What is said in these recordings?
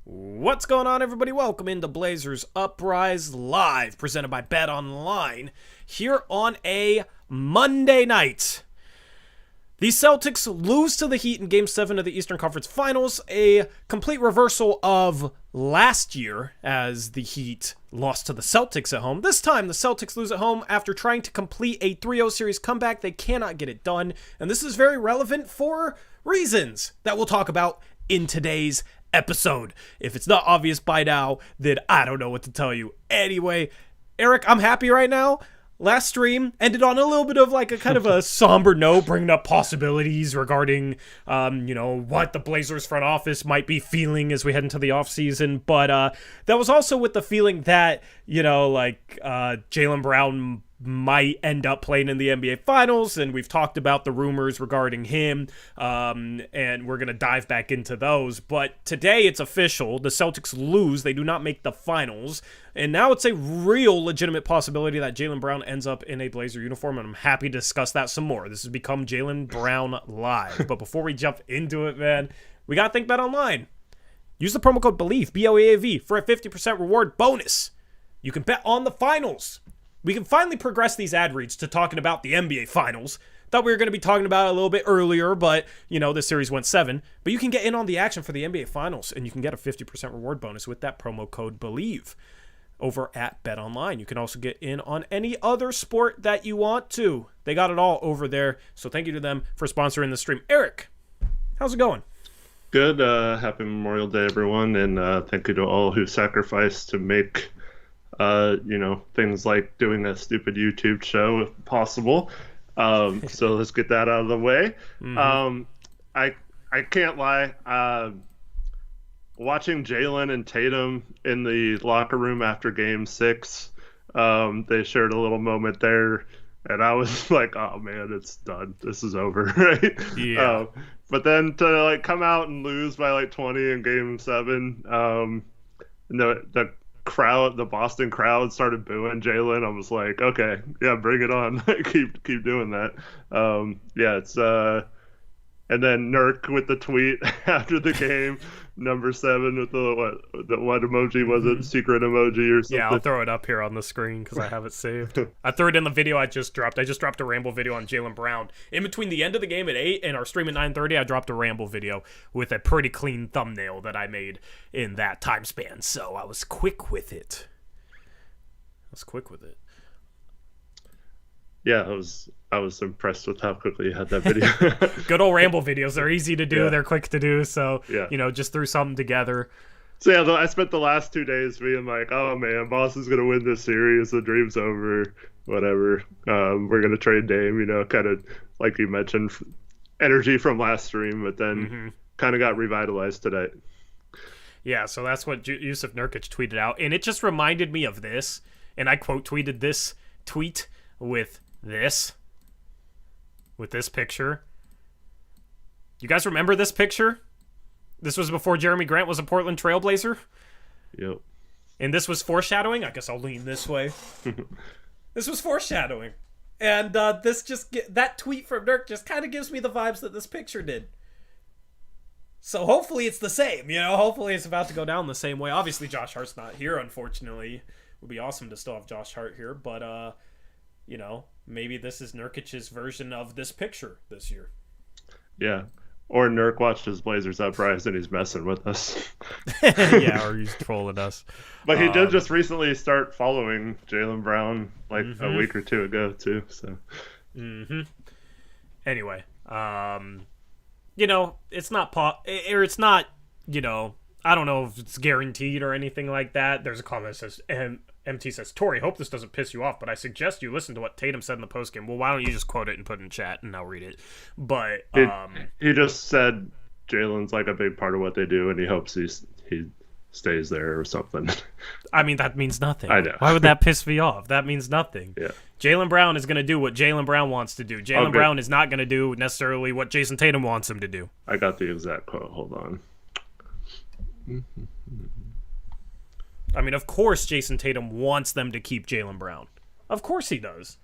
What's going on, everybody? Welcome into Blazers Uprise Live, presented by Bet Online, here on a Monday night. The Celtics lose to the Heat in Game 7 of the Eastern Conference Finals, a complete reversal of last year as the Heat lost to the Celtics at home. This time, the Celtics lose at home after trying to complete a 3-0 series comeback. They cannot get it done, and this is very relevant for reasons that we'll talk about in today's episode. If it's not obvious by now, then I don't know what to tell you. Anyway, Eric, I'm happy right now. Last stream ended on a little bit of like a kind of a somber note, bringing up possibilities regarding, what the Blazers front office might be feeling as we head into the offseason. But that was also with the feeling that, Jalen Brown might end up playing in the NBA Finals, and we've talked about the rumors regarding him, and we're going to dive back into those. But today it's official. The Celtics lose. They do not make the Finals. And now it's a real legitimate possibility that Jalen Brown ends up in a Blazer uniform, and I'm happy to discuss that some more. This has become Jalen Brown Live. But before we jump into it, man, we got to think Bet Online. Use the promo code BELIEVE, B-O-E-A-V, for a 50% reward bonus. You can bet on the Finals. We can finally progress these ad reads to talking about the NBA Finals. Thought we were going to be talking about it a little bit earlier, but, this series went 7. But you can get in on the action for the NBA Finals, and you can get a 50% reward bonus with that promo code BELIEVE over at BetOnline. You can also get in on any other sport that you want to. They got it all over there, so thank you to them for sponsoring the stream. Eric, how's it going? Good. Happy Memorial Day, everyone, and thank you to all who sacrificed to make things like doing a stupid YouTube show if possible. So let's get that out of the way. Mm-hmm. I can't lie. Watching Jaylen and Tatum in the locker room after Game 6, they shared a little moment there, and I was like, "Oh man, it's done. This is over." Right? Yeah. But then to come out and lose by 20 in Game 7, the Boston crowd started booing Jaylen. I was like, okay, yeah, bring it on. keep doing that. It's and then Nurk with the tweet after the game, number 7 with the what emoji was it? Secret emoji or something? Yeah, I'll throw it up here on the screen because I have it saved. I threw it in the video I just dropped. I just dropped a ramble video on Jalen Brown. In between the end of the game at 8 and our stream at 9:30, I dropped a ramble video with a pretty clean thumbnail that I made in that time span. So I was quick with it. Yeah, I was impressed with how quickly you had that video. Good old ramble videos. They're easy to do. Yeah. They're quick to do. So, yeah. Just threw something together. So, yeah, I spent the last 2 days being like, oh, man, Boston's going to win this series. The dream's over. Whatever. We're going to trade Dame, kind of like you mentioned, energy from last stream, but then kind of got revitalized today. Yeah, so that's what Yusuf Nurkic tweeted out. And it just reminded me of this. And I quote tweeted this tweet with this picture. You guys remember this picture? This was before Jeremy Grant was a Portland Trailblazer. Yep. And this was foreshadowing. I guess I'll lean this way. This was foreshadowing. And that tweet from Dirk just kind of gives me the vibes that this picture did. So hopefully it's the same, Hopefully it's about to go down the same way. Obviously Josh Hart's not here, unfortunately. It would be awesome to still have Josh Hart here, but maybe this is Nurkic's version of this picture this year. Yeah. Or Nurk watched his Blazers Uprise and he's messing with us. Yeah, or he's trolling us. But he did just recently start following Jaylen Brown a week or 2 ago too. So. Anyway, it's not it's not, I don't know if it's guaranteed or anything like that. There's a comment that says, MT says, Tori, hope this doesn't piss you off, but I suggest you listen to what Tatum said in the postgame. Well, why don't you just quote it and put it in chat, and I'll read it. But he just said Jalen's a big part of what they do, and he hopes he stays there or something. I mean, that means nothing. I know. Why would that piss me off? That means nothing. Yeah. Jaylen Brown is going to do what Jaylen Brown wants to do. Jaylen Brown is not going to do necessarily what Jason Tatum wants him to do. I got the exact quote. Hold on. I mean, of course Jason Tatum wants them to keep Jaylen Brown. Of course he does.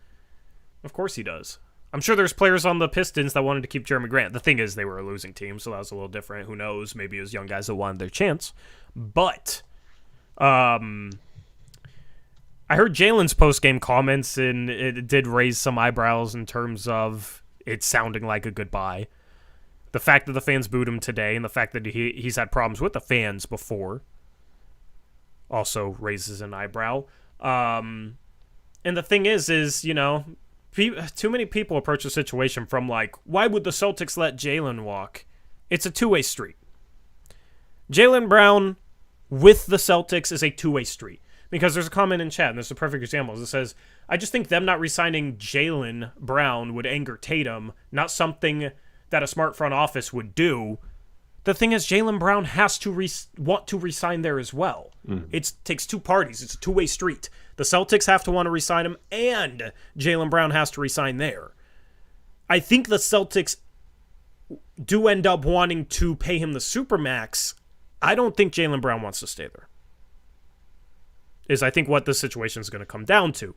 I'm sure there's players on the Pistons that wanted to keep Jeremy Grant. The thing is, they were a losing team, so that was a little different. Who knows? Maybe it was young guys that wanted their chance. But I heard Jalen's post-game comments, and it did raise some eyebrows in terms of it sounding like a goodbye. The fact that the fans booed him today, and the fact that he's had problems with the fans before, also raises an eyebrow. And the thing is, you know, too many people approach the situation from like, why would the Celtics let Jaylen walk? It's a two-way street. Jalen Brown with the Celtics is a two-way street. Because there's a comment in chat, and this is a perfect example. It says, I just think them not re-signing Jaylen Brown would anger Tatum, not something that a smart front office would do. The thing is, Jaylen Brown has to want to re-sign there as well. It takes two parties. It's a two-way street. The Celtics have to want to re-sign him, and Jaylen Brown has to re-sign there. I think the Celtics do end up wanting to pay him the Supermax. I don't think Jaylen Brown wants to stay there. Is I think what the situation is going to come down to.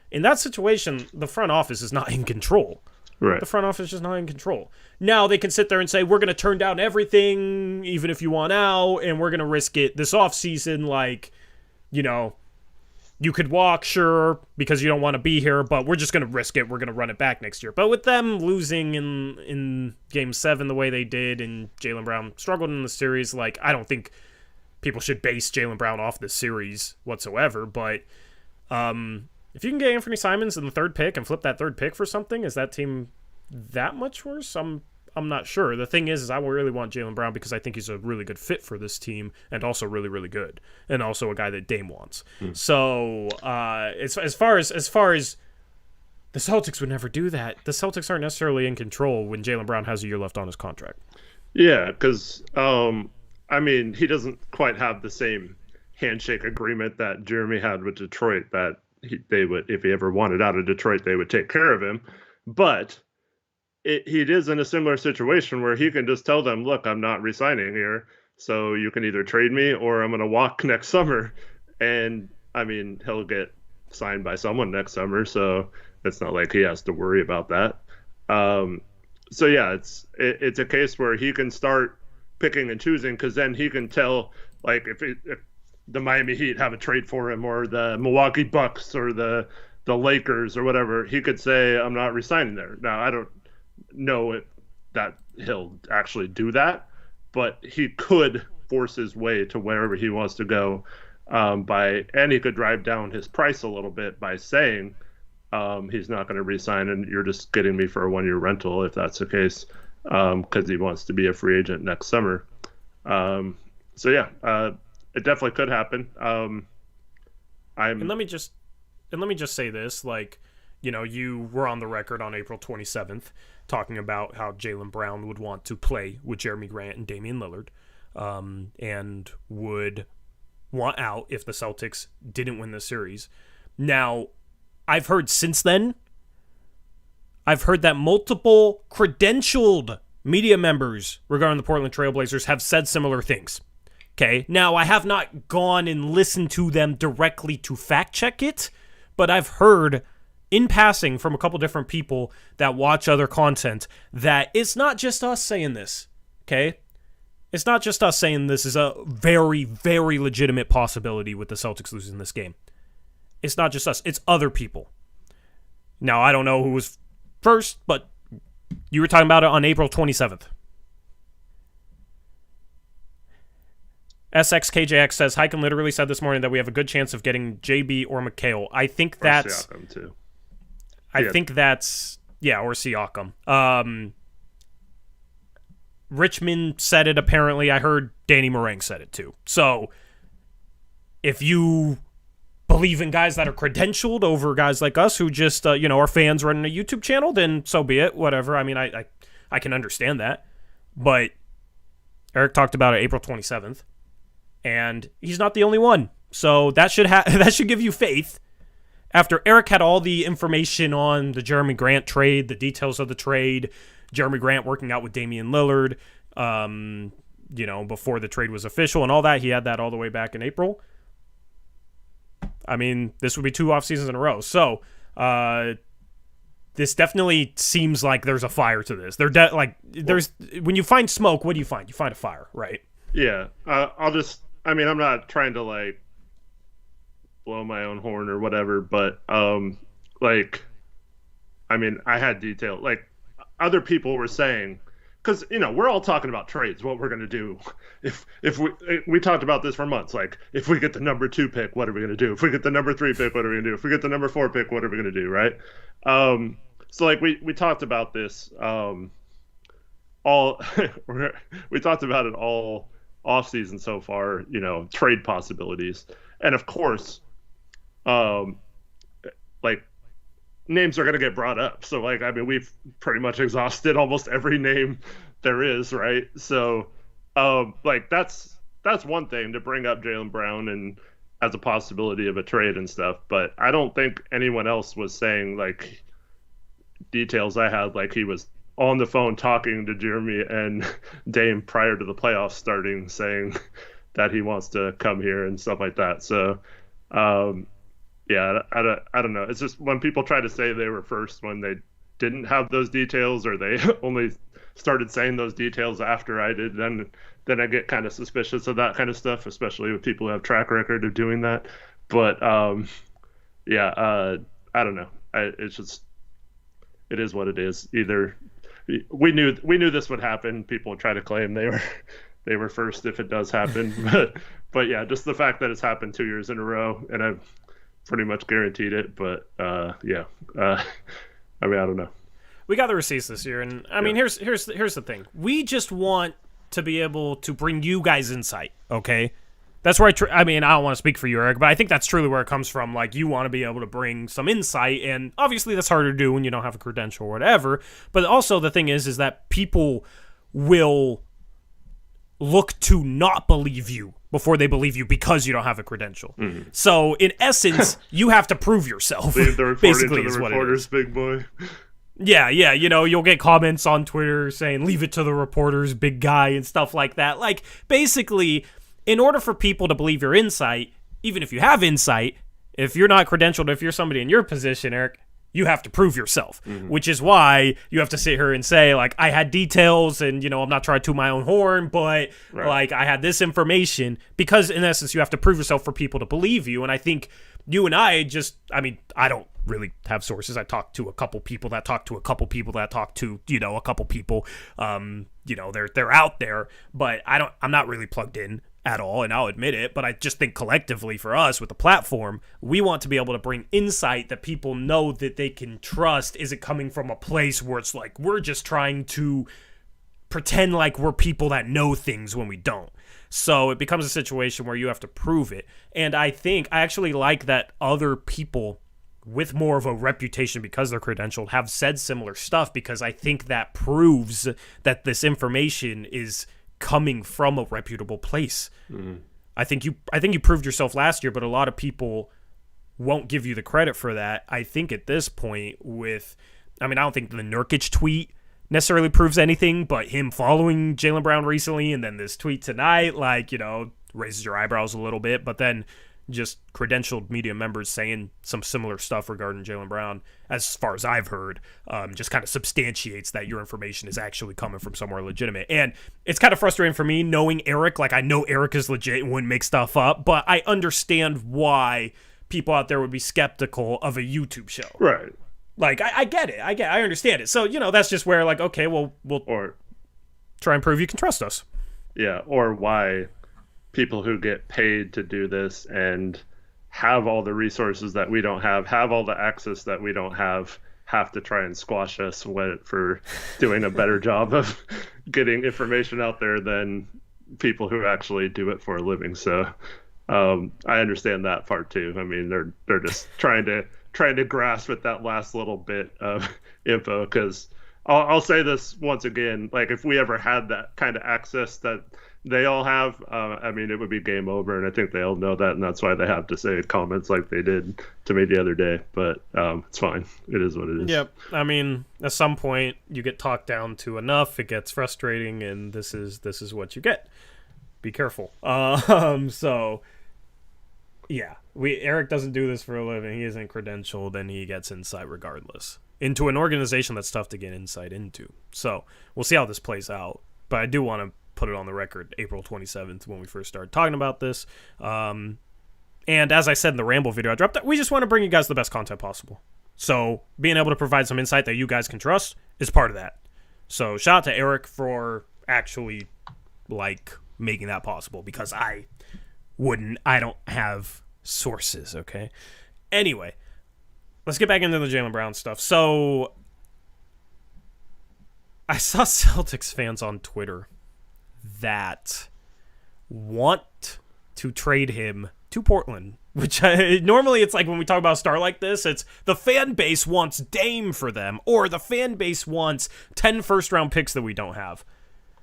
In that situation, the front office is not in control. Right. The front office is not in control. Now they can sit there and say, we're going to turn down everything, even if you want out, and we're going to risk it this offseason. Like, you know, you could walk, sure, because you don't want to be here, but we're just going to risk it. We're going to run it back next year. But with them losing in Game 7 the way they did, and Jaylen Brown struggled in the series, like, I don't think people should base Jaylen Brown off this series whatsoever, but if you can get Anthony Simons in the third pick and flip that third pick for something, is that team that much worse? I'm not sure. The thing is I really want Jaylen Brown because I think he's a really good fit for this team and also really, really good, and also a guy that Dame wants. So as far as the Celtics would never do that. The Celtics aren't necessarily in control when Jaylen Brown has a year left on his contract. Yeah, because I mean, he doesn't quite have the same handshake agreement that Jeremy had with Detroit that they would, if he ever wanted out of Detroit, they would take care of him. But he is in a similar situation where he can just tell them, look, I'm not resigning here, so you can either trade me or I'm going to walk next summer. And, I mean, he'll get signed by someone next summer, so it's not like he has to worry about that. So, yeah, it's a case where he can start picking and choosing, because then he can tell, like, if the Miami Heat have a trade for him, or the Milwaukee Bucks, or the Lakers, or whatever, he could say, I'm not resigning there. Now, I don't know that he'll actually do that, but he could force his way to wherever he wants to go, and he could drive down his price a little bit by saying he's not going to resign and you're just getting me for a 1-year rental, if that's the case, because he wants to be a free agent next summer. So yeah, it definitely could happen. And let me just say this, like, you know, you were on the record on April 27th talking about how Jaylen Brown would want to play with Jeremy Grant and Damian Lillard, and would want out if the Celtics didn't win the series. Now, I've heard since then, that multiple credentialed media members regarding the Portland Trail Blazers have said similar things. Okay, now I have not gone and listened to them directly to fact check it, but I've heard in passing from a couple different people that watch other content that it's not just us saying this. Okay, it's not just us saying this is a very, very legitimate possibility with the Celtics losing this game. It's not just us, it's other people. Now, I don't know who was first, but you were talking about it on April 27th. SXKJX says, Hyken literally said this morning that we have a good chance of getting JB or McHale. I think that's... Or Siakam, too. I think that's... Yeah, or Siakam. Richmond said it, apparently. I heard Danny Meringue said it, too. So, if you believe in guys that are credentialed over guys like us who just, are fans running a YouTube channel, then so be it. Whatever. I mean, I can understand that. But Eric talked about it April 27th. And he's not the only one. So that should give you faith. After Eric had all the information on the Jeremy Grant trade, the details of the trade, Jeremy Grant working out with Damian Lillard, before the trade was official and all that, he had that all the way back in April. I mean, this would be 2 off seasons in a row. So this definitely seems like there's a fire to this. There's when you find smoke, what do you find? You find a fire, right? Yeah. I'm not trying to like blow my own horn or whatever, but I had detail. Like other people were saying, because we're all talking about trades, what we're gonna do if we talked about this for months. Like if we get the number 2 pick, what are we gonna do? If we get the number 3 pick, what are we gonna do? If we get the number 4 pick, what are we gonna do? Right? So like we talked about this all we talked about it all off season so far. Trade possibilities, and of course, like names are going to get brought up. So we've pretty much exhausted almost every name there is, right? So that's one thing to bring up Jalen Brown and as a possibility of a trade and stuff. But I don't think anyone else was saying like details I had, like he was on the phone talking to Jeremy and Dame prior to the playoffs starting, saying that he wants to come here and stuff like that. So yeah, I don't know. It's just when people try to say they were first when they didn't have those details, or they only started saying those details after I did, then I get kind of suspicious of that kind of stuff, especially with people who have track record of doing that. But I don't know. It is what it is. Either we knew this would happen. People would try to claim they were first if it does happen, but yeah, just the fact that it's happened 2 years in a row, and I've pretty much guaranteed it. But I don't know. We got the receipts this year, and I mean, here's the thing. We just want to be able to bring you guys insight, okay? That's where I don't want to speak for you, Eric, but I think that's truly where it comes from. Like, you want to be able to bring some insight, and obviously that's harder to do when you don't have a credential or whatever. But also the thing is that people will look to not believe you before they believe you because you don't have a credential. Mm-hmm. So, in essence, you have to prove yourself. Leave the reporting to the reporters, big boy. Yeah, you'll get comments on Twitter saying, leave it to the reporters, big guy, and stuff like that. Like, basically, in order for people to believe your insight, even if you have insight, if you're not credentialed, if you're somebody in your position, Eric, you have to prove yourself, which is why you have to sit here and say, like, I had details and, I'm not trying to toot my own horn, but, like, I had this information, because, in essence, you have to prove yourself for people to believe you. And I think you and I I don't really have sources. I talked to a couple people that talk to a couple people that talk to, a couple people. They're out there, but I'm not really plugged in at all, and I'll admit it, but I just think collectively for us with the platform, we want to be able to bring insight that people know that they can trust isn't coming from a place where it's like we're just trying to pretend like we're people that know things when we don't. So it becomes a situation where you have to prove it. And I actually like that other people with more of a reputation because they're credentialed have said similar stuff, because I think that proves that this information is coming from a reputable place. Mm-hmm. I think you proved yourself last year, but a lot of people won't give you the credit for that. I think at this point I don't think the Nurkic tweet necessarily proves anything, but him following Jalen Brown recently and then this tweet tonight, raises your eyebrows a little bit, but then just credentialed media members saying some similar stuff regarding Jalen Brown, as far as I've heard, just kind of substantiates that your information is actually coming from somewhere legitimate. And it's kind of frustrating for me knowing Eric. Like, I know Eric is legit and wouldn't make stuff up, but I understand why people out there would be skeptical of a YouTube show. Right. Like, I get it. I understand it. So, that's just where, like, okay, well, we'll try and prove you can trust us. Yeah, or why people who get paid to do this and have all the resources that we don't have all the access that we don't have to try and squash us for doing a better job of getting information out there than people who actually do it for a living. So I understand that part too. I mean, they're just trying to grasp at that last little bit of info, because I'll say this once again, like, if we ever had that kind of access that they all have, it would be game over, and I think they all know that, and that's why they have to say comments like they did to me the other day. But it's fine. It is what it is. Yep. At some point, you get talked down to enough, it gets frustrating, and this is what you get. Be careful. So, yeah. Eric doesn't do this for a living. He isn't credentialed, and he gets insight regardless. into an organization that's tough to get insight into. So we'll see how this plays out. But I do want to put it on the record, April 27th, when we first started talking about this. And as I said in the Ramble video I dropped, we just want to bring you guys the best content possible. So being able to provide some insight that you guys can trust is part of that. So shout out to Eric for actually, making that possible, because I don't have sources, okay? Anyway, let's get back into the Jaylen Brown stuff. So I saw Celtics fans on Twitter that want to trade him to Portland, which normally it's like when we talk about a star like this, it's the fan base wants Dame for them, or the fan base wants 10 first-round picks that we don't have.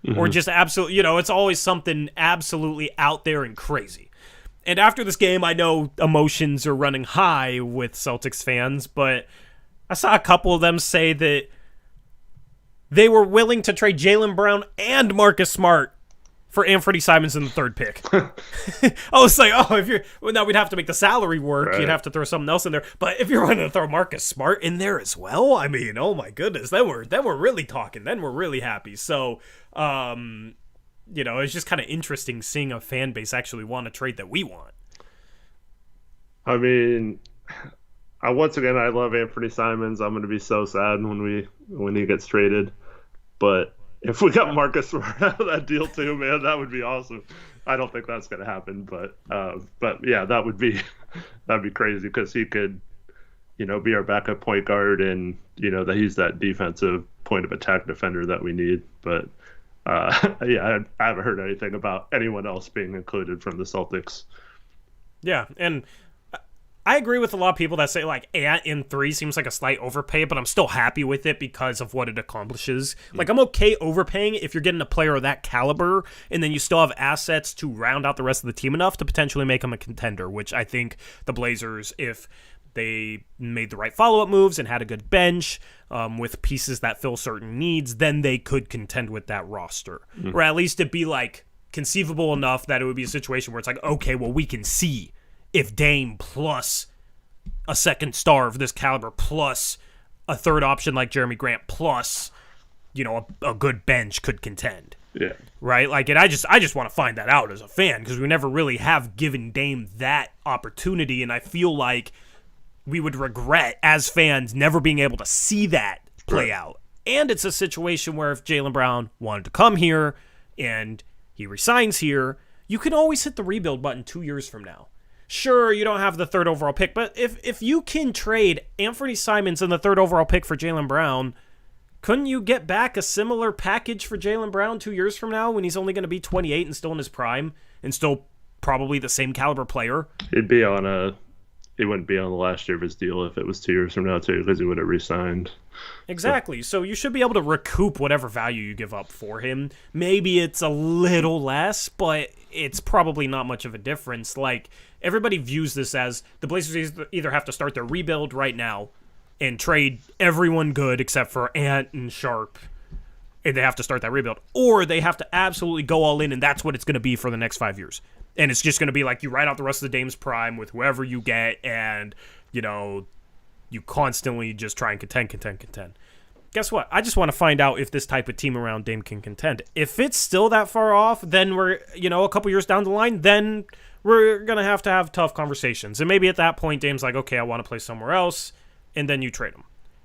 Mm-hmm. Or just absolutely, it's always something absolutely out there and crazy. And after this game, I know emotions are running high with Celtics fans, but I saw a couple of them say that they were willing to trade Jaylen Brown and Marcus Smart for Anthony Simons in the third pick. I was like, now we'd have to make the salary work. Right. You'd have to throw something else in there. But if you're going to throw Marcus Smart in there as well, I mean, oh my goodness, then we're really talking. Then we're really happy. So, it's just kind of interesting seeing a fan base actually want a trade that we want. I mean, I love Anthony Simons. I'm going to be so sad when he gets traded. But if we got Marcus Smart out of that deal too, man, that would be awesome. I don't think that's going to happen, but yeah, that'd be crazy, because he could, be our backup point guard, and that he's that defensive point of attack defender that we need. But yeah, I haven't heard anything about anyone else being included from the Celtics. Yeah, and I agree with a lot of people that say Ant in 3 seems like a slight overpay, but I'm still happy with it because of what it accomplishes. I'm okay overpaying if you're getting a player of that caliber, and then you still have assets to round out the rest of the team enough to potentially make them a contender, which I think the Blazers, if they made the right follow-up moves and had a good bench with pieces that fill certain needs, then they could contend with that roster. Mm-hmm. Or at least it'd be conceivable enough that it would be a situation where it's okay, well, we can see if Dame plus a second star of this caliber plus a third option like Jeremy Grant plus, a good bench could contend. Yeah. Right? And I just want to find that out as a fan, because we never really have given Dame that opportunity, and I feel like we would regret as fans never being able to see that play out. And it's a situation where if Jaylen Brown wanted to come here and he resigns here, you can always hit the rebuild button 2 years from now. Sure, you don't have the third overall pick, but if you can trade Anthony Simons and the third overall pick for Jaylen Brown, couldn't you get back a similar package for Jaylen Brown 2 years from now when he's only going to be 28 and still in his prime and still probably the same caliber player? He wouldn't be on the last year of his deal if it was 2 years from now too, because he would have re-signed. Exactly. So you should be able to recoup whatever value you give up for him. Maybe it's a little less, but it's probably not much of a difference. Everybody views this as the Blazers either have to start their rebuild right now and trade everyone good except for Ant and Sharp, and they have to start that rebuild, or they have to absolutely go all in, and that's what it's going to be for the next 5 years. And it's just going to be you ride out the rest of the Dame's prime with whoever you get, and, you constantly just try and contend. Guess what? I just want to find out if this type of team around Dame can contend. If it's still that far off, then we're, a couple years down the line, then we're going to have tough conversations. And maybe at that point, Dame's okay, I want to play somewhere else, and then you trade him.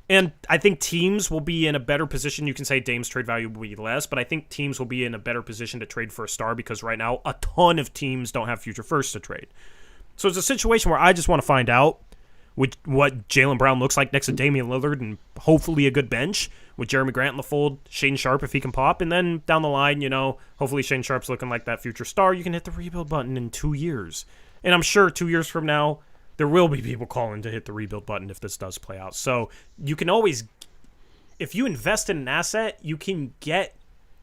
And I think teams will be in a better position. You can say Dame's trade value will be less, but I think teams will be in a better position to trade for a star, because right now a ton of teams don't have future firsts to trade. So it's a situation where I just want to find out what Jaylen Brown looks like next to Damian Lillard, and hopefully a good bench with Jeremy Grant in the fold, Shane Sharp if he can pop, and then down the line, hopefully Shane Sharp's looking like that future star. You can hit the rebuild button in 2 years. And I'm sure 2 years from now, there will be people calling to hit the rebuild button if this does play out. So you can always, if you invest in an asset, you can get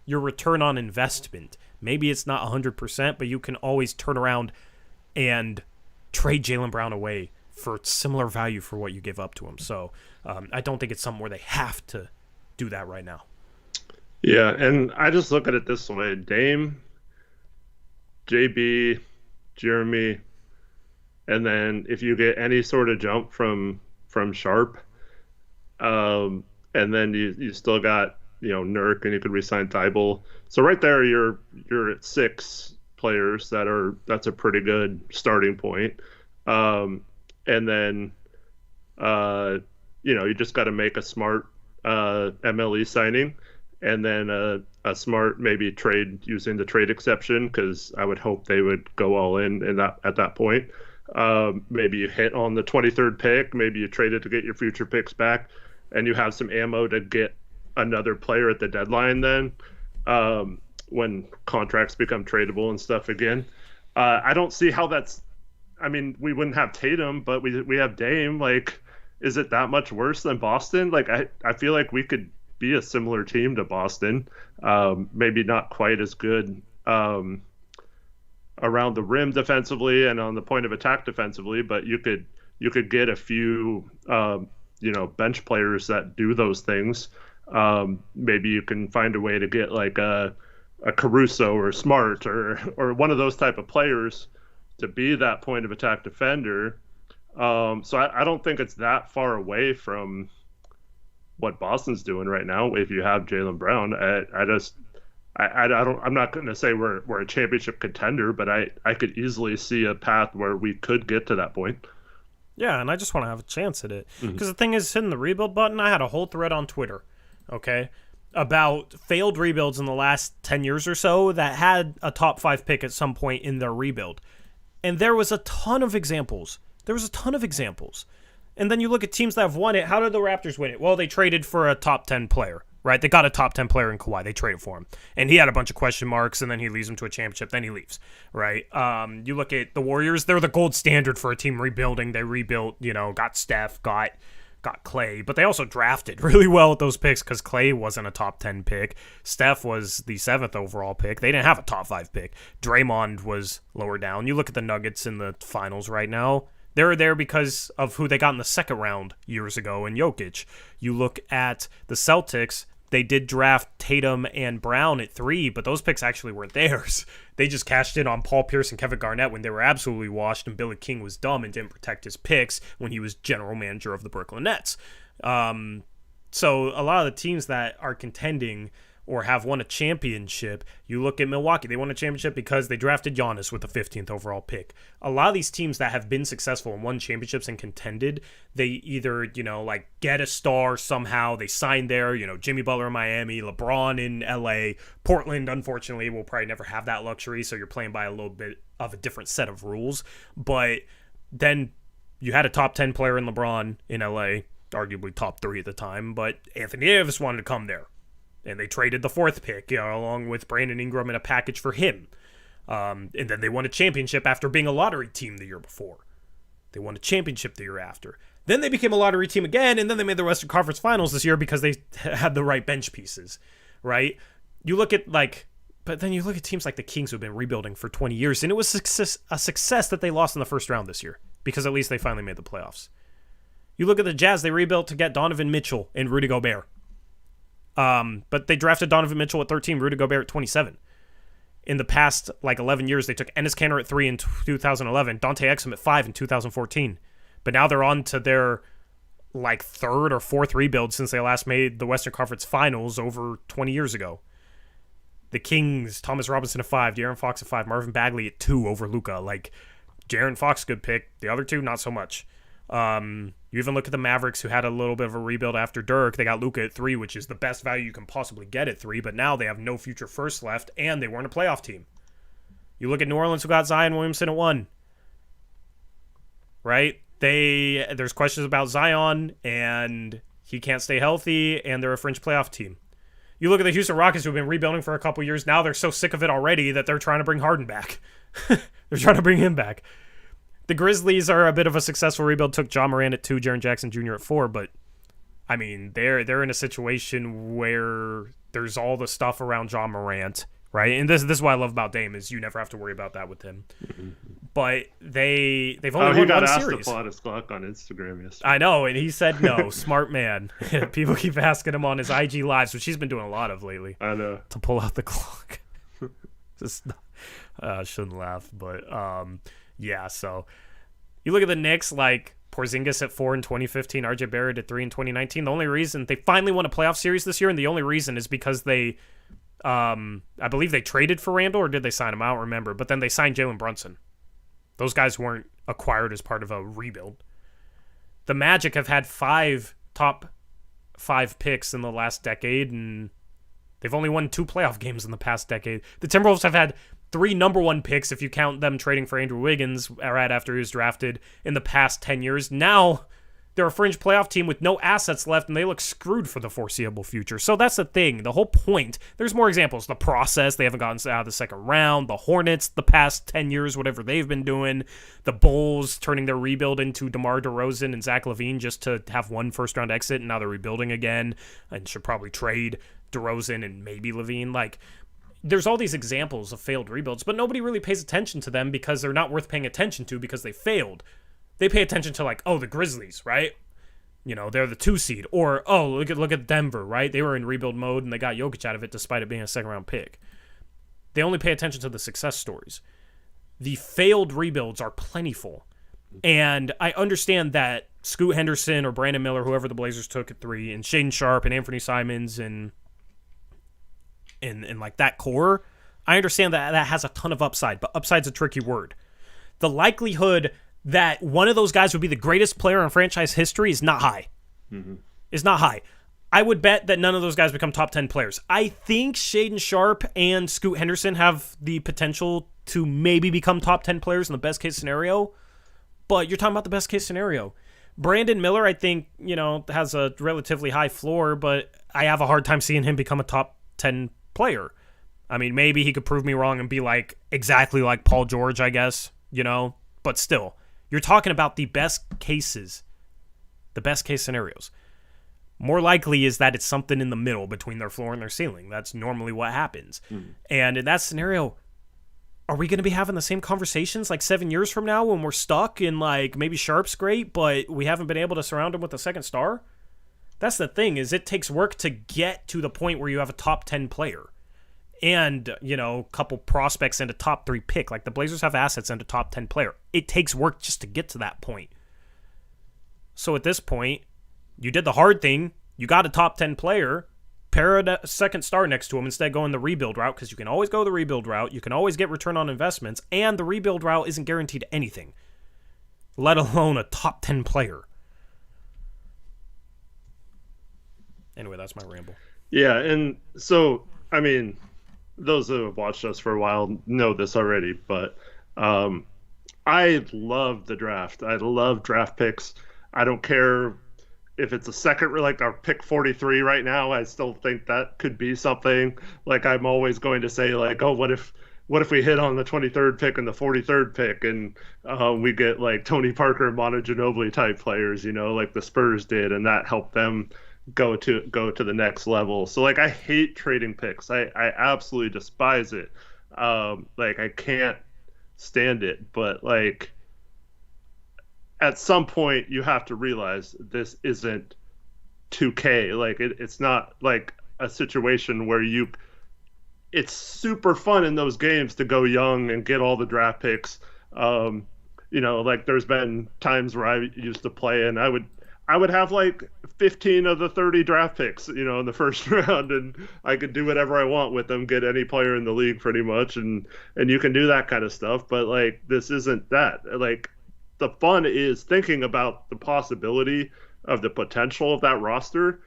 your return on investment. Maybe it's not 100%, but you can always turn around and trade Jaylen Brown away for similar value for what you give up to him. So I don't think it's something where they have to do that right now. Yeah, and I just look at it this way. Dame, JB, Jeremy, and then if you get any sort of jump from Sharp, And then you still got Nurk, and you could resign Thibault. So right there, you're at 6 players that's a pretty good starting point. And then you just got to make a smart MLE signing, and then a smart maybe trade using the trade exception, because I would hope they would go all in that at that point. Maybe you hit on the 23rd pick, maybe you trade it to get your future picks back, and you have some ammo to get another player at the deadline then, when contracts become tradable and stuff again. I don't see how that's. I mean, we wouldn't have Tatum, but we have Dame. Like, is it that much worse than Boston? Like, I feel like we could be a similar team to Boston. Maybe not quite as good around the rim defensively and on the point of attack defensively, but you could get a few bench players that do those things. Maybe you can find a way to get like a Caruso or Smart or one of those type of players to be that point of attack defender. So I don't think it's that far away from what Boston's doing right now. If you have Jalen Brown, I'm not going to say we're a championship contender, but I could easily see a path where we could get to that point. Yeah, and I just want to have a chance at it. Because the thing is, hitting the rebuild button, I had a whole thread on Twitter, okay, about failed rebuilds in the last 10 years or so that had a top 5 pick at some point in their rebuild. And there was a ton of examples. And then you look at teams that have won it. How did the Raptors win it? Well, they traded for a top 10 player, right? They got a top 10 player in Kawhi. They traded for him. And he had a bunch of question marks, and then he leads them to a championship. Then he leaves, right? You look at the Warriors. They're the gold standard for a team rebuilding. They rebuilt, got Steph, got Clay. But they also drafted really well with those picks because Clay wasn't a top 10 pick. Steph was the 7th overall pick. They didn't have a top 5 pick. Draymond was lower down. You look at the Nuggets in the finals right now. They're there because of who they got in the second round years ago in Jokic. You look at the Celtics, they did draft Tatum and Brown at 3, but those picks actually weren't theirs. They just cashed in on Paul Pierce and Kevin Garnett when they were absolutely washed, and Billy King was dumb and didn't protect his picks when he was general manager of the Brooklyn Nets. So a lot of the teams that are contending or have won a championship, you look at Milwaukee. They won a championship because they drafted Giannis with the 15th overall pick. A lot of these teams that have been successful and won championships and contended, they either, get a star somehow. They signed there, Jimmy Butler in Miami, LeBron in LA. Portland, unfortunately, will probably never have that luxury, so you're playing by a little bit of a different set of rules. But then you had a top 10 player in LeBron in LA, arguably top 3 at the time, but Anthony Davis wanted to come there. And they traded the 4th pick, along with Brandon Ingram in a package for him. And then they won a championship after being a lottery team the year before. They won a championship the year after. Then they became a lottery team again, and then they made the Western Conference Finals this year because they had the right bench pieces, right? You look at, but then you look at teams like the Kings who have been rebuilding for 20 years, and it was a success that they lost in the first round this year because at least they finally made the playoffs. You look at the Jazz, they rebuilt to get Donovan Mitchell and Rudy Gobert. But they drafted Donovan Mitchell at 13, Rudy Gobert at 27. In the past, 11 years, they took Enes Kanter at 3 in 2011, Dante Exum at 5 in 2014. But now they're on to their, 3rd or 4th rebuild since they last made the Western Conference Finals over 20 years ago. The Kings, Thomas Robinson at 5, De'Aaron Fox at 5, Marvin Bagley at 2 over Luka. De'Aaron Fox, good pick. The other 2, not so much. You even look at the Mavericks, who had a little bit of a rebuild after Dirk. They got Luka at 3, which is the best value you can possibly get at 3, but now they have no future first left, and they weren't a playoff team. You look at New Orleans, who got Zion Williamson at 1. Right? There's questions about Zion, and he can't stay healthy, and they're a fringe playoff team. You look at the Houston Rockets, who've been rebuilding for a couple years. Now they're so sick of it already that they're trying to bring Harden back. They're trying to bring him back. The Grizzlies are a bit of a successful rebuild. Took Ja Morant at 2, Jaren Jackson Jr. at 4, but I mean, they're in a situation where there's all the stuff around Ja Morant, right? And this is what I love about Dame is you never have to worry about that with him. But they've only won one series. He got asked to plot his clock on Instagram yesterday. I know, and he said no. Smart man. People keep asking him on his IG lives, which he's been doing a lot of lately. I know. To pull out the clock. Shouldn't laugh, but yeah. So you look at the Knicks, Portland Porzingis at 4 in 2015, RJ Barrett at 3 in 2019. The only reason they finally won a playoff series this year, and the only reason is because they, I believe they traded for Randall, or did they sign him? I don't remember. But then they signed Jalen Brunson. Those guys weren't acquired as part of a rebuild. The Magic have had 5 top 5 picks in the last decade, and they've only won 2 playoff games in the past decade. The Timberwolves have had 3 number 1 picks, if you count them trading for Andrew Wiggins right after he was drafted, in the past 10 years. Now, they're a fringe playoff team with no assets left, and they look screwed for the foreseeable future. So that's the thing. The whole point, there's more examples. The process, they haven't gotten out of the second round. The Hornets, the past 10 years, whatever they've been doing. The Bulls turning their rebuild into DeMar DeRozan and Zach LaVine just to have 1 first-round exit, and now they're rebuilding again and should probably trade DeRozan and maybe LaVine. Like, there's all these examples of failed rebuilds, but nobody really pays attention to them because they're not worth paying attention to because they failed. They pay attention to, like, oh, the Grizzlies, right? You know, they're the 2 seed. Or, oh, look at Denver, right? They were in rebuild mode and they got Jokic out of it despite it being a second-round pick. They only pay attention to the success stories. The failed rebuilds are plentiful. And I understand that Scoot Henderson or Brandon Miller, whoever the Blazers took at 3, and Shaedon Sharpe and Anthony Simons and like that core, I understand that that has a ton of upside, but upside's a tricky word. The likelihood that one of those guys would be the greatest player in franchise history is not high. Mm-hmm. It's not high. I would bet that none of those guys become top 10 players. I think Shaedon Sharpe and Scoot Henderson have the potential to maybe become top 10 players in the best case scenario, but you're talking about the best case scenario. Brandon Miller, I think, has a relatively high floor, but I have a hard time seeing him become a top 10 player. I mean, maybe he could prove me wrong and be like exactly like Paul George, I guess, but still, you're talking about the best cases, the best case scenarios. More likely is that it's something in the middle between their floor and their ceiling. That's normally what happens. And in that scenario, are we going to be having the same conversations like 7 years from now when we're stuck in like maybe Sharp's great, but we haven't been able to surround him with a second star? That's the thing, is it takes work to get to the point where you have a top 10 player and, a couple prospects and a top 3 pick. Like the Blazers have assets and a top 10 player. It takes work just to get to that point. So at this point, you did the hard thing. You got a top 10 player, pair a second star next to him instead of going the rebuild route, because you can always go the rebuild route. You can always get return on investments, and the rebuild route isn't guaranteed anything, let alone a top 10 player. Anyway, that's my ramble. Yeah, and so, I mean, those who have watched us for a while know this already, but I love the draft. I love draft picks. I don't care if it's a second, like our pick 43 right now. I still think that could be something. Like, I'm always going to say, like, oh, what if we hit on the 23rd pick and the 43rd pick and we get like Tony Parker and Manu Ginobili type players, like the Spurs did, and that helped them go to the next level. So like, I hate trading picks. I absolutely despise it. Like, I can't stand it. But like, at some point you have to realize this isn't 2K. Like, it's not like a situation where it's super fun in those games to go young and get all the draft picks. Like there's been times where I used to play and I would have like 15 of the 30 draft picks, in the first round, and I could do whatever I want with them, get any player in the league pretty much, and you can do that kind of stuff. But like, this isn't that. Like, the fun is thinking about the possibility of the potential of that roster.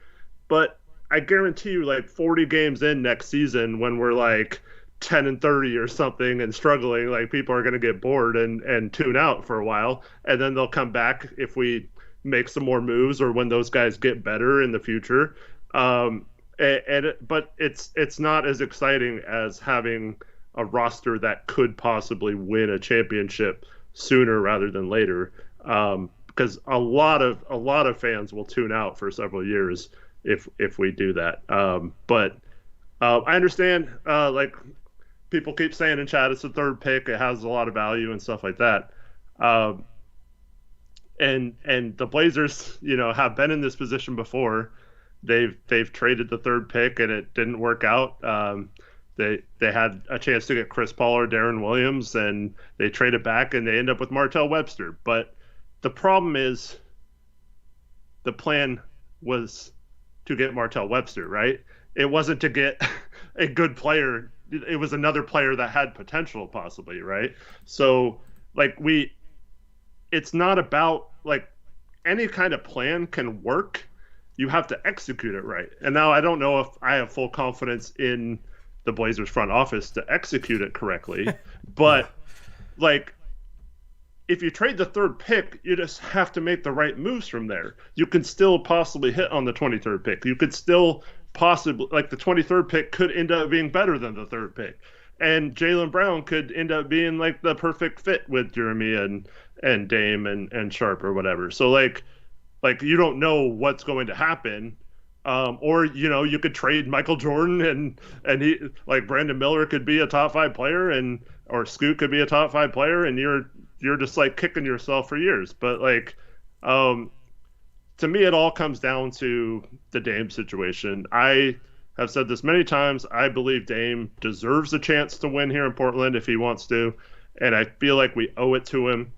But I guarantee you, like 40 games in next season, when we're like 10-30 or something and struggling, like people are going to get bored and tune out for a while, and then they'll come back if we make some more moves or when those guys get better in the future. But it's not as exciting as having a roster that could possibly win a championship sooner rather than later, because a lot of fans will tune out for several years if we do that. But I understand, like people keep saying in chat, it's the 3rd pick, it has a lot of value and stuff like that. And the Blazers, have been in this position before. They've traded the 3rd pick and it didn't work out. They had a chance to get Chris Paul or Darren Williams, and they traded back and they end up with Martell Webster. But the problem is the plan was to get Martell Webster, right? It wasn't to get a good player. It was another player that had potential, possibly, right? So, like, it's not about, like, any kind of plan can work. You have to execute it right. And now I don't know if I have full confidence in the Blazers front office to execute it correctly, but like, if you trade the third pick, you just have to make the right moves from there. You can still possibly hit on the 23rd pick. You could still possibly, like, the 23rd pick could end up being better than the third pick. And Jalen Brown could end up being like the perfect fit with Jeremy and Dame and Sharp or whatever. So like you don't know what's going to happen. Or, you know, you could trade Michael Jordan and he, like, Brandon Miller could be a top 5 player or Scoot could be a top 5 player, and you're just like kicking yourself for years. But like, to me, it all comes down to the Dame situation. I have said this many times. I believe Dame deserves a chance to win here in Portland if he wants to. And I feel like we owe it to him.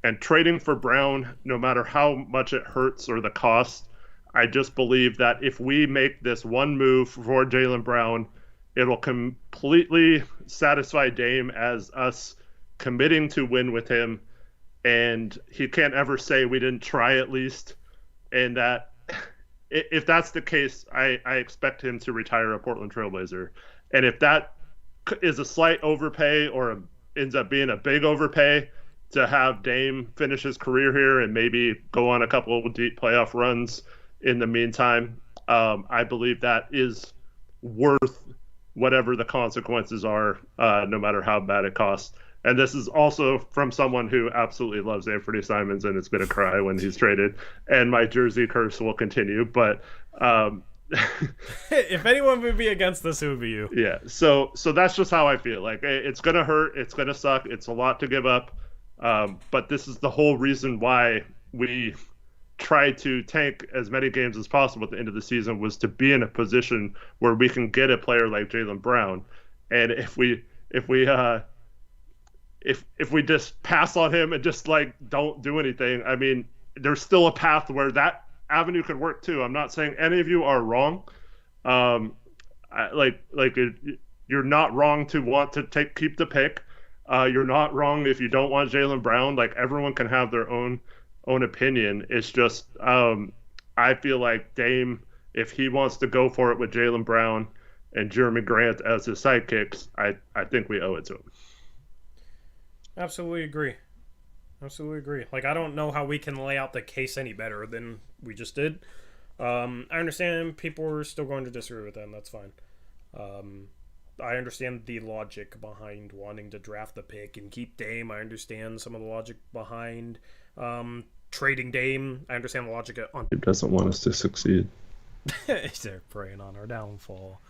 And trading for Brown, no matter how much it hurts or the cost, I just believe that if we make this one move for Jalen Brown, it'll completely satisfy Dame as us committing to win with him. And he can't ever say we didn't try at least. And that if that's the case, I expect him to retire a Portland Trailblazer. And if that is a slight overpay or ends up being a big overpay to have Dame finish his career here and maybe go on a couple of deep playoff runs in the meantime, I believe that is worth whatever the consequences are, no matter how bad it costs. And this is also from someone who absolutely loves Anthony Simons, and it's going to cry when he's traded. And my jersey curse will continue. But if anyone would be against this, it would be you. Yeah. So that's just how I feel. Like, it's going to hurt. It's going to suck. It's a lot to give up. But this is the whole reason why we try to tank as many games as possible at the end of the season, was to be in a position where we can get a player like Jalen Brown. And if we just pass on him and just like don't do anything, I mean, there's still a path where that avenue could work too. I'm not saying any of you are wrong. You're not wrong to want to keep the pick. You're not wrong if you don't want Jalen Brown. Like, everyone can have their own opinion. It's just, I feel like Dame, if he wants to go for it with Jalen Brown and Jeremy Grant as his sidekicks, I think we owe it to him. Absolutely agree. Like, I don't know how we can lay out the case any better than we just did. I understand people are still going to disagree with that, and that's fine. I understand the logic behind wanting to draft the pick and keep Dame. I understand some of the logic behind trading Dame. I understand the logic on... He doesn't want us to succeed. They're preying on our downfall.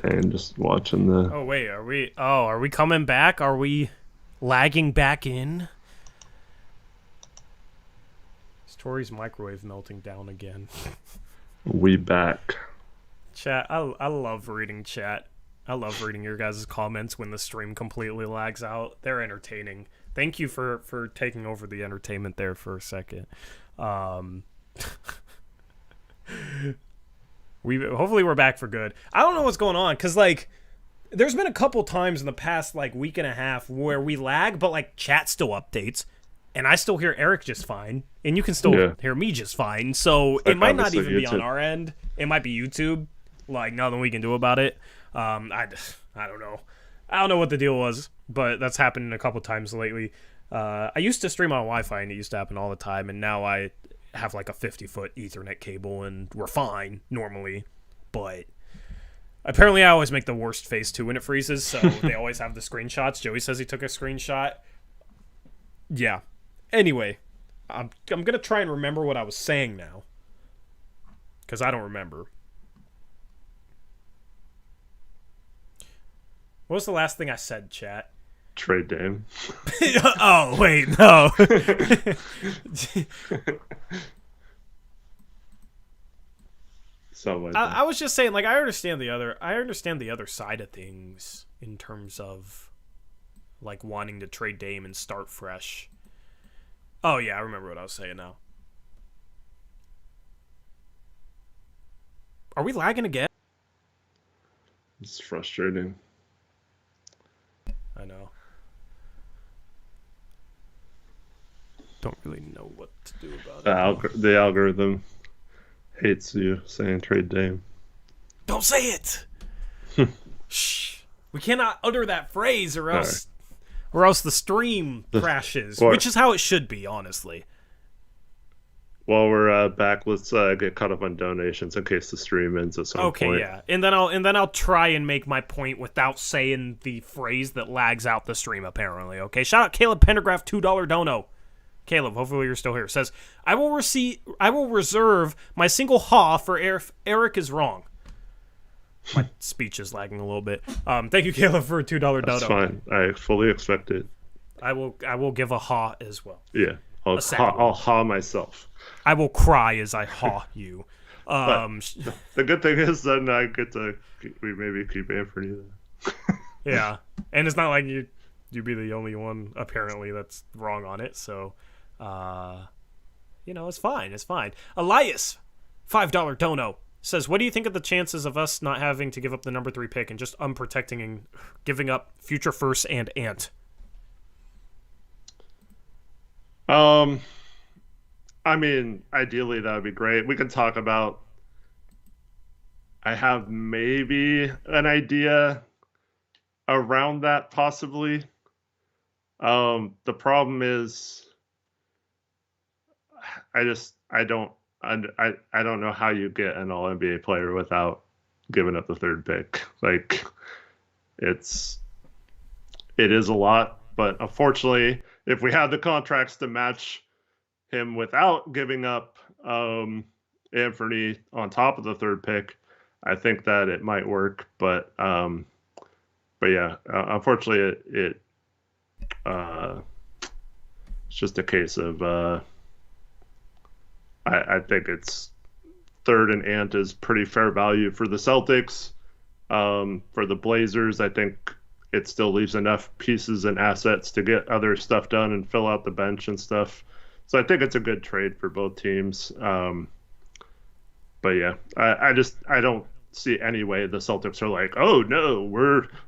And just watching the... Oh, wait, are we coming back? Are we lagging back in? Is Tori's microwave melting down again? We back. Chat, I love reading chat. I love reading your guys' comments when the stream completely lags out. They're entertaining. Thank you for taking over the entertainment there for a second. Hopefully we're back for good. I don't know what's going on, because, like, there's been a couple times in the past, like, week and a half where we lag, but, like, chat still updates, and I still hear Eric just fine, and you can still hear me just fine, so it might not even be on our end. It might be YouTube. Like, nothing we can do about it. I don't know. I don't know what the deal was, but that's happened a couple times lately. I used to stream on Wi-Fi, and it used to happen all the time, and now I have like a 50-foot Ethernet cable, and we're fine normally. But apparently I always make the worst face too when it freezes, so they always have the screenshots. Joey says he took a screenshot. Yeah. Anyway, I'm gonna try and remember what I was saying now, because I don't remember. What was the last thing I said, chat? Trade Dame. Oh, wait, no. something like I that. was just saying, like, I understand the other side of things in terms of like wanting to trade Dame and start fresh. Oh yeah, I remember what I was saying now. Are we lagging again? It's frustrating. I know. Don't really know what to do about it. The algorithm hates you saying trade Dame. Don't say it. Shh. We cannot utter that phrase, or else the stream crashes, which is how it should be, honestly. While we're back, let's get caught up on donations in case the stream ends at some point. Okay, yeah, and then I'll try and make my point without saying the phrase that lags out the stream. Apparently, okay. Shout out Caleb Pendergraph, $2 dono. Caleb, hopefully you're still here. Says, I will reserve my single ha for Eric is wrong. My speech is lagging a little bit. Thank you, Caleb, for a $2 dono. That's fine. I fully expect it. I will give a ha as well. Yeah, I'll ha myself. I will cry as I ha you. The good thing is then I get to maybe keep Anthony. Yeah, and it's not like you'd be the only one apparently that's wrong on it. So, it's fine. It's fine. Elias, $5 dono. Says, what do you think of the chances of us not having to give up the number 3 pick and just unprotecting and giving up future first and Ant? I mean, ideally that would be great. We can talk about. I have maybe an idea around that possibly. The problem is, I don't know how you get an all NBA player without giving up the 3rd pick. Like, it is a lot, but unfortunately, if we had the contracts to match him without giving up Anthony on top of the 3rd pick, I think that it might work. But yeah, unfortunately, it's just a case of. I think it's 3rd and Ant is pretty fair value for the Celtics. For the Blazers, I think it still leaves enough pieces and assets to get other stuff done and fill out the bench and stuff. So I think it's a good trade for both teams. But yeah, I don't see any way the Celtics are like, oh no,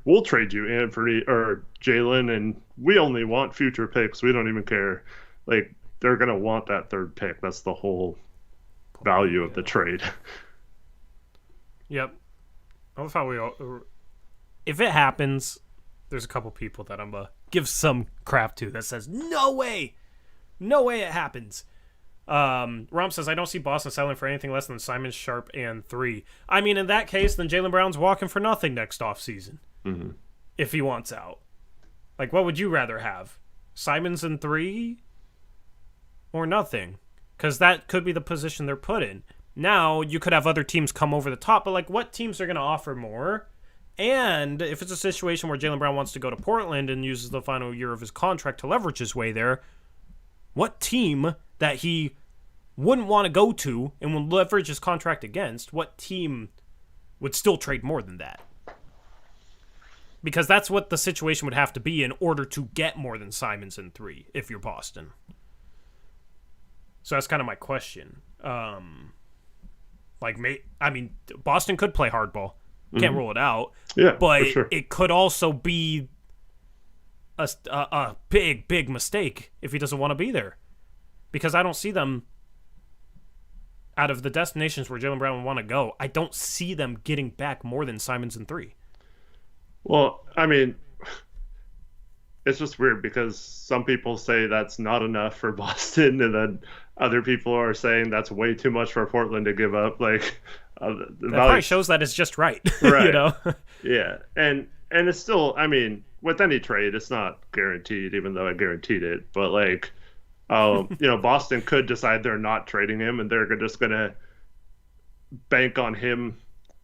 we'll trade you Anthony or Jaylen, and we only want future picks. We don't even care. Like, they're gonna want that 3rd pick. That's the whole value of the trade. Yep. I love how if it happens, there's a couple people that I'm gonna give some crap to that says no way it happens. Rom says, I don't see Boston selling for anything less than Simon, Sharp, and 3. I mean, in that case, then Jalen Brown's walking for nothing next offseason. Mm-hmm. If he wants out. Like, what would you rather have? Simons and 3? Or nothing? Because that could be the position they're put in. Now, you could have other teams come over the top, but, like, what teams are going to offer more? And if it's a situation where Jalen Brown wants to go to Portland and uses the final year of his contract to leverage his way there, what team that he wouldn't want to go to and would leverage his contract against, what team would still trade more than that? Because that's what the situation would have to be in order to get more than Simons and 3 if you're Boston. So that's kind of my question. Boston could play hardball. Can't rule it out. Yeah, but for sure. It could also be a big mistake if he doesn't want to be there. Because I don't see them, out of the destinations where Jalen Brown would want to go, I don't see them getting back more than Simons and 3. Well, I mean, it's just weird because some people say that's not enough for Boston, and then other people are saying that's way too much for Portland to give up. Like, that probably shows that it's just right. Right. You know? Yeah, and it's still, I mean, with any trade, it's not guaranteed, even though I guaranteed it. But like, Boston could decide they're not trading him, and they're just gonna bank on him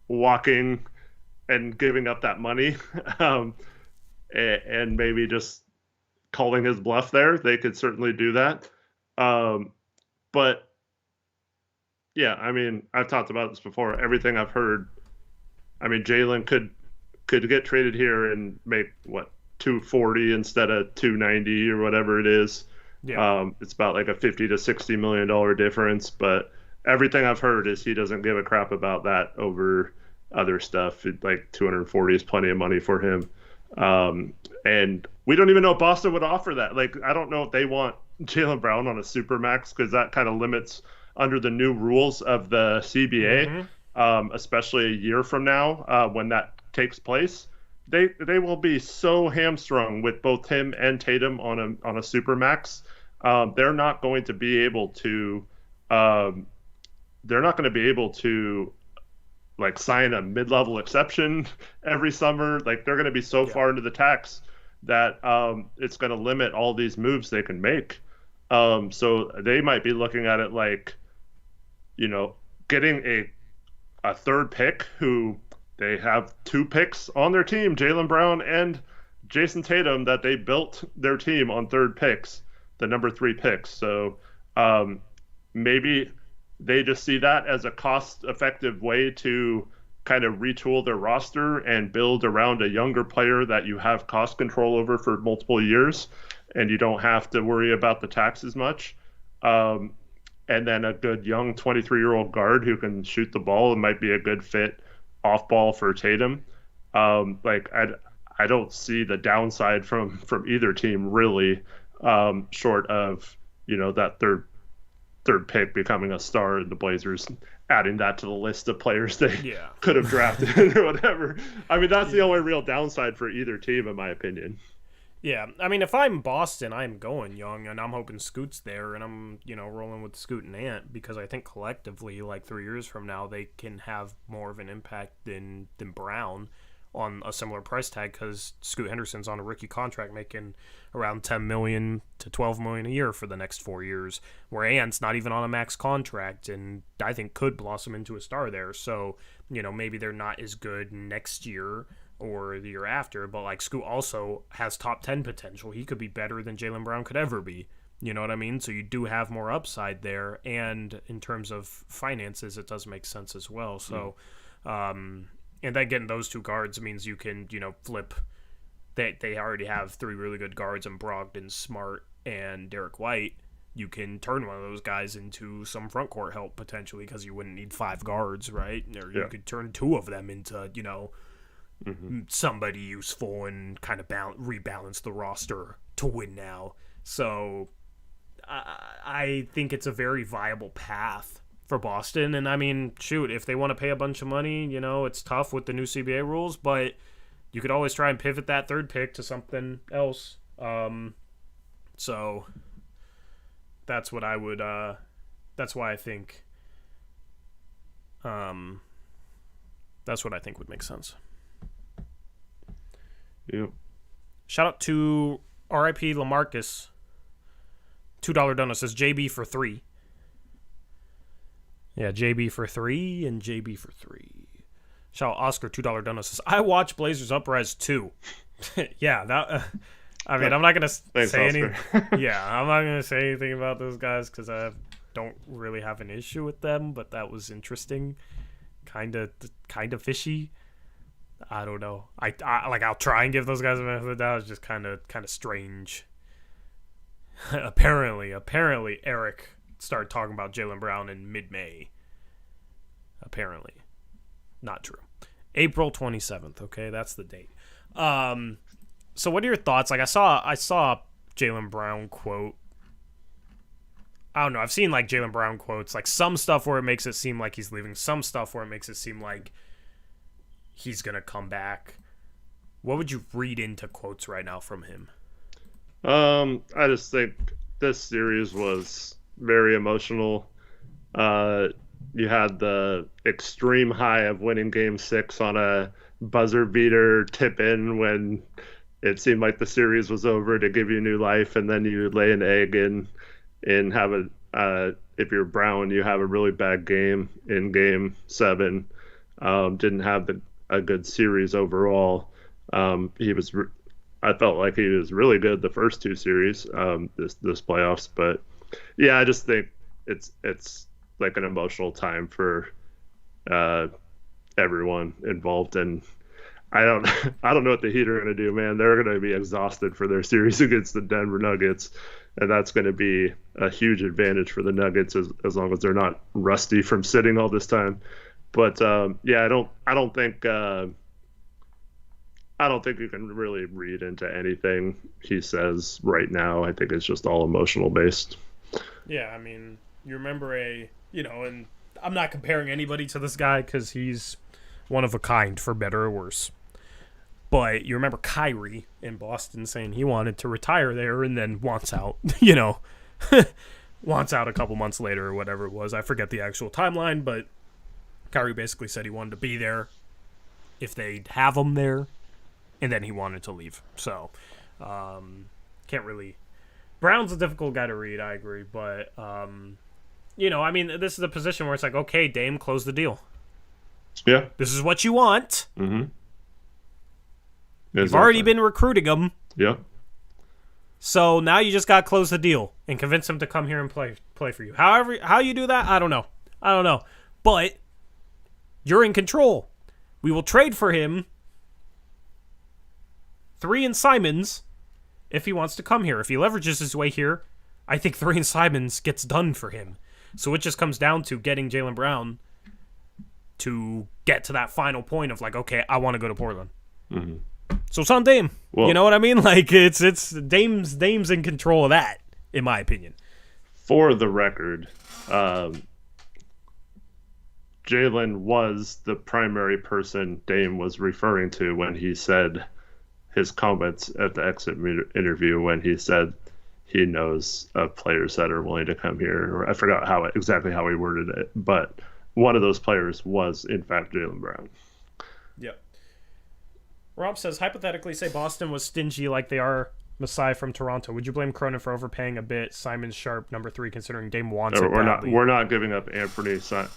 walking and giving up that money, and maybe just calling his bluff there. They could certainly do that. But Yeah, I mean, I've talked about this before. Everything I've heard, I mean, Jaylen could get traded here and make what 240 instead of 290 or whatever it is. Yeah. It's about like a 50 to $60 million difference, but everything I've heard is he doesn't give a crap about that over other stuff. Like 240 is plenty of money for him. And we don't even know if Boston would offer that. Like, I don't know if they want Jalen Brown on a super max because that kind of limits under the new rules of the CBA, especially a year from now when that takes place. They will be so hamstrung with both him and Tatum on a super max. They're not going to be able to. They're not going to be able to like sign a mid-level exception every summer. Like they're going to be so far into the tax that it's going to limit all these moves they can make. So they might be looking at it like, getting a third pick who they have two picks on their team, Jaylen Brown and Jason Tatum, that they built their team on third picks, the number 3 picks. So maybe they just see that as a cost-effective way to kind of retool their roster and build around a younger player that you have cost control over for multiple years, and you don't have to worry about the taxes much. And then a good young 23-year-old guard who can shoot the ball and might be a good fit off ball for Tatum. I don't see the downside from either team really, short of that third pick becoming a star in the Blazers, adding that to the list of players they could have drafted or whatever. I mean, that's the only real downside for either team, in my opinion. Yeah, I mean, if I'm Boston, I'm going young, and I'm hoping Scoot's there, and I'm, rolling with Scoot and Ant, because I think collectively, like 3 years from now, they can have more of an impact than Brown on a similar price tag, because Scoot Henderson's on a rookie contract making around $10 million to $12 million a year for the next 4 years, where Ant's not even on a max contract, and I think could blossom into a star there. So, maybe they're not as good next year or the year after, but like Scoot also has top 10 potential. He could be better than Jaylen Brown could ever be. You know what I mean? So you do have more upside there, and in terms of finances, it does make sense as well. So, and then getting those two guards means you can, flip. They already have 3 really good guards in Brogdon, Smart, and Derek White. You can turn one of those guys into some front court help potentially, because you wouldn't need 5 guards, right? Or you could turn 2 of them into, somebody useful and kind of rebalance the roster to win now. So I think it's a very viable path for Boston. And I mean, shoot, if they want to pay a bunch of money, it's tough with the new CBA rules, but you could always try and pivot that third pick to something else. So that's what I would, that's why I think, that's what I think would make sense. Yeah. Shout out to R.I.P. LaMarcus. $2 donut says JB for 3. Yeah, JB for 3 and JB for 3. Shout out Oscar, $2 donut says, I watch Blazers Uprise too. Yeah, that. I mean, I'm not gonna say anything. Yeah, I'm not gonna say anything about those guys because I don't really have an issue with them. But that was interesting, kind of fishy. I don't know. I'll try and give those guys a benefit of the doubt. It's just kind of strange. Apparently, Eric started talking about Jaylen Brown in mid-May. Apparently, not true. April 27th. Okay, that's the date. So what are your thoughts? Like I saw Jaylen Brown quote. I don't know. I've seen like Jaylen Brown quotes, like some stuff where it makes it seem like he's leaving, some stuff where it makes it seem like he's going to come back. What would you read into quotes right now from him? I just think this series was very emotional. You had the extreme high of winning Game 6 on a buzzer beater tip in when it seemed like the series was over to give you new life, and then you lay an egg and have if you're Brown, you have a really bad game in Game 7. Didn't have a good series overall. I felt like he was really good the first 2 series, this playoffs, but yeah, I just think it's like an emotional time for uh, everyone involved. And I don't I don't know what the Heat are going to do, man. They're going to be exhausted for their series against the Denver Nuggets, and that's going to be a huge advantage for the Nuggets as long as they're not rusty from sitting all this time. But yeah, I don't think you can really read into anything he says right now. I think it's just all emotional based. Yeah, I mean, you remember and I'm not comparing anybody to this guy because he's one of a kind, for better or worse. But you remember Kyrie in Boston saying he wanted to retire there and then wants out, wants out a couple months later or whatever it was. I forget the actual timeline, but Kyrie basically said he wanted to be there if they'd have him there, and then he wanted to leave. So, can't really... Brown's a difficult guy to read, I agree, but, I mean, this is a position where it's like, okay, Dame, close the deal. Yeah. This is what you want. Mm-hmm. You've already been recruiting him. Yeah. So now you just got to close the deal and convince him to come here and play for you. However, how you do that, I don't know. But you're in control. We will trade for him 3 and Simons if he wants to come here. If he leverages his way here, I think 3 and Simons gets done for him. So it just comes down to getting Jalen Brown to get to that final point of like, okay, I want to go to Portland. Mm-hmm. So it's on Dame. Well, you know what I mean? Like it's Dame's in control of that, in my opinion. For the record, Jaylen was the primary person Dame was referring to when he said his comments at the exit interview, when he said he knows of players that are willing to come here. Or I forgot exactly how he worded it, but one of those players was in fact Jalen Brown. Yep. Rob says, hypothetically, say Boston was stingy like they are Masai from Toronto. Would you blame Cronin for overpaying a bit? Simon Sharp, number 3, considering Dame wants it badly. We're not giving up Anthony Sharp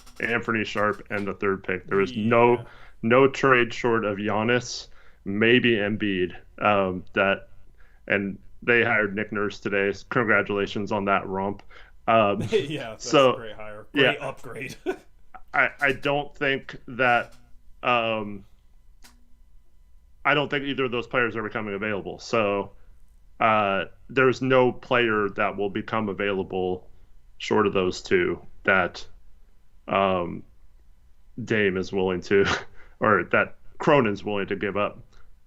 and the 3rd pick. There is no trade short of Giannis, maybe Embiid. And they hired Nick Nurse today. Congratulations on that romp. Yeah, that's a great hire. Great upgrade. I don't think that. I don't think either of those players are becoming available. So there's no player that will become available short of those 2 that Dame is willing to, or that Cronin's willing to give up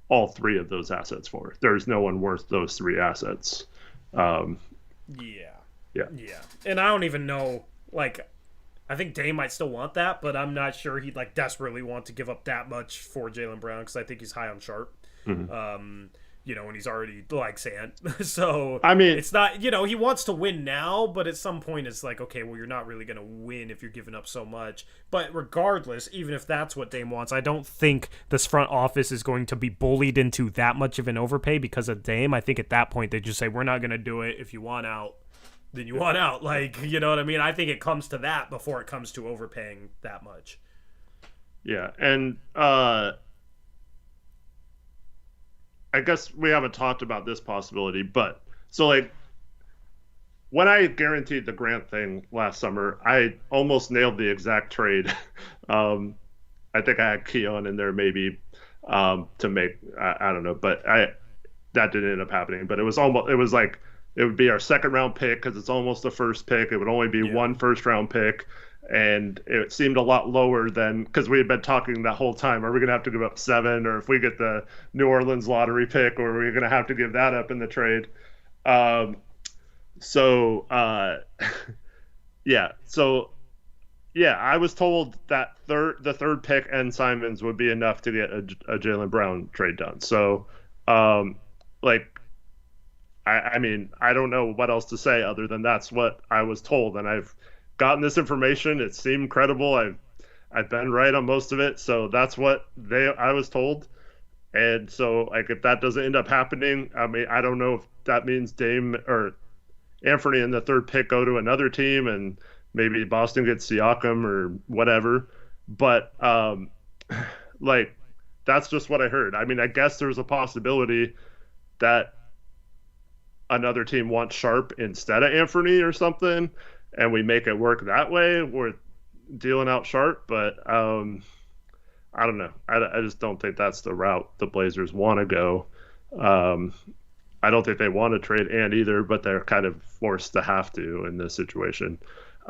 all 3 of those assets for. There's no one worth those 3 assets. Yeah. Yeah. And I don't even know, like, I think Dame might still want that, but I'm not sure he'd like desperately want to give up that much for Jalen Brown because I think he's high on Sharp. Mm-hmm. And he's already like saying so. I mean, it's not he wants to win now, but at some point it's like, okay, well, you're not really going to win if you're giving up so much. But regardless, even if that's what Dame wants, I don't think this front office is going to be bullied into that much of an overpay because of Dame. I think at that point they just say, we're not going to do it. If you want out, then you want out. Like, you know what I mean? I think it comes to that before it comes to overpaying that much. Yeah, and I guess we haven't talked about this possibility, but so like when I guaranteed the Grant thing last summer, I almost nailed the exact trade. I think I had Keon in there maybe to make I don't know, but that didn't end up happening. But it was like it would be our 2nd round pick because it's almost the 1st pick. It would only be 1 first round pick. And it seemed a lot lower than, because we had been talking that whole time, are we going to have to give up 7, or if we get the New Orleans lottery pick, or are we going to have to give that up in the trade? I was told that the 3rd pick and Simons would be enough to get a Jalen Brown trade done. So, I mean, I don't know what else to say other than that's what I was told, and I've gotten this information. It seemed credible. I've been right on most of it, so that's what I was told. And so, like, if that doesn't end up happening, I mean, I don't know if that means Dame or Anthony and the 3rd pick go to another team, and maybe Boston gets Siakam or whatever. But like, that's just what I heard. I mean, I guess there's a possibility that another team wants Sharp instead of Anthony or something. and we make it work that way, we're dealing out Sharp. But I don't know. I just don't think that's the route the Blazers want to go. I don't think they want to trade Ant either, but they're kind of forced to have to in this situation.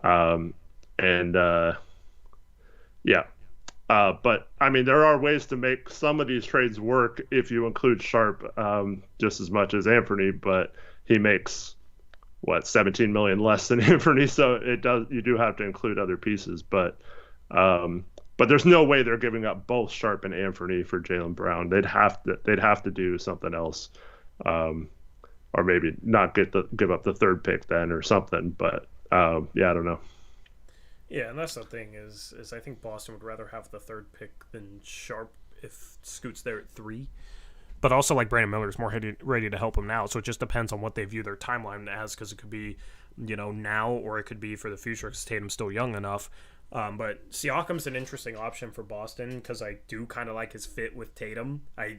And yeah. But I mean, there are ways to make some of these trades work if you include Sharp just as much as Anthony, but he makes what 17 million less than Anthony, so you do have to include other pieces, but there's no way they're giving up both Sharp and Anthony for Jalen Brown. They'd have to do something else, or maybe not give up the third pick then or something. But yeah, I don't know. Yeah, and that's the thing is I think Boston would rather have the third pick than Sharp if Scoot's there at 3. But also, like, Brandon Miller is more ready to help him now, so it just depends on what they view their timeline as, because it could be, now, or it could be for the future because Tatum's still young enough. But Siakam's an interesting option for Boston because I do kind of like his fit with Tatum. I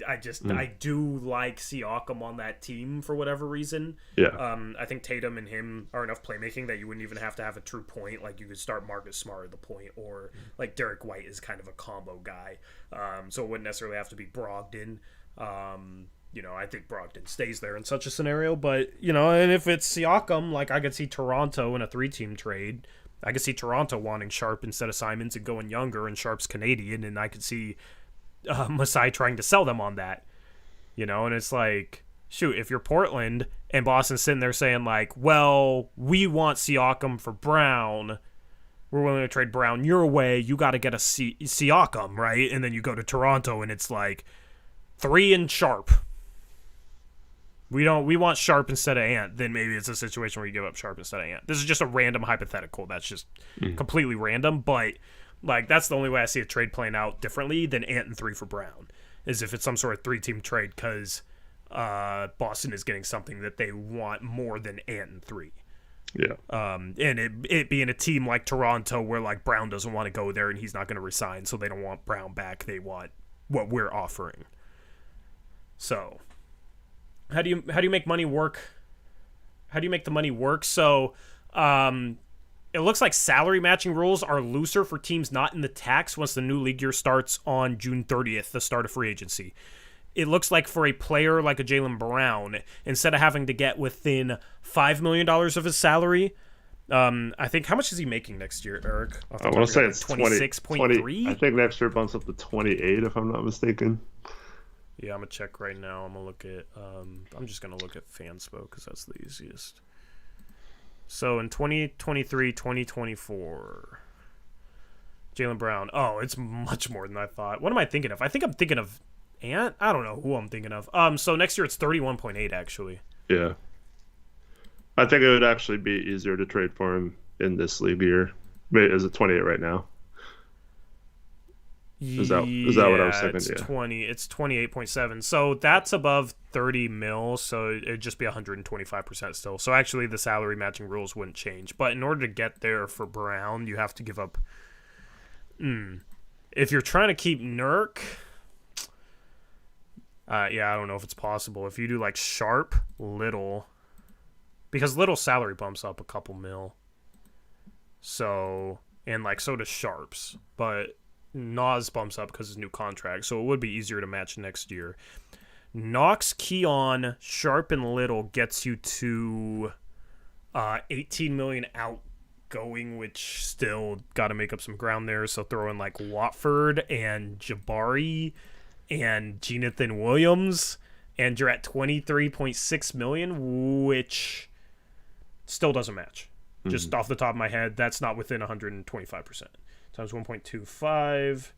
do like Siakam on that team for whatever reason. Yeah. I think Tatum and him are enough playmaking that you wouldn't even have to have a true point. Like, you could start Marcus Smart at the point, or like Derek White is kind of a combo guy. So it wouldn't necessarily have to be Brogdon. I think Brogdon stays there in such a scenario, but and if it's Siakam, like, I could see Toronto in a 3-team trade. I could see Toronto wanting Sharp instead of Simons and going younger, and Sharp's Canadian, and I could see Masai trying to sell them on that. And it's like, shoot, if you're Portland and Boston's sitting there saying, like, well, we want Siakam for Brown, we're willing to trade Brown your way, you got to get a Siakam, right? And then you go to Toronto, and it's like 3 and Sharp. We want Sharp instead of Ant, then maybe it's a situation where you give up Sharp instead of Ant. This is just a random hypothetical. That's just completely random, but like that's the only way I see a trade playing out differently than Ant and 3 for Brown, is if it's some sort of 3-team trade because Boston is getting something that they want more than Ant and 3. Yeah. And it being a team like Toronto where like Brown doesn't want to go there and he's not going to resign, so they don't want Brown back. They want what we're offering. So How do you make money work? How do you make the money work? So, it looks like salary matching rules are looser for teams not in the tax once the new league year starts on June 30th, the start of free agency. It looks like for a player like a Jalen Brown, instead of having to get within $5 million of his salary, I think, how much is he making next year, Eric? I want to say it's 26.3. I think next year bumps up to 28, if I'm not mistaken. Yeah, I'm going to check right now. I'm going to look at, I'm just going to look at Fanspo because that's the easiest. So in 2023, 2024, Jaylen Brown. Oh, it's much more than I thought. What am I thinking of? I think I'm thinking of Ant? I don't know who I'm thinking of. So next year it's 31.8 actually. Yeah. I think it would actually be easier to trade for him in this league year. Wait, is it 28 right now? Is that what I was thinking? It's yeah. 20. It's 28.7. So that's above 30 mil. So it'd just be 125% still. So actually, the salary matching rules wouldn't change. But in order to get there for Brown, you have to give up. If you're trying to keep Nurk, yeah, I don't know if it's possible. If you do like Sharp, Little, because Little salary bumps up a couple mil. So and like so does Sharp's, but Nas bumps up because of his new contract, so it would be easier to match next year. Knox, Keon, Sharp, and Little gets you to 18 million outgoing, which still got to make up some ground there. So throw in like Watford and Jabari and Jonathan Williams, and you're at 23.6 million, which still doesn't match. Just off the top of my head, that's not within 125%. Times 1.25.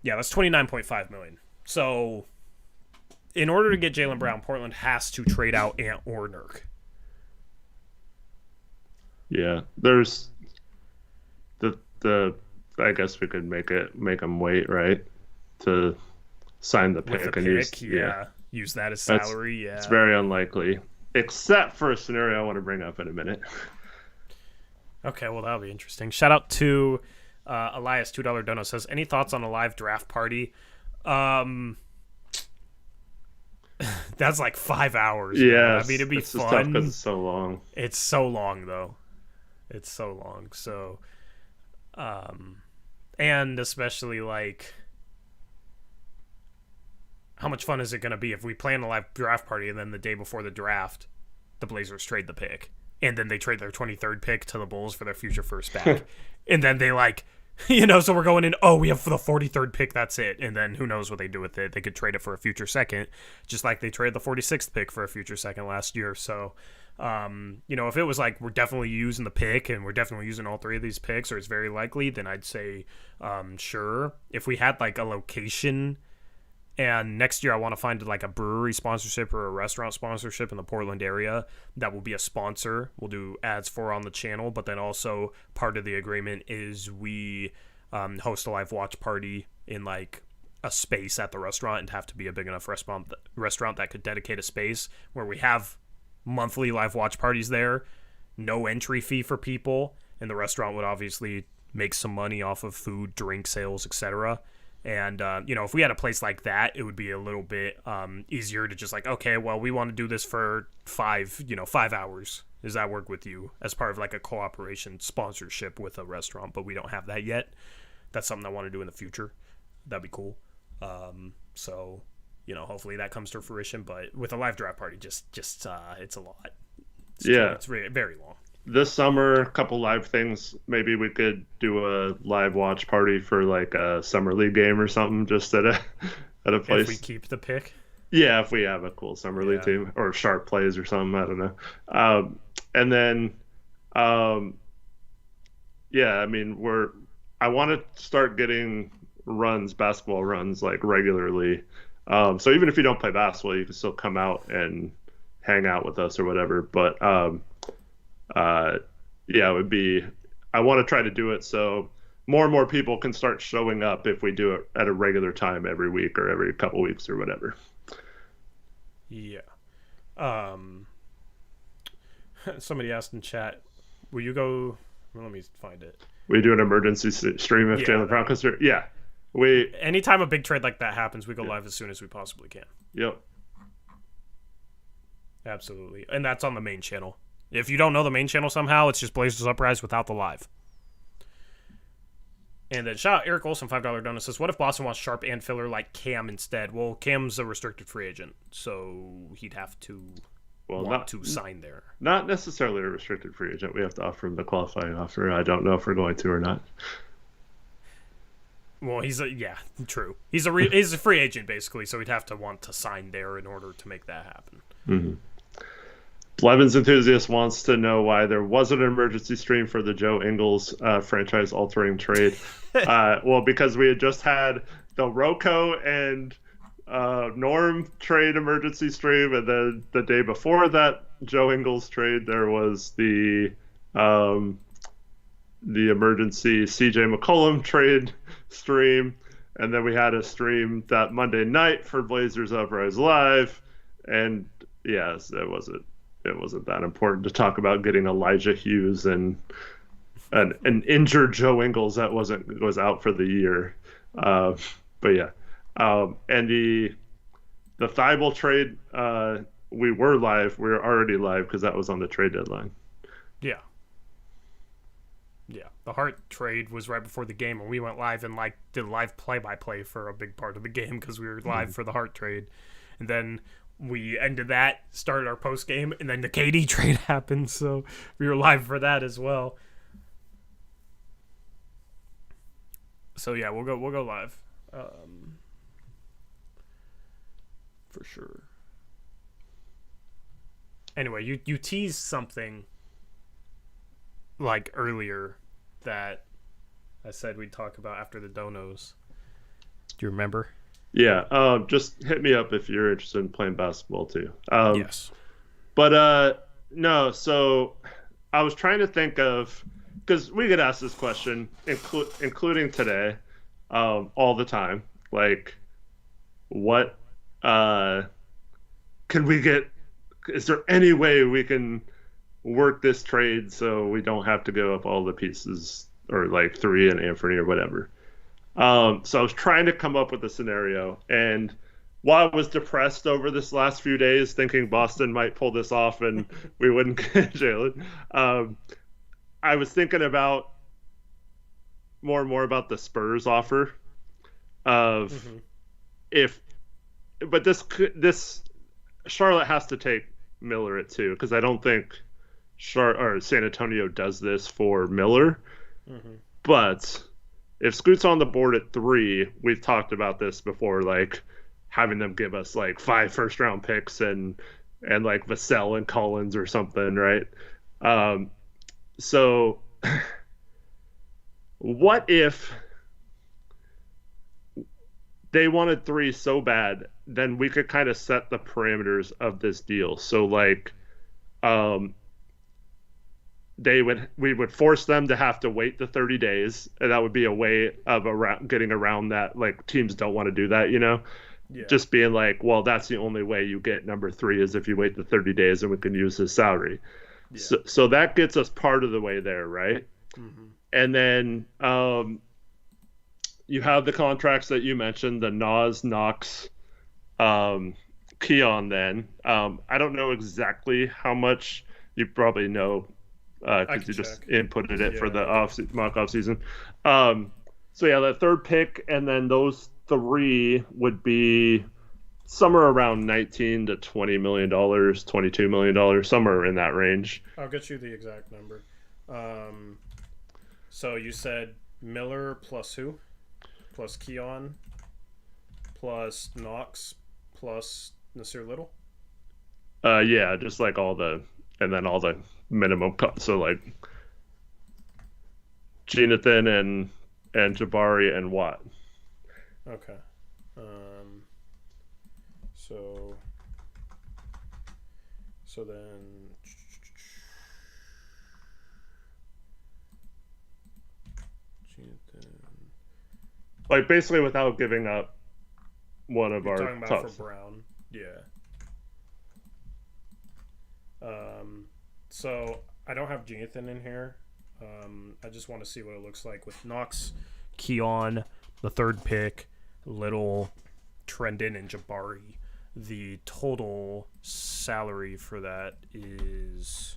Yeah, that's 29.5 million. So, in order to get Jaylen Brown, Portland has to trade out Ant or Nurk. Yeah, there's the I guess we could make him wait, right, to sign the pick and use that as salary. It's very unlikely, except for a scenario I want to bring up in a minute. Okay, well that'll be interesting. Shout out to Elias, $2 dono says, any thoughts on a live draft party? That's like 5 hours. Yeah, I mean, it'd be it's fun. just tough because it's so long. It's so long though. It's so long. So, and especially like, how much fun is it going to be if we plan a live draft party and then the day before the draft, the Blazers trade the pick, and then they trade their 23rd pick to the Bulls for their future first back, and then they like, so we're going in, we have the 43rd pick, that's it, and then who knows what they do with it. They could trade it for a future second, just like they traded the 46th pick for a future second last year. So, if it was like we're definitely using the pick and we're definitely using all three of these picks, or it's very likely, then I'd say sure. If we had like a location, and next year I want to find like a brewery sponsorship or a restaurant sponsorship in the Portland area that will be a sponsor. We'll do ads for on the channel, but then also part of the agreement is we host a live watch party in like a space at the restaurant, and have to be a big enough restaurant that could dedicate a space where we have monthly live watch parties there, no entry fee for people, and the restaurant would obviously make some money off of food, drink sales, etc. And, if we had a place like that, it would be a little bit easier to just like, okay, well, we want to do this for 5 hours. Does that work with you? As part of like a cooperation sponsorship with a restaurant, but we don't have that yet. That's something I want to do in the future. That'd be cool. So, hopefully that comes to fruition. But with a live draft party, just it's a lot. It's very, very long. This summer, a couple live things. Maybe we could do a live watch party for like a summer league game or something, just at a place. If we keep the pick. Yeah, if we have a cool summer league team or sharp plays or something, I don't know. And then, I mean, I want to start getting basketball runs like regularly. So even if you don't play basketball, you can still come out and hang out with us or whatever. But it would be, I want to try to do it so more and more people can start showing up if we do it at a regular time every week or every couple weeks or whatever. Yeah. Somebody asked in chat, will you go, let me find it. We do an emergency stream if Jalen Brown comes through. Yeah. Anytime a big trade like that happens, we go live as soon as we possibly can. Yep. Absolutely. And that's on the main channel. If you don't know the main channel somehow, it's just Blazers Uprise without the live. And then shout out Eric Olson, $5 donut, says, what if Boston wants Sharp and filler like Cam instead? Well, Cam's a restricted free agent, so he'd have to want to sign there. Not necessarily a restricted free agent. We have to offer him the qualifying offer. I don't know if we're going to or not. Well, true. He's a free agent, basically, so he'd have to want to sign there in order to make that happen. Mm-hmm. Blevins Enthusiast wants to know why there wasn't an emergency stream for the Joe Ingles franchise-altering trade. Well, because we had just had the Rocco and Norm trade emergency stream, and then the day before that Joe Ingles trade, there was the emergency CJ McCollum trade stream, and then we had a stream that Monday night for Blazers Uprise Live, and yes, it wasn't that important to talk about getting Elijah Hughes and an injured Joe Ingles that was out for the year. But yeah. And the Thibault trade, we were live. We were already live because that was on the trade deadline. Yeah. Yeah. The Hart trade was right before the game, and we went live and did live play-by-play for a big part of the game because we were live for the Hart trade. And then we ended that, started our post game, and then the KD trade happened, so we were live for that as well. So yeah, we'll go live, for sure. Anyway, you teased something like earlier that I said we'd talk about after the donos. Do you remember? Yeah, just hit me up if you're interested in playing basketball too. Yes. But no, so I was trying to think of, because we get asked this question, including today, all the time. Like, what can we get? Is there any way we can work this trade so we don't have to go up all the pieces, or like 3 and Anthony or whatever? So I was trying to come up with a scenario, and while I was depressed over this last few days, thinking Boston might pull this off and we wouldn't get Jalen, I I was thinking about more and more about the Spurs offer of if, but this Charlotte has to take Miller at 2 because I don't think San Antonio does this for Miller. But if Scoot's on the board at 3, we've talked about this before, like having them give us like 5 first-round picks and like Vassell and Collins or something, right? So what if they wanted 3 so bad, then we could kind of set the parameters of this deal. So like, we would force them to have to wait the 30 days, and that would be a way of getting around that. Like teams don't want to do that, just being like, well, that's the only way you get number 3 is if you wait the 30 days and we can use his salary. So that gets us part of the way there, right? And then you have the contracts that you mentioned, the Nas, Knox, Keon. Then I don't know exactly how much. You probably know because you just inputted it for the mock off season. So yeah, the third pick, and then those 3 would be somewhere around $19 to $20 million, $22 million, somewhere in that range. I'll get you the exact number. So you said Miller plus who? Plus Keon, plus Knox, plus Nasir Little? Yeah, just like all the minimum cuts. So like Jonathan and Jabari and Watt. Okay. So then like basically without giving up one of our talking about tops. For Brown. Yeah. So I don't have Jonathan in here. I just want to see what it looks like with Knox, Keon, the third pick, Little, Trendon, and Jabari. The total salary for that is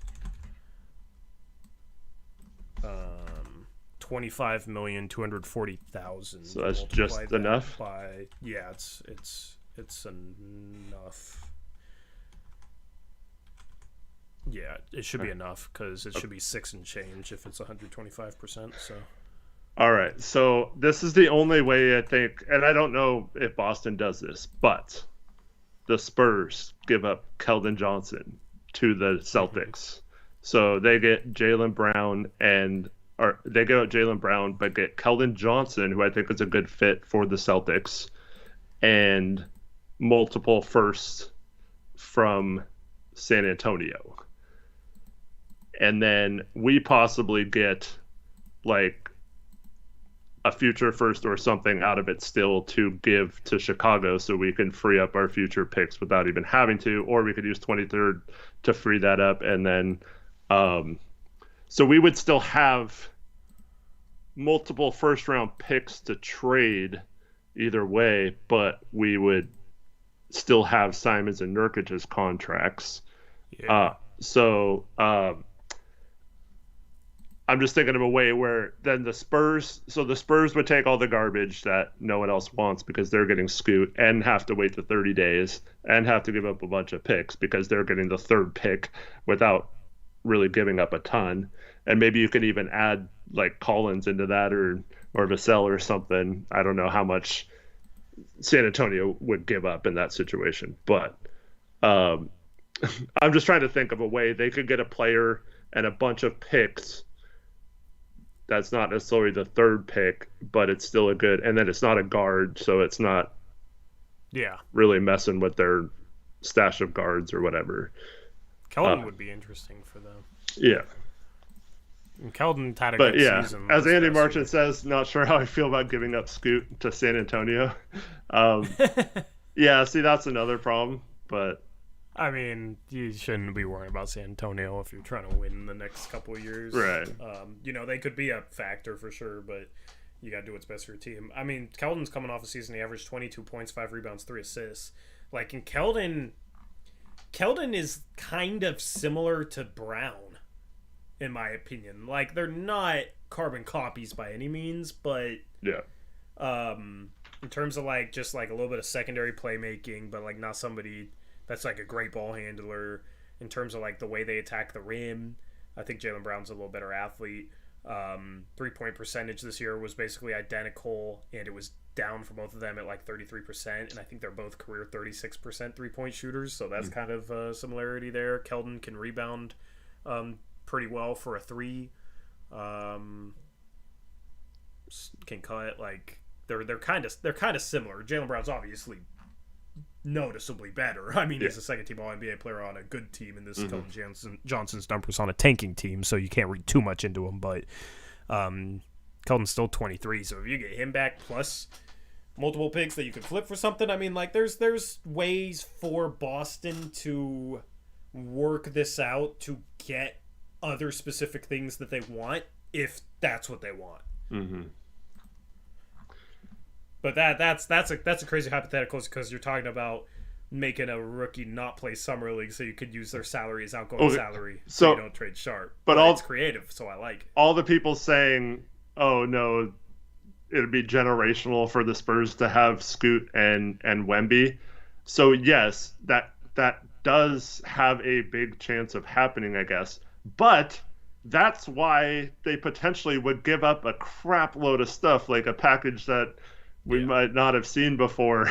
$25,240,000. So that's just enough. It's enough. Yeah, it should be enough because it should be 6 and change if it's 125%. So. All right, so this is the only way I think, and I don't know if Boston does this, but the Spurs give up Keldon Johnson to the Celtics. So they get Jalen Brown they give up Jalen Brown, but get Keldon Johnson, who I think is a good fit for the Celtics, and multiple firsts from San Antonio. And then we possibly get like a future first or something out of it still to give to Chicago so we can free up our future picks without even having to, or we could use 23rd to free that up. And then, so we would still have multiple first round picks to trade either way, but we would still have Simons and Nurkic's contracts. Yeah. I'm just thinking of a way where then the Spurs would take all the garbage that no one else wants because they're getting Scoot and have to wait the 30 days and have to give up a bunch of picks because they're getting the third pick without really giving up a ton. And maybe you could even add like Collins into that or Vassell or something. I don't know how much San Antonio would give up in that situation, but I'm just trying to think of a way they could get a player and a bunch of picks that's not necessarily the third pick, but it's still a good, and then it's not a guard, so it's not really messing with their stash of guards or whatever. Keldon would be interesting for them. Yeah. And Keldon had a good season. As Andy Marchant says, not sure how I feel about giving up Scoot to San Antonio. Yeah, see, that's another problem, but I mean, you shouldn't be worrying about San Antonio if you're trying to win the next couple of years. Right. They could be a factor for sure, but you got to do what's best for your team. I mean, Keldon's coming off a season, he averaged 22 points, 5 rebounds, 3 assists. Like, and Keldon is kind of similar to Brown in my opinion. Like, they're not carbon copies by any means, but Yeah. In terms of like just like a little bit of secondary playmaking, but like not somebody that's like a great ball handler. In terms of like the way they attack the rim, I think Jalen Brown's a little better athlete. 3-point percentage this year was basically identical, and it was down for both of them at like 33%, and I think they're both career 36% 3-point shooters, so that's kind of a similarity there. Keldon can rebound pretty well for a three. Can cut. Like they're kind of similar. Jalen Brown's obviously noticeably better. I mean, he's a second team All NBA player on a good team, and this Keldon Johnson's numbers on a tanking team, so you can't read too much into him. But Keldon's still 23, so if you get him back plus multiple picks that you could flip for something, I mean, like there's ways for Boston to work this out to get other specific things that they want if that's what they want. Mm-hmm. But that's a crazy hypothetical because you're talking about making a rookie not play summer league so you could use their salary as outgoing salary so you don't trade Sharp. But it's creative, so I like it. All the people saying, "Oh no, it'd be generational for the Spurs to have Scoot and Wemby." So yes, that does have a big chance of happening, I guess. But that's why they potentially would give up a crap load of stuff, like a package that we might not have seen before,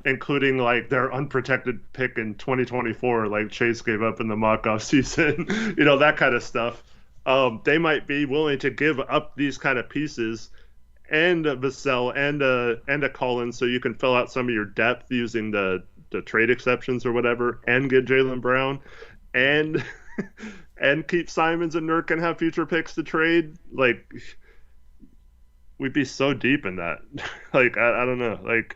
including like their unprotected pick in 2024, like Chase gave up in the mock-off season, that kind of stuff. They might be willing to give up these kind of pieces and a Vassell and a Collins so you can fill out some of your depth using the trade exceptions or whatever, and get Jalen Brown and keep Simons and Nurk and have future picks to trade. Like, we'd be so deep in that. Like, I don't know. Like,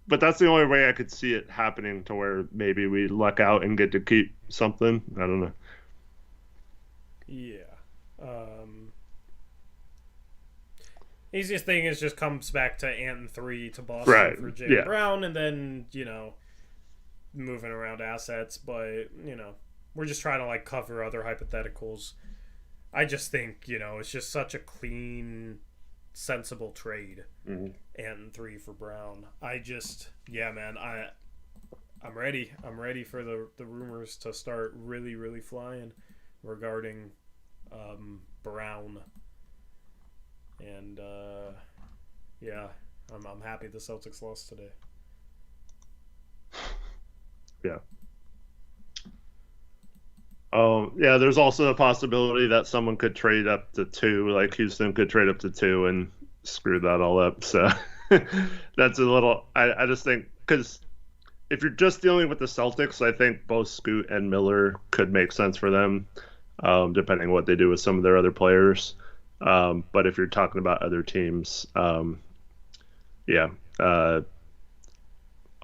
but that's the only way I could see it happening, to where maybe we luck out and get to keep something. I don't know. Yeah. Easiest thing is just comes back to Ant and 3 to Boston for Jalen Brown, and then, moving around assets. But, we're just trying to, like, cover other hypotheticals. I just think, it's just such a clean, sensible trade. Ant and 3 for Brown. Man, I'm ready. I'm ready for the rumors to start really, really flying regarding Brown. And I'm happy the Celtics lost today. Yeah. There's also a possibility that someone could trade up to 2, like Houston could trade up to 2 and screw that all up. So that's a little, I just think, because if you're just dealing with the Celtics, I think both Scoot and Miller could make sense for them, depending on what they do with some of their other players. But if you're talking about other teams, a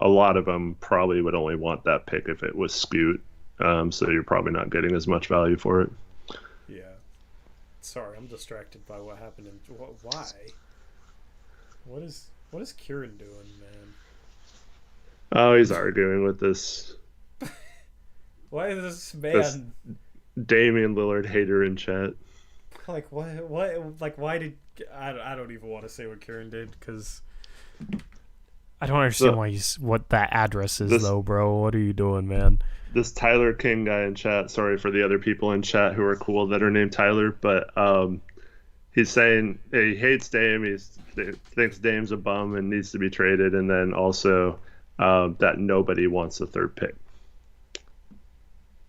lot of them probably would only want that pick if it was Scoot. So you're probably not getting as much value for it. Yeah. Sorry, I'm distracted by what happened. Why? What is Kieran doing, man? Oh, he's arguing with this. Why is this man? This Damian Lillard hater in chat. Like what? Like why did I don't even want to say what Kieran did, because I don't understand what that address is though, bro. What are you doing, man? This Tyler King guy in chat. Sorry for the other people in chat who are cool that are named Tyler, but he's saying he hates Dame. He thinks Dame's a bum and needs to be traded, and then also that nobody wants the third pick.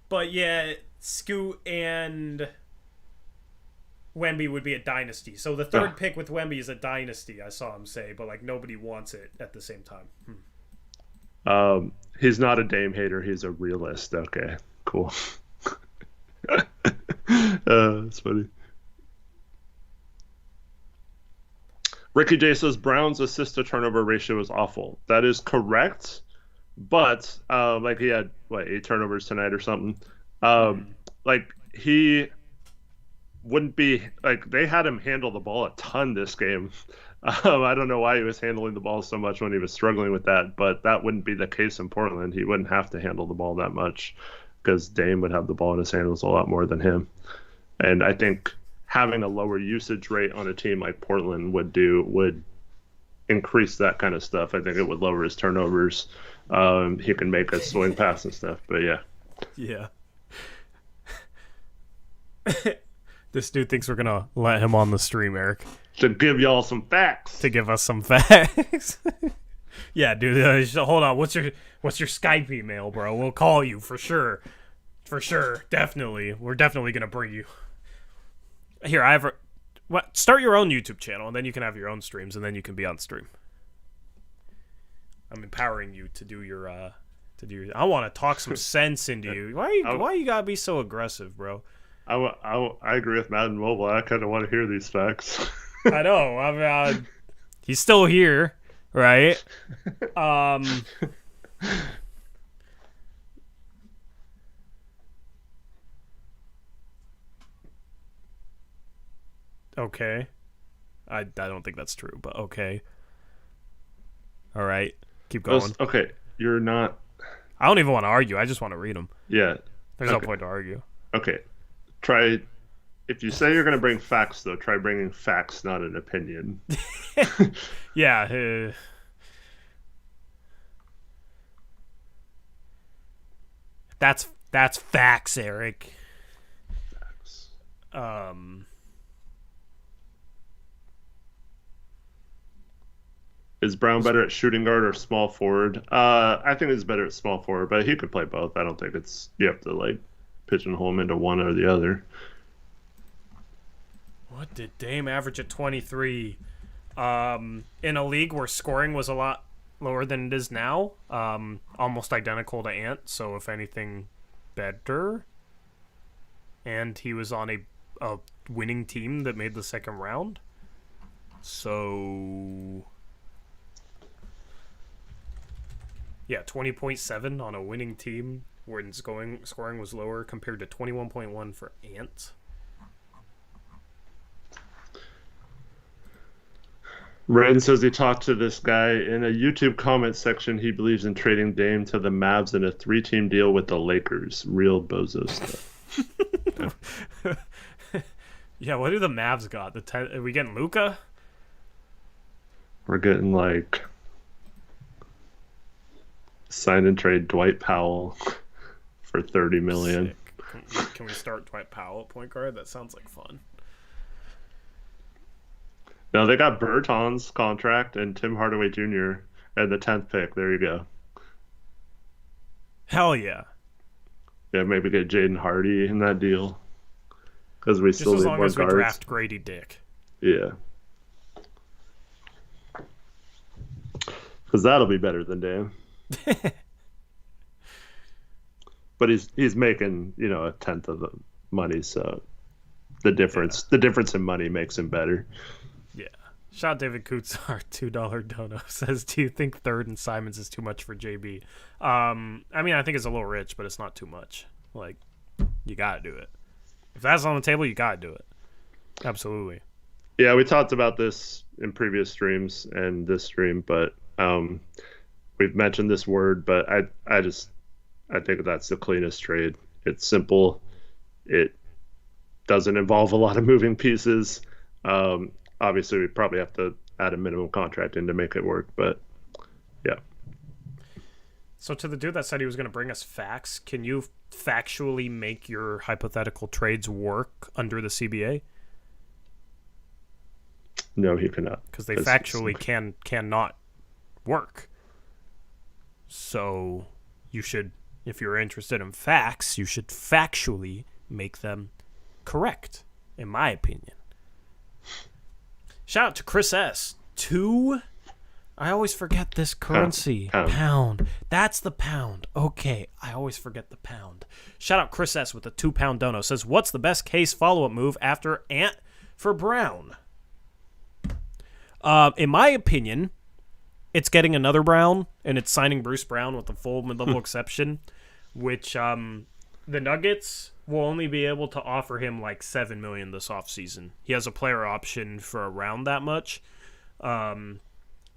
But yeah, Scoot and Wemby would be a dynasty. So the third pick with Wemby is a dynasty, I saw him say, but like nobody wants it at the same time. He's not a Dame hater, he's a realist. Okay, cool. That's funny. Ricky J says Brown's assist to turnover ratio is awful. That is correct, but like he had 8 turnovers tonight or something. Like he wouldn't be like, they had him handle the ball a ton this game. I don't know why he was handling the ball so much when he was struggling with that, but that wouldn't be the case in Portland. He wouldn't have to handle the ball that much. because Dame would have the ball in his hands a lot more than him. And I think having a lower usage rate on a team like Portland would increase that kind of stuff. I think it would lower his turnovers. He can make a swing pass and stuff. But yeah. Yeah. This dude thinks we're gonna let him on the stream, Eric. To give y'all some facts. To give us some facts. Yeah, dude. Hold on. What's your Skype email, bro? We'll call you for sure. For sure, definitely. We're definitely gonna bring you. Here, start your own YouTube channel, and then you can have your own streams, and then you can be on stream. I'm empowering you to do your. I want to talk some sense into you. Why you gotta be so aggressive, bro? I agree with Madden Mobile. I kind of want to hear these facts. I know. He's still here, right? Okay. I don't think that's true, but okay. All right. Keep going. Okay. You're not... I don't even want to argue. I just want to read them. Yeah. There's no point to argue. Okay. Try... If you say you're going to bring facts, though, try bringing facts, not an opinion. Yeah. That's facts, Eric. Facts. Is Brown better at shooting guard or small forward? I think he's better at small forward, but he could play both. I don't think you have to pigeonhole him into one or the other. What did Dame average at 23? In a league where scoring was a lot lower than it is now, almost identical to Ant, so if anything, better. And he was on a winning team that made the second round. So... Yeah, 20.7 on a winning team where scoring was lower compared to 21.1 for Ant. Ren says he talked to this guy in a YouTube comment section. He believes in trading Dame to the Mavs in a 3-team deal with the Lakers. Real bozo stuff. Yeah, what do the Mavs got? Are we getting Luka? We're getting sign and trade Dwight Powell for $30 million. Sick. Can we start Dwight Powell at point guard? That sounds like fun. No, they got Bertans' contract and Tim Hardaway Jr. and the 10th pick. There you go. Hell yeah. Yeah, maybe get Jaden Hardy in that deal. Because we still need more guards. Just as long as we draft Grady Dick. Yeah. Because that'll be better than Dame. But he's making, a tenth of the money, so the difference in money makes him better. Yeah. Shout David Kutzar, $2 dono, says, do you think third and Simons is too much for JB? I think it's a little rich, but it's not too much. You gotta do it. If that's on the table, you gotta do it. Absolutely. Yeah, we talked about this in previous streams and this stream, but we've mentioned this word, but I think that's the cleanest trade. It's simple. It doesn't involve a lot of moving pieces. Obviously, we probably have to add a minimum contract in to make it work, but yeah. So to the dude that said he was going to bring us facts, can you factually make your hypothetical trades work under the CBA? No, he cannot. Because they factually cannot work. So you should, if you're interested in facts, you should factually make them correct, in my opinion. Shout out to Chris S. I always forget this currency. Pound. That's the pound. Okay, I always forget the pound. Shout out Chris S. with a £2 dono. Says, what's the best case follow-up move after Ant for Brown? In my opinion, it's getting another Brown, and it's signing Bruce Brown with a full mid-level exception, which the Nuggets will only be able to offer him $7 million this offseason. He has a player option for around that much.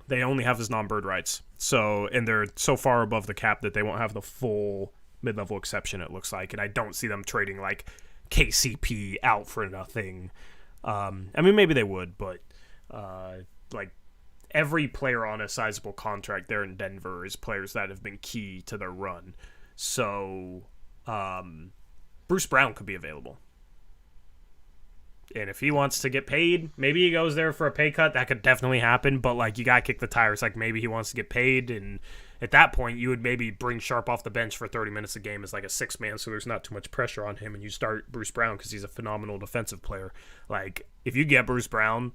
They only have his non-bird rights. And they're so far above the cap that they won't have the full mid-level exception, it looks like, and I don't see them trading like KCP out for nothing. I mean, maybe they would, but like every player on a sizable contract there in Denver is players that have been key to their run. So Bruce Brown could be available. And if he wants to get paid, maybe he goes there for a pay cut. That could definitely happen. But, like, you got to kick the tires. Like, maybe he wants to get paid. And at that point, you would maybe bring Sharp off the bench for 30 minutes a game as, like, a six-man, so there's not too much pressure on him. And you start Bruce Brown because he's a phenomenal defensive player. Like, if you get Bruce Brown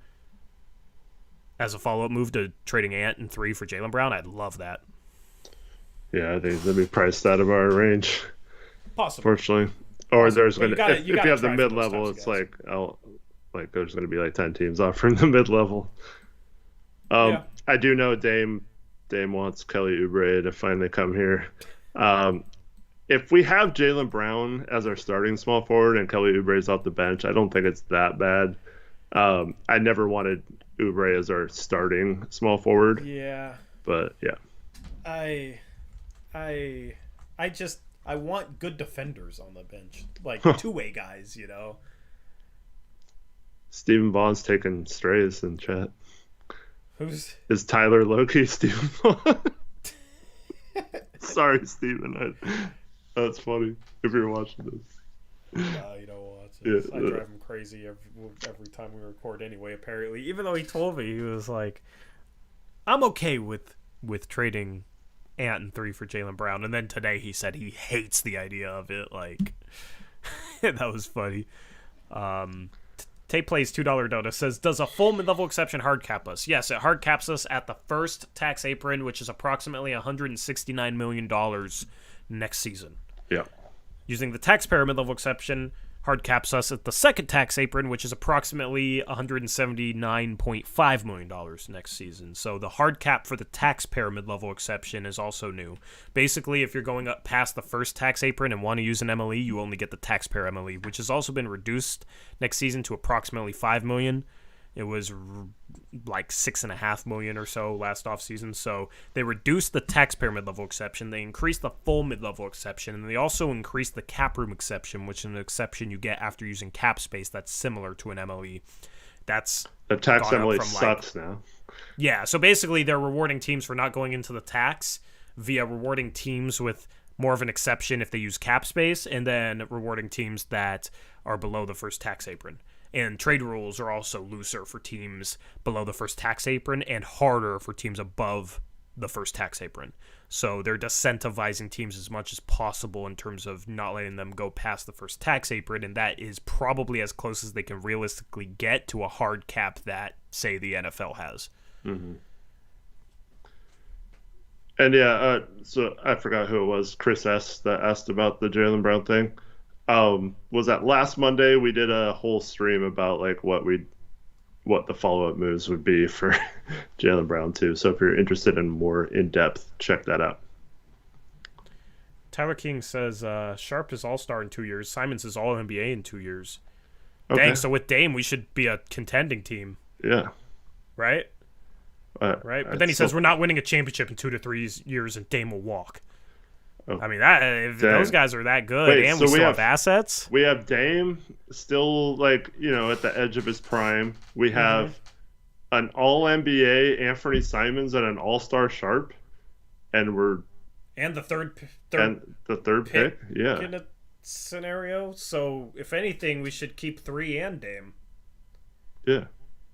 as a follow-up move to trading Ant and 3 for Jalen Brown, I'd love that. Yeah, I think they'll be priced out of our range. Possibly. Fortunately. Or there's going to, if you have the mid-level, it's like, there's going to be like 10 teams offering the mid-level. I do know Dame wants Kelly Oubre to finally come here. If we have Jalen Brown as our starting small forward and Kelly Oubre is off the bench, I don't think it's that bad. I never wanted Oubre as our starting small forward. Yeah. But yeah. I want good defenders on the bench, like two-way guys, you know. Stephen Vaughn's taking strays in chat. Is Tyler Loki Stephen Vaughn? Sorry, Stephen. That's funny if you're watching this. No, you don't watch it. I drive him crazy every time we record anyway, apparently. Even though he told me, he was like, I'm okay with trading Ant and 3 for Jalen Brown. And then today he said he hates the idea of it. Like, that was funny. Tape Plays $2 Dota says, does a full mid-level exception hard cap us? Yes, it hard caps us at the first tax apron, which is approximately $169 million next season. Yeah. Using the taxpayer mid-level exception, hard caps us at the second tax apron, which is approximately $179.5 million next season. So the hard cap for the taxpayer mid-level exception is also new. Basically, if you're going up past the first tax apron and want to use an MLE, you only get the taxpayer MLE, which has also been reduced next season to approximately $5 million. It was like $6.5 million or so last offseason. So they reduced the taxpayer mid-level exception. They increased the full mid-level exception. And they also increased the cap room exception, which is an exception you get after using cap space that's similar to an MLE. That's the tax MLE sucks now. Yeah, so basically they're rewarding teams for not going into the tax via rewarding teams with more of an exception if they use cap space, and then rewarding teams that are below the first tax apron. And trade rules are also looser for teams below the first tax apron and harder for teams above the first tax apron. So they're decentivizing teams as much as possible in terms of not letting them go past the first tax apron, and that is probably as close as they can realistically get to a hard cap that, say, the NFL has. Mm-hmm. And yeah, so I forgot who it was, Chris S. that asked about the Jaylen Brown thing. Was that last Monday? We did a whole stream about like what the follow-up moves would be for Jaylen Brown too. So if you're interested in more in-depth, check that out. Tyler King says Sharp is All-Star in 2 years. Simons is All-NBA in 2 years. Okay. Dang, so with Dame, we should be a contending team. Yeah. Right? Right? But then he says we're not winning a championship in 2 to 3 years and Dame will walk. Oh. I mean, if those guys are that good, and so we still have assets. We have Dame still, like, at the edge of his prime. We have an All-NBA Anthony Simons and an All-Star Sharp, and the third pick, yeah. In a scenario. So if anything, we should keep 3 and Dame. Yeah.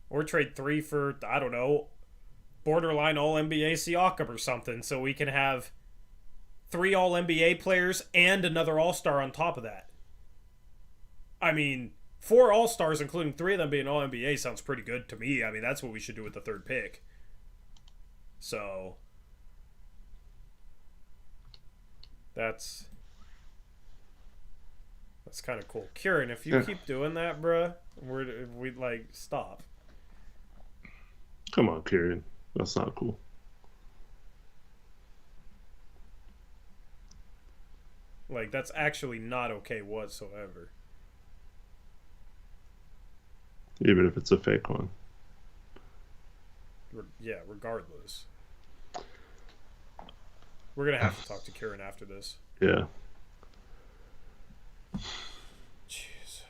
Or trade 3 for, I don't know, borderline All-NBA Siakam or something, so we can have 3 All-NBA players and another All-Star on top of that. I mean, 4 All-Stars, including 3 of them being All-NBA, sounds pretty good to me. I mean, that's what we should do with the third pick. So, that's kind of cool. Kieran, if you keep doing that, bruh, we'd like, stop. Come on, Kieran. That's not cool. Like, that's actually not okay whatsoever. Even if it's a fake one. Yeah, regardless. We're going to have to talk to Kieran after this. Yeah. Jeez.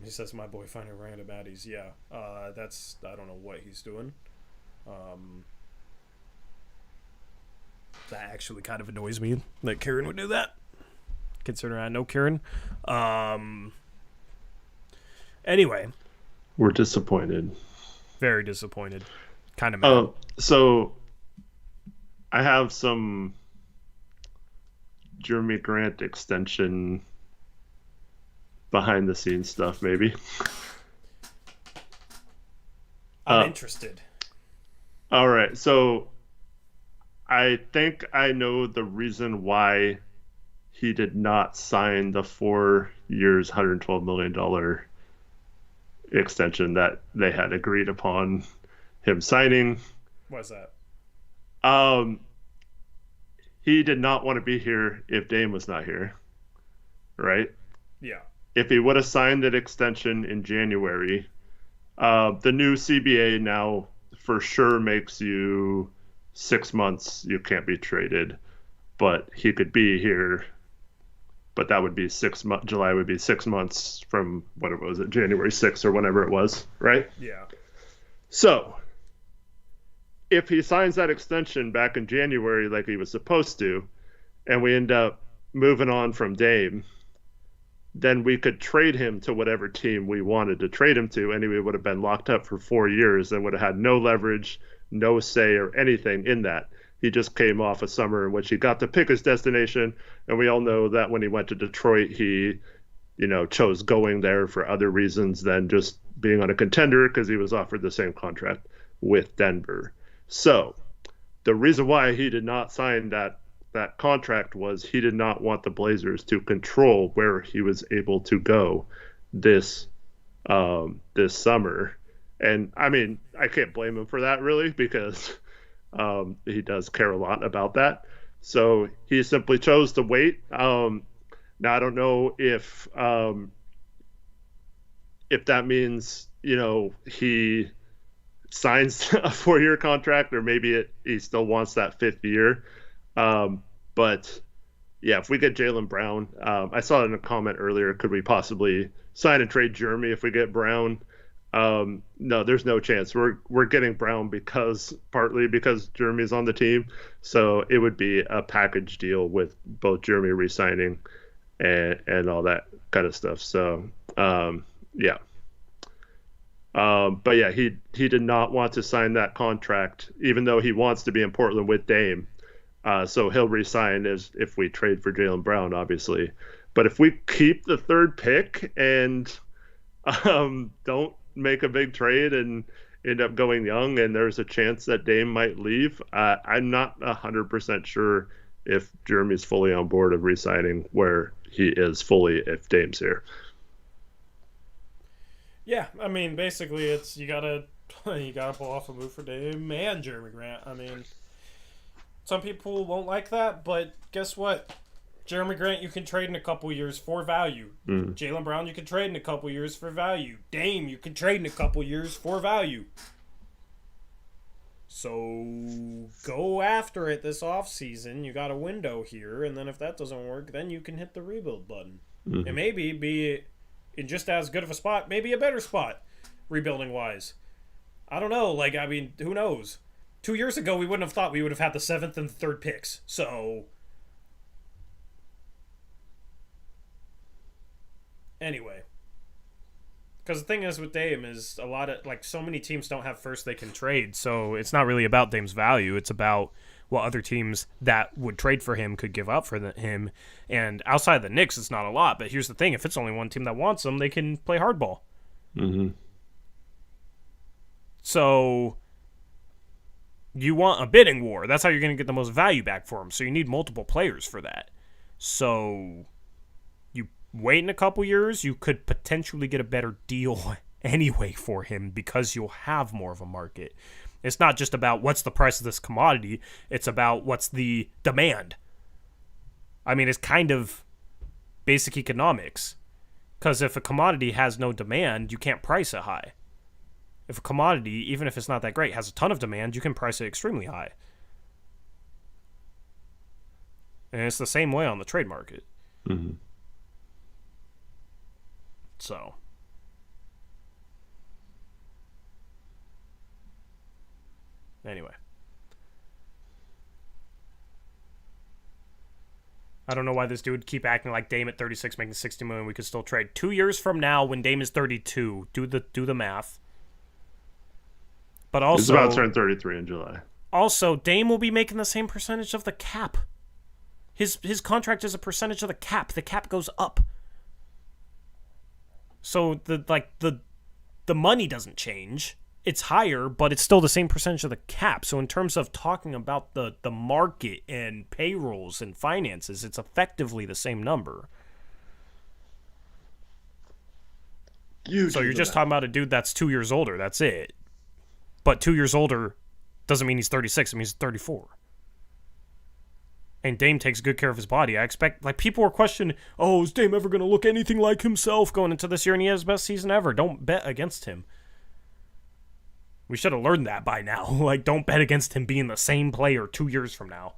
He says my boy finally ran about baddies. Yeah, that's I don't know what he's doing. That actually kind of annoys me that Karen would do that, considering I know Karen. Anyway, we're disappointed. Very disappointed. Kind of mad. So I have some Jeremy Grant extension behind the scenes stuff, maybe. I'm interested. All right, so I think I know the reason why he did not sign the 4 years, $112 million extension that they had agreed upon him signing. What's that? He did not want to be here if Dame was not here, right? Yeah. If he would have signed that extension in January, the new CBA now for sure makes you 6 months you can't be traded, but he could be here. But that would be 6 months. July would be 6 months from whatever was it, January 6th or whenever it was, right? Yeah. So if he signs that extension back in January like he was supposed to, and we end up moving on from Dame, then we could trade him to whatever team we wanted to trade him to, and he would have been locked up for 4 years and would have had no leverage, no say or anything in that. He just came off a summer in which he got to pick his destination, and we all know that when he went to Detroit, he, chose going there for other reasons than just being on a contender because he was offered the same contract with Denver. So the reason why he did not sign that contract was he did not want the Blazers to control where he was able to go this summer. And I mean, I can't blame him for that really, because he does care a lot about that. So he simply chose to wait. Now I don't know if that means, he signs a 4-year contract, or maybe he still wants that 5th year. But yeah, if we get Jalen Brown, I saw in a comment earlier, could we possibly sign and trade Jeremy if we get Brown? No, there's no chance. We're getting Brown partly because Jeremy's on the team. So it would be a package deal with both Jeremy re-signing and all that kind of stuff. So yeah. But yeah, he did not want to sign that contract, even though he wants to be in Portland with Dame. So he'll re-sign if we trade for Jaylen Brown, obviously. But if we keep the 3rd pick and don't make a big trade and end up going young, and there's a chance that Dame might leave, I'm not 100% sure if Jeremy's fully on board of re-signing where he is fully if Dame's here. Yeah, I mean, basically, it's you gotta pull off a move for Dame and Jeremy Grant. I mean, some people won't like that, but guess what? Jeremy Grant, you can trade in a couple years for value. Jaylen Brown, you can trade in a couple years for value. Dame, you can trade in a couple years for value. So go after it this offseason. You got a window here, and then if that doesn't work, then you can hit the rebuild button. And maybe be in just as good of a spot, maybe a better spot, rebuilding-wise. I don't know. I mean, who knows? 2 years ago, we wouldn't have thought we would have had the 7th and 3rd picks. So anyway, because the thing is with Dame is a lot of so many teams don't have first they can trade, so it's not really about Dame's value. It's about what other teams that would trade for him could give up for him. And outside of the Knicks, it's not a lot. But here's the thing: if it's only one team that wants him, they can play hardball. So you want a bidding war. That's how you're going to get the most value back for him. So you need multiple players for that. So you wait in a couple years, you could potentially get a better deal anyway for him because you'll have more of a market. It's not just about what's the price of this commodity. It's about what's the demand. I mean, it's kind of basic economics. Because if a commodity has no demand, you can't price it high. If a commodity, even if it's not that great, has a ton of demand, you can price it extremely high. And it's the same way on the trade market. So. Anyway. I don't know why this dude keep acting like Dame at 36 making $60 million. We could still trade 2 years from now when Dame is 32. Do the math. But also, he's about to turn 33 in July. Also, Dame will be making the same percentage of the cap. His contract is a percentage of the cap. The cap goes up. So the money doesn't change. It's higher, but it's still the same percentage of the cap. So in terms of talking about the market and payrolls and finances, it's effectively the same number. So you're just talking about a dude that's 2 years older. That's it. But 2 years older doesn't mean he's 36. It means he's 34. And Dame takes good care of his body. I expect, people were questioning, oh, is Dame ever going to look anything like himself going into this year? And he has his best season ever. Don't bet against him. We should have learned that by now. Don't bet against him being the same player 2 years from now.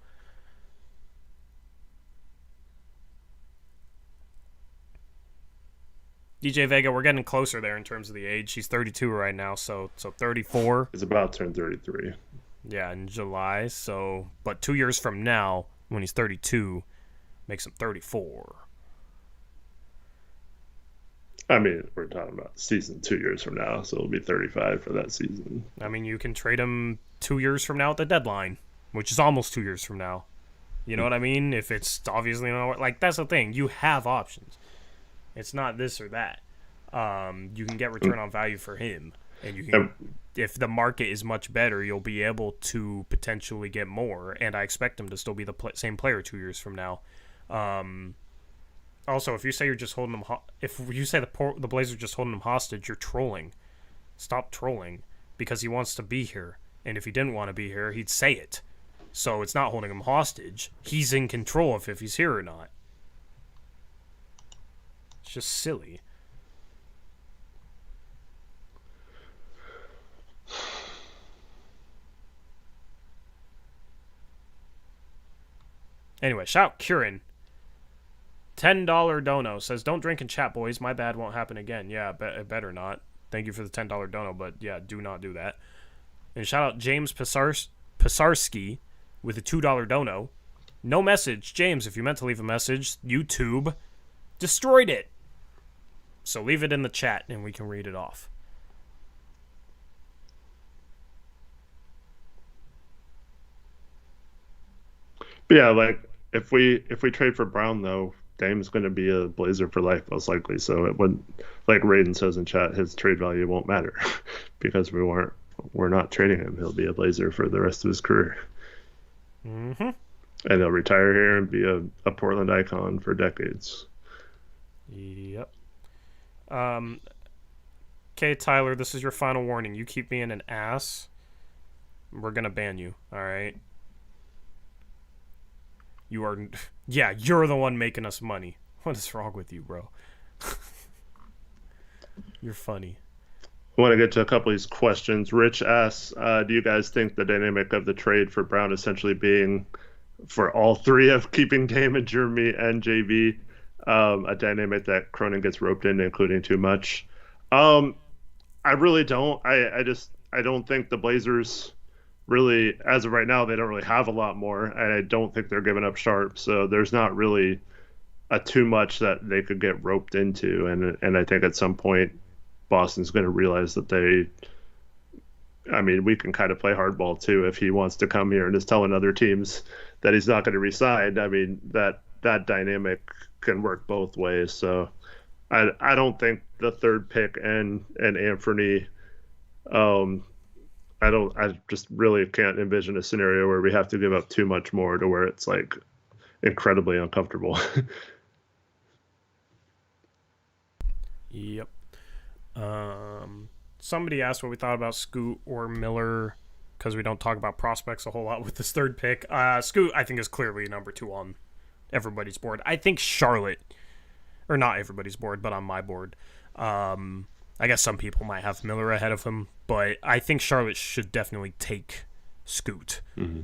DJ Vega, we're getting closer there in terms of the age. He's 32 right now, so 34. He's about to turn 33. Yeah, in July. But 2 years from now, when he's 32, makes him 34. I mean, we're talking about season 2 years from now, so it'll be 35 for that season. I mean, you can trade him 2 years from now at the deadline, which is almost 2 years from now. You know what I mean? If it's obviously not, that's the thing. You have options. It's not this or that. You can get return on value for him, and you can. If the market is much better, you'll be able to potentially get more. And I expect him to still be the same player 2 years from now. Also, if you say you're just holding him, if you say the Blazers are just holding him hostage, you're trolling. Stop trolling, because he wants to be here, and if he didn't want to be here, he'd say it. So it's not holding him hostage. He's in control of if he's here or not. It's just silly. Anyway, shout out Kieran. $10 dono says, don't drink and chat, boys. My bad, won't happen again. Yeah, it better not. Thank you for the $10 dono, but yeah, do not do that. And shout out James Pisarski with a $2 dono. No message. James, if you meant to leave a message, YouTube destroyed it. So leave it in the chat and we can read it off. But yeah, if we trade for Brown though, Dame's going to be a Blazer for life most likely. So it wouldn't, like Raiden says in chat, his trade value won't matter because we're not trading him. He'll be a Blazer for the rest of his career. Mm-hmm. And he'll retire here and be a Portland icon for decades. Yep. Okay, Tyler, this is your final warning. You keep being an ass, we're going to ban you, all right? You're the one making us money. What is wrong with you, bro? You're funny. I want to get to a couple of these questions. Rich asks, do you guys think the dynamic of the trade for Brown essentially being for all three of keeping Dame and Jeremy and JV, a dynamic that Cronin gets roped into, including too much? I really don't. I don't think the Blazers really, as of right now, they don't really have a lot more, and I don't think they're giving up Sharp. So there's not really a too much that they could get roped into, and I think at some point Boston's going to realize that we can kind of play hardball too if he wants to come here and is telling other teams that he's not going to resign. I mean, that dynamic can work both ways. So I don't think the third pick and Anthony, I just really can't envision a scenario where we have to give up too much more to where it's like incredibly uncomfortable. Yep. Somebody asked what we thought about Scoot or Miller, because we don't talk about prospects a whole lot with this third pick. Scoot, I think, is clearly number 2 on everybody's board. I think Charlotte, or not everybody's board, but on my board. I guess some people might have Miller ahead of him, but I think Charlotte should definitely take Scoot. Mm-hmm.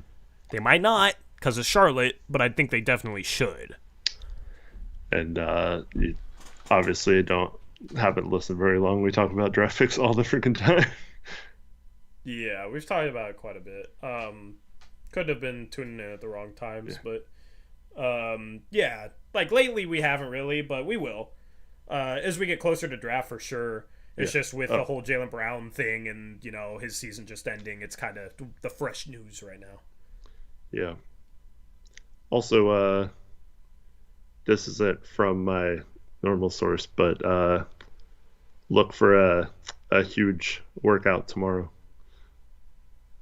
They might not because of Charlotte, but I think they definitely should. And you obviously don't haven't listened very long. We talk about draft picks all the freaking time. Yeah, we've talked about it quite a bit. Could have been tuning in at the wrong times, but yeah, like lately we haven't really, but we will. As we get closer to draft for sure. It's just with the whole Jalen Brown thing and, his season just ending, it's kind of the fresh news right now. Yeah. Also, this isn't from my normal source, but look for a huge workout tomorrow.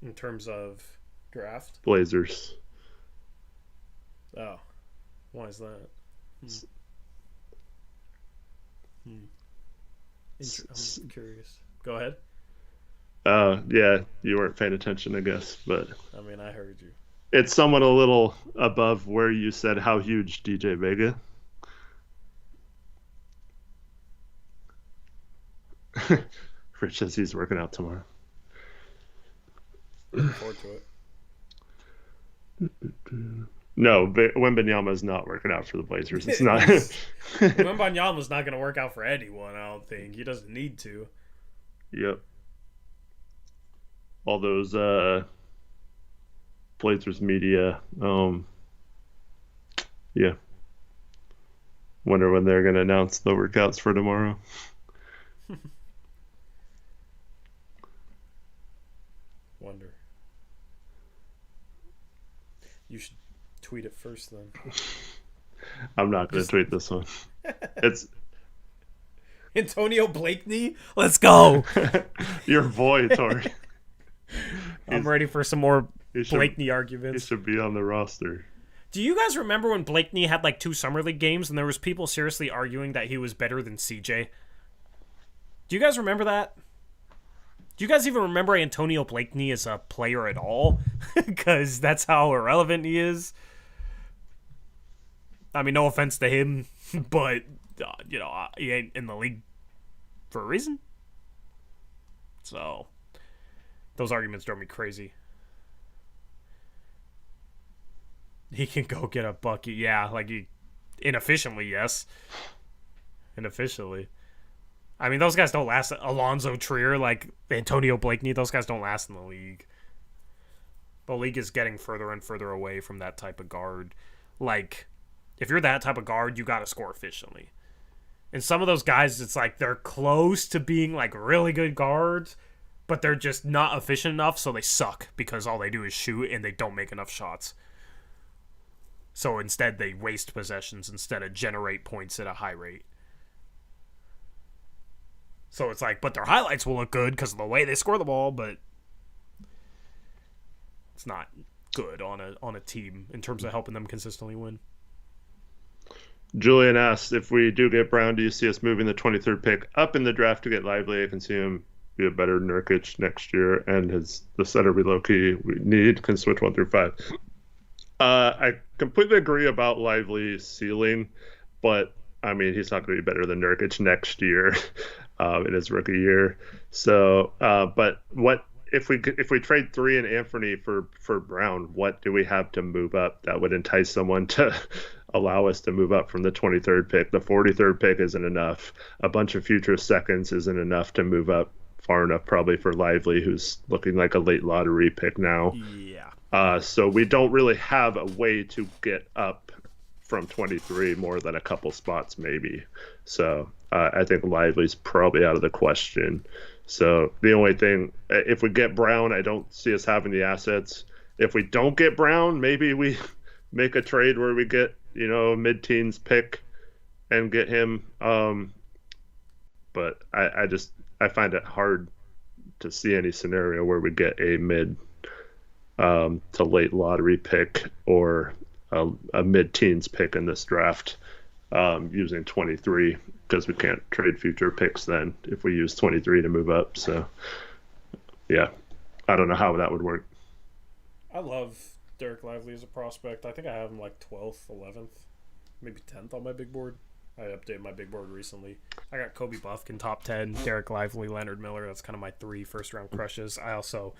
In terms of draft? Blazers. Oh. Why is that? I'm curious. Go ahead. Yeah, you weren't paying attention, I guess, but I mean, I heard you. It's somewhat a little above where you said how huge DJ Vega. Rich says he's working out tomorrow. Looking forward to it. No, Wembanyama is not working out for the Blazers. It's not. Wembanyama's not going to work out for anyone, I don't think. He doesn't need to. Yep. All those Blazers media. Yeah. Wonder when they're going to announce the workouts for tomorrow. Wonder. You should tweet it first then. I'm not going to tweet this one. It's Antonio Blakeney? Let's go. your boy, Tori. I'm ready for some more Blakeney arguments. He should be on the roster. Do you guys remember when Blakeney had like 2 Summer League games and there was people seriously arguing that he was better than CJ? Do you guys remember that? Do you guys even remember Antonio Blakeney as a player at all? Because that's how irrelevant he is. I mean, no offense to him, but, he ain't in the league for a reason. So, those arguments drove me crazy. He can go get a bucket. Yeah, inefficiently, yes. Inefficiently. I mean, those guys don't last. Alonzo Trier, Antonio Blakeney, those guys don't last in the league. The league is getting further and further away from that type of guard. If you're that type of guard, you got to score efficiently. And some of those guys, it's they're close to being, really good guards, but they're just not efficient enough, so they suck because all they do is shoot and they don't make enough shots. So instead, they waste possessions instead of generate points at a high rate. So it's but their highlights will look good because of the way they score the ball, but it's not good on a team in terms of helping them consistently win. Julian asks, if we do get Brown, do you see us moving the 23rd pick up in the draft to get Lively? I can see him be a better Nurkic next year, and the center we low-key we need can switch 1 through 5. I completely agree about Lively's ceiling, but I mean, he's not going to be better than Nurkic next year in his rookie year. So, but what if we trade 3 and Anthony for Brown? What do we have to move up that would entice someone to allow us to move up from the 23rd pick? The 43rd pick isn't enough. A bunch of future seconds isn't enough to move up far enough, probably for Lively, who's looking like a late lottery pick now. Yeah. So we don't really have a way to get up from 23 more than a couple spots maybe. So I think Lively's probably out of the question. So the only thing, if we get Brown, I don't see us having the assets. If we don't get Brown, maybe we make a trade where we get, a mid-teens pick and get him. But I find it hard to see any scenario where we get a mid to late lottery pick or a mid-teens pick in this draft using 23, because we can't trade future picks then if we use 23 to move up. So, yeah, I don't know how that would work. I love Derek Lively as a prospect. I think I have him 12th, 11th, maybe 10th on my big board. I updated my big board recently. I got Kobe Buffkin top 10, Derek Lively, Leonard Miller. That's kind of my 3 first-round crushes. I also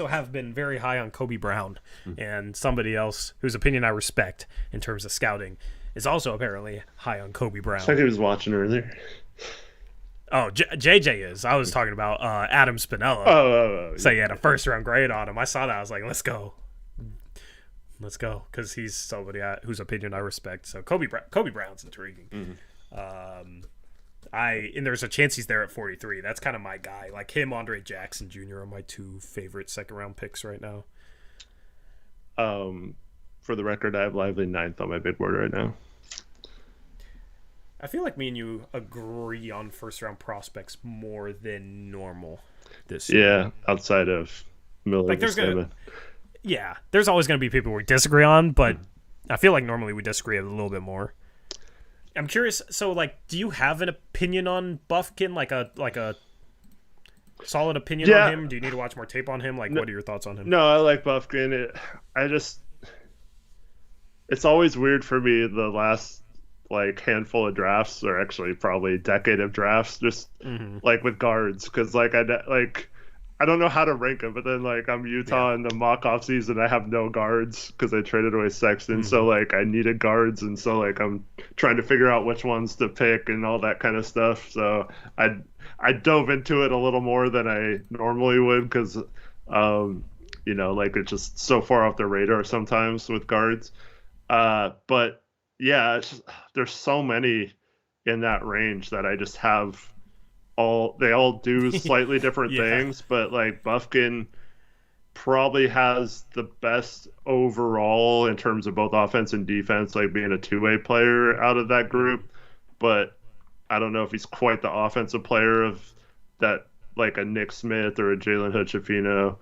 have been very high on Kobe Brown, and somebody else whose opinion I respect in terms of scouting is also apparently high on Kobe Brown. I think he was watching earlier. Oh, JJ is. I was talking about Adam Spinella. So he had a first round grade on him. I saw that. I was like, let's go. Let's go. Because he's somebody whose opinion I respect. So Kobe Brown's intriguing. And there's a chance he's there at 43. That's kind of my guy. Like him, Andre Jackson Jr. are my two favorite second round picks right now. For the record, I have Lively 9th on my big board right now. I feel like me and you agree on first round prospects more than normal this year. Yeah, outside of Miller. Like there's always gonna be people we disagree on, but I feel like normally we disagree a little bit more. I'm curious. So, like, do you have an opinion on Buffkin? Like a solid opinion on him? Do you need to watch more tape on him? Like, what are your thoughts on him? No, I like Buffkin. It's always weird for me the last like handful of drafts, or actually probably a decade of drafts, just like with guards, because like I don't know how to rank them, but then like I'm Utah in the mock off season, I have no guards because I traded away Sexton, so like I needed guards, and so like I'm trying to figure out which ones to pick and all that kind of stuff. So I dove into it a little more than I normally would because like it's just so far off the radar sometimes with guards. But yeah, there's so many in that range that I just have they all do slightly different things, but like Buffkin probably has the best overall in terms of both offense and defense, like being a two-way player out of that group. But I don't know if he's quite the offensive player of that, like a Nick Smith or a Jalen Hood-Schifino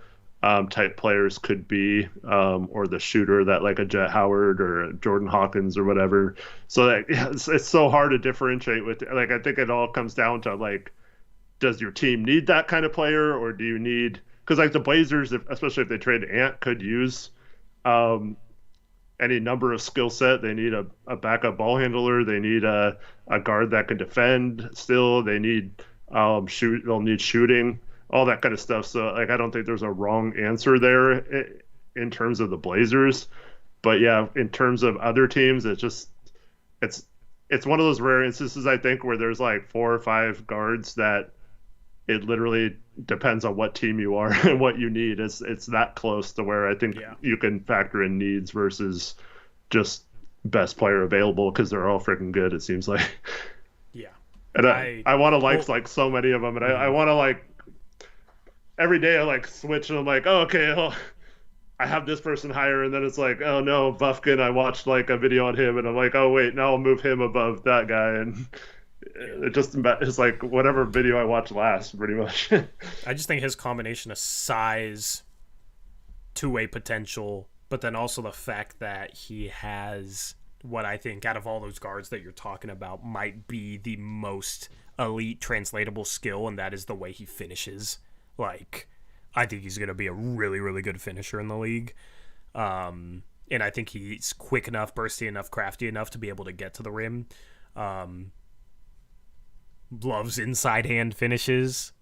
type players could be, or the shooter that like a Jet Howard or a Jordan Hawkins or whatever. So that it's so hard to differentiate with. Like I think it all comes down to like, does your team need that kind of player, or do you need? Because like the Blazers, especially if they trade Ant, could use any number of skill set. They need a backup ball handler. They need a guard that can defend. Still, they need They'll need shooting. All that kind of stuff. So like I don't think there's a wrong answer there in terms of the Blazers. But yeah, in terms of other teams, it's one of those rare instances, I think, where there's like 4 or 5 guards that it literally depends on what team you are and what you need. It's that close to where I think you can factor in needs versus just best player available, because they're all freaking good, it seems like. Yeah. And I want to like so many of them, and I want to like every day I like switch and I'm like, oh, okay, I have this person higher, and then it's like, oh no, Buffkin, I watched like a video on him and I'm like, oh wait, now I'll move him above that guy, and it's like whatever video I watched last, pretty much. I just think his combination of size, two-way potential, but then also the fact that he has what I think out of all those guards that you're talking about might be the most elite translatable skill, and that is the way he finishes. Like, I think he's going to be a really, really good finisher in the league. And I think he's quick enough, bursty enough, crafty enough to be able to get to the rim. Loves inside hand finishes.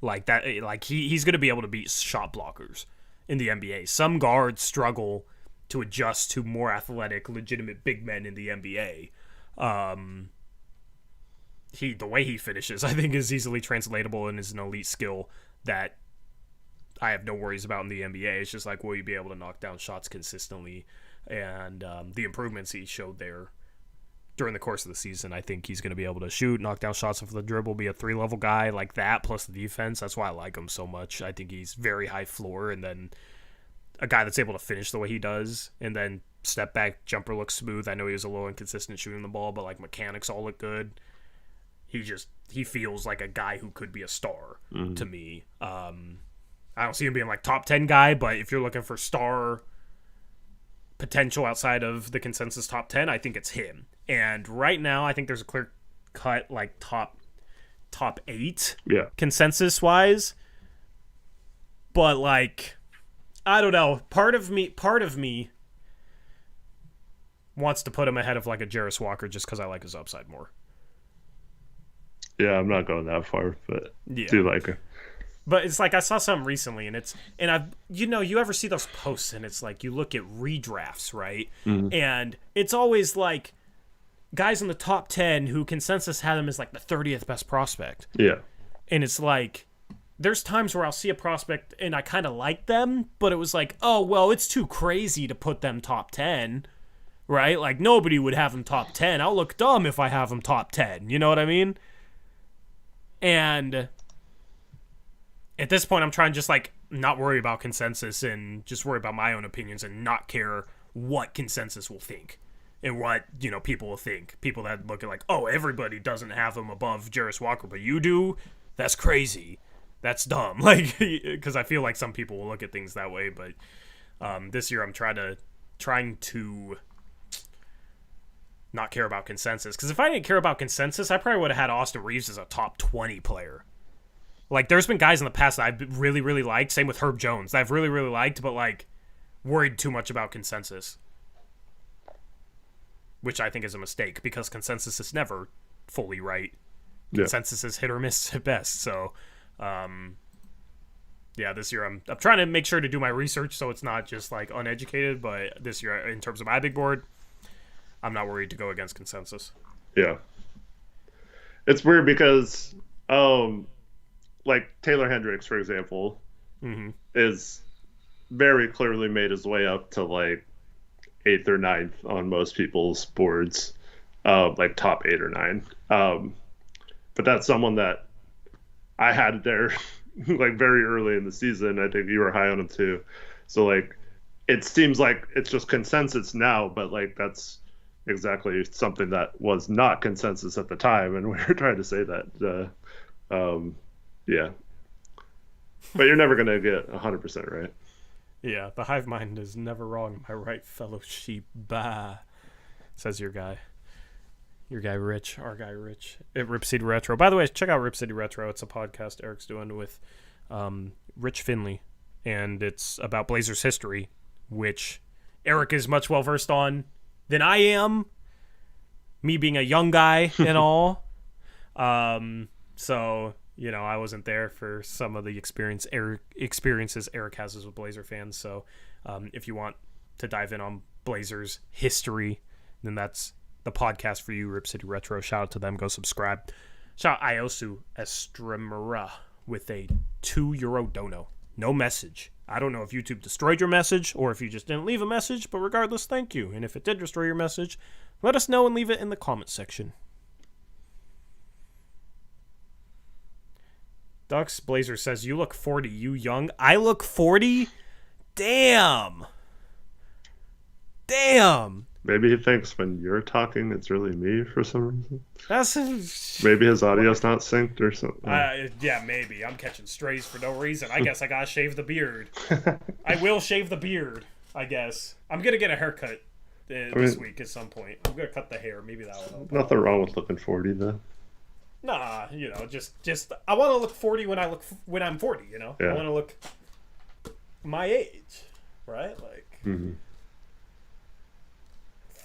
Like that. Like he's going to be able to beat shot blockers in the NBA. Some guards struggle to adjust to more athletic, legitimate big men in the NBA. The way he finishes, I think, is easily translatable and is an elite skill that I have no worries about in the NBA. It's just like, will you be able to knock down shots consistently? And the improvements he showed there during the course of the season, I think he's going to be able to shoot, knock down shots off the dribble, be a 3-level guy like that, plus the defense. That's why I like him so much. I think he's very high floor, and then a guy that's able to finish the way he does, and then step back jumper looks smooth. I know he was a little inconsistent shooting the ball, but like mechanics all look good. He feels like a guy who could be a star to me. I don't see him being like top 10 guy, but if you're looking for star potential outside of the consensus top 10, I think it's him. And right now, I think there's a clear cut like top 8 consensus wise. But like, I don't know. Part of me wants to put him ahead of like a Jarris Walker just because I like his upside more. Yeah, I'm not going that far, but do like her. But it's like I saw something recently, and I've you ever see those posts, and it's like you look at redrafts, right? Mm-hmm. And it's always like guys in the top 10 who consensus had him as like the 30th best prospect. Yeah. And it's like, there's times where I'll see a prospect and I kind of like them, but it was like, oh, well, it's too crazy to put them top 10, right? Like, nobody would have them top 10. I'll look dumb if I have them top 10. You know what I mean? And at this point, I'm trying to just, like, not worry about consensus and just worry about my own opinions and not care what consensus will think and what, you know, people will think. People that look at, like, oh, everybody doesn't have him above Jarris Walker, but you do? That's crazy. That's dumb. Like, because I feel like some people will look at things that way, but this year I'm trying to not care about consensus. Because if I didn't care about consensus, I probably would have had Austin Reeves as a top 20 player. Like, there's been guys in the past that I've really, really liked. Same with Herb Jones that I've really, really liked, but, like, worried too much about consensus. Which I think is a mistake, because consensus is never fully right. Yeah. Consensus is hit or miss at best. So, yeah, this year I'm trying to make sure to do my research so it's not just, like, uneducated. But this year, in terms of my big board, I'm not worried to go against consensus. Yeah. It's weird because, like, Taylor Hendricks, for example, is very clearly made his way up to, like, 8th or 9th on most people's boards, like top 8 or 9. But that's someone that I had there like very early in the season. I think you were high on him too. So, like, it seems like it's just consensus now, but, like, that's exactly something that was not consensus at the time, and we were trying to say that. Yeah. But you're never going to get 100% right. Yeah, the hive mind is never wrong. Am I right, fellow sheep? Bah, says your guy. Your guy Rich, our guy Rich, at Rip City Retro. By the way, check out Rip City Retro. It's a podcast Eric's doing with Rich Finley, and it's about Blazers history, which Eric is much well versed on than I am, me being a young guy and all. So, you know, I wasn't there for some of the experiences Eric has with Blazer fans. So if you want to dive in on Blazers history, then that's the podcast for you, Rip City Retro. Shout out to them. Go subscribe. Shout out Iosu Estremera with a €2 dono. No message. I don't know if YouTube destroyed your message or if you just didn't leave a message, but regardless, thank you. And if it did destroy your message, let us know and leave it in the comment section. Ducks Blazer says, you look 40, you young. I look 40? Damn. Maybe he thinks when you're talking, it's really me for some reason. That's maybe his audio's not synced or something. Yeah, maybe. I'm catching strays for no reason. I guess I gotta shave the beard. I will shave the beard, I guess. I'm gonna get a haircut this week at some point. I'm gonna cut the hair. Maybe that will help. Nothing wrong with looking 40, though. Nah, you know, just I want to look 40 when I'm 40. You know, yeah. I want to look my age, right? Like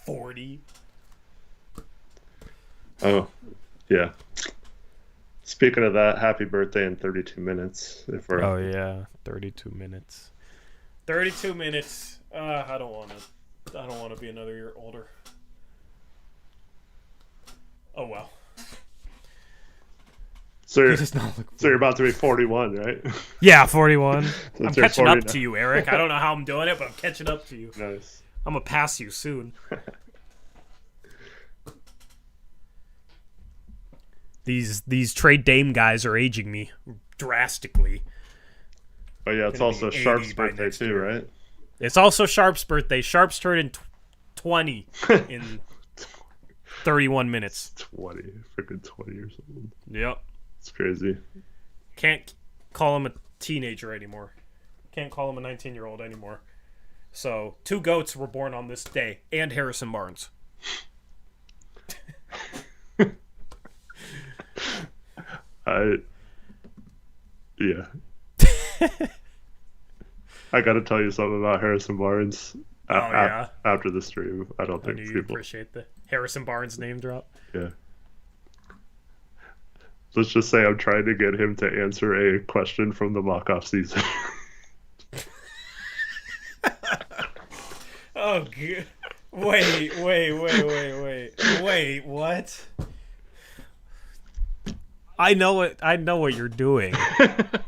40. Oh, yeah. Speaking of that, happy birthday in 32 minutes. Oh yeah, 32 minutes. 32 minutes. I don't want to be another year older. Oh well. So you're about to be 41, right? Yeah, 41. So I'm catching up to you, Eric. I don't know how I'm doing it, but I'm catching up to you. Nice. I'm going to pass you soon. These trade Dame guys are aging me drastically. Oh, yeah, it's also Sharp's birthday, too, right? It's also Sharp's birthday. Sharp's turned 20 in 31 minutes. 20. Freaking 20 years old. Yep. It's crazy. Can't call him a teenager anymore. Can't call him a 19-year-old anymore. So, 2 GOATs were born on this day, and Harrison Barnes. Yeah. I got to tell you something about Harrison Barnes after the stream. I don't think you appreciate the Harrison Barnes name drop. Yeah. Let's just say I'm trying to get him to answer a question from the mock-off season. Oh, good. Wait. Wait, what? I know what you're doing.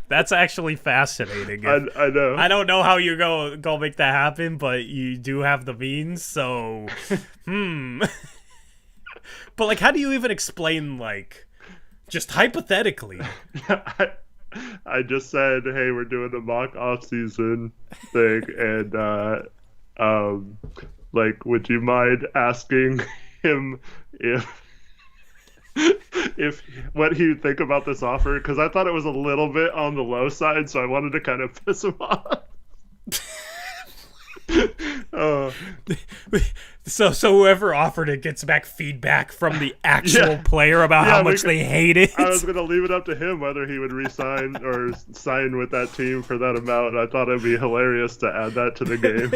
That's actually fascinating. I know. I don't know how you go make that happen, but you do have the means, so But like, how do you even explain, like, just hypothetically? I just said, hey, we're doing a mock off-season thing, and like, would you mind asking him if what he would think about this offer? Because I thought it was a little bit on the low side, so I wanted to kind of piss him off. So whoever offered it gets back feedback from the actual player about how much they hate it. I was going to leave it up to him whether he would re-sign or sign with that team for that amount. I thought it'd be hilarious to add that to the game.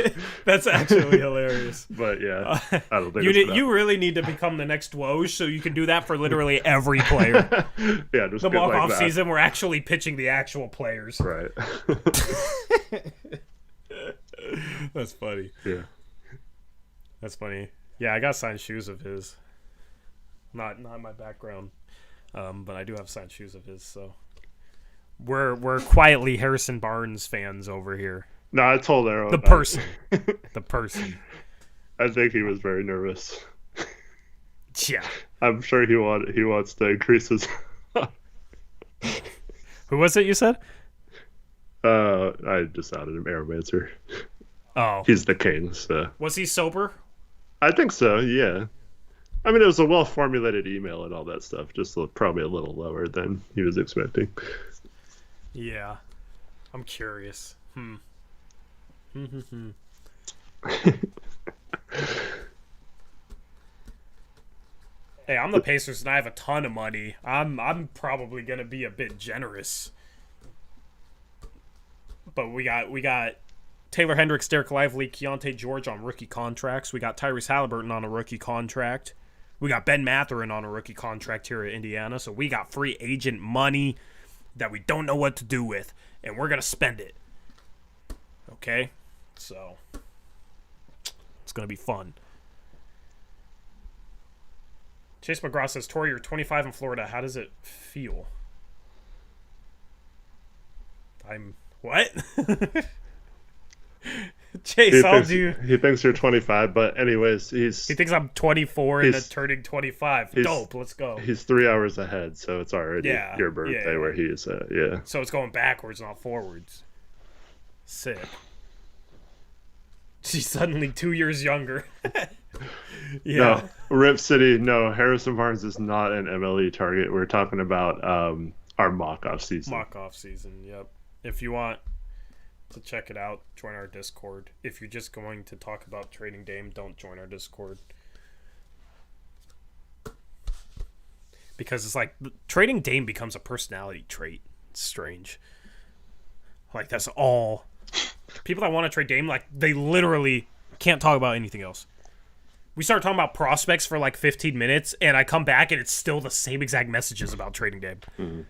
That's actually hilarious. But yeah, I don't think you really need to become the next Woj, so you can do that for literally every player. Yeah, just the mock off that. season, we're actually pitching the actual players. Right. That's funny. Yeah. That's funny. Yeah, I got signed shoes of his. Not my background, but I do have signed shoes of his. So we're quietly Harrison Barnes fans over here. No, I told Arrow. The person. I think he was very nervous. Yeah. I'm sure he wants to increase his. Who was it you said? I just outed him. Aromancer. Oh. He's the king. So. Was he sober? I think so, yeah. I mean, it was a well-formulated email and all that stuff, just probably a little lower than he was expecting. Yeah. I'm curious. Hey, I'm the Pacers and I have a ton of money. I'm probably going to be a bit generous. But we got Taylor Hendricks, Derek Lively, Keontae George on rookie contracts. We got Tyrese Halliburton on a rookie contract. We got Ben Mathurin on a rookie contract here at Indiana. So we got free agent money that we don't know what to do with. And we're going to spend it. Okay? So it's going to be fun. Chase McGraw says, Tori, you're 25 in Florida. How does it feel? What? Chase, he thinks you're 25, but anyways, he thinks I'm 24 and then turning 25. Dope, let's go. He's 3 hours ahead, so it's already your birthday where he is at. Yeah. So it's going backwards, not forwards. Sick. She's suddenly 2 years younger. Yeah. No, Rip City. No, Harrison Barnes is not an MLE target. We're talking about our mock off season. Mock off season. Yep. If you want to check it out, join our Discord. If you're just going to talk about trading Dame, don't join our Discord. Because it's like trading Dame becomes a personality trait. It's strange. Like that's all. People that want to trade Dame, like they literally can't talk about anything else. We start talking about prospects for like 15 minutes, and I come back and it's still the same exact messages about trading Dame. Mm-hmm.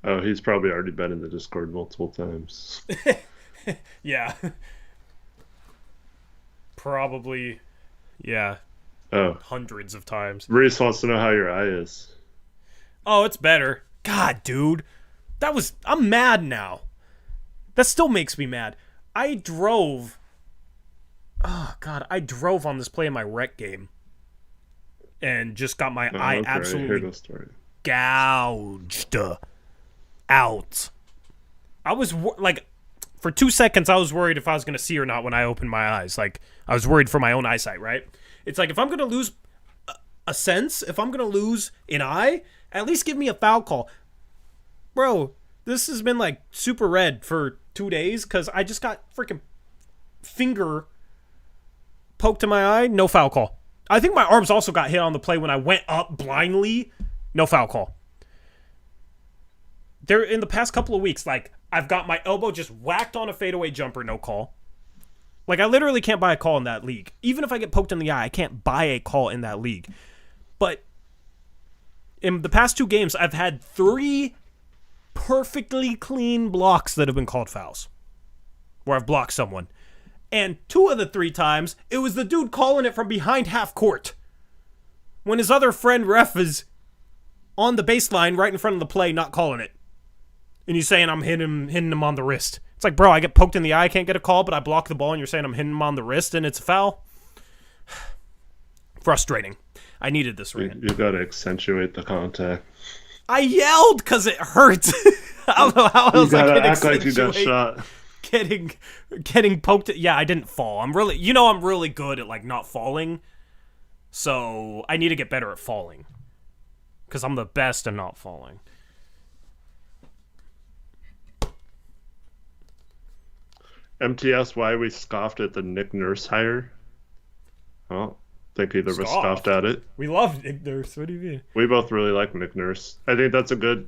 Oh, he's probably already been in the Discord multiple times. Yeah. Probably, yeah. Oh. Hundreds of times. Reese wants to know how your eye is. Oh, it's better. God, dude. I'm mad now. That still makes me mad. I drove on this play in my rec game. And just got my eye absolutely gouged out. I was for 2 seconds I was worried if I was going to see or not when I opened my eyes. Like I was worried for my own eyesight, right? It's like if I'm going to lose a sense, if I'm going to lose an eye, at least give me a foul call. Bro, this has been like super red for 2 days cuz I just got freaking finger poked in my eye, no foul call. I think my arms also got hit on the play when I went up blindly, no foul call. There in the past couple of weeks, like I've got my elbow just whacked on a fadeaway jumper, no call. Like I literally can't buy a call in that league. Even if I get poked in the eye, I can't buy a call in that league. But in the past 2 games, I've had 3 perfectly clean blocks that have been called fouls. Where I've blocked someone. And 2 of the 3 times, it was the dude calling it from behind half court. When his other friend ref is on the baseline right in front of the play, not calling it. And he's saying I'm hitting him on the wrist. It's like, bro, I get poked in the eye, I can't get a call, but I block the ball and you're saying I'm hitting him on the wrist and it's a foul? Frustrating. I needed this rant. You gotta accentuate the contact. I yelled because it hurt. I don't know how else I can act like you got shot. Getting poked. Yeah, I didn't fall. I'm really good at like not falling. So I need to get better at falling. Because I'm the best at not falling. MTS, why we scoffed at the Nick Nurse hire? Well, I think either of us scoffed at it. We love Nick Nurse. What do you mean? We both really like Nick Nurse. I think that's a good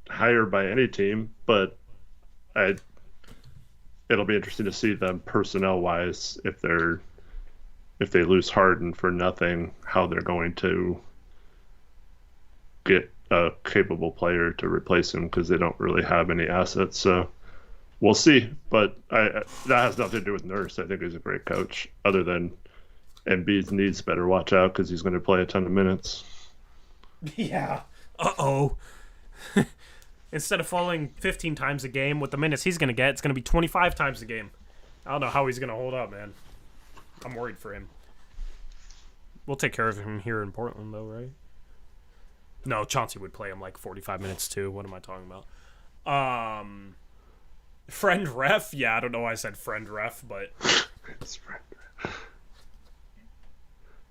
hire by any team, but it'll be interesting to see them personnel-wise if they lose Harden for nothing, how they're going to get a capable player to replace him because they don't really have any assets. So we'll see. But that has nothing to do with Nurse. I think he's a great coach. Other than Embiid's needs better watch out because he's going to play a ton of minutes. Yeah. Uh-oh. Instead of falling 15 times a game with the minutes he's going to get, it's going to be 25 times a game. I don't know how he's going to hold up, man. I'm worried for him. We'll take care of him here in Portland, though, right? No, Chauncey would play him like 45 minutes, too. What am I talking about? Friend ref? Yeah, I don't know why I said friend ref, but... It's friend ref.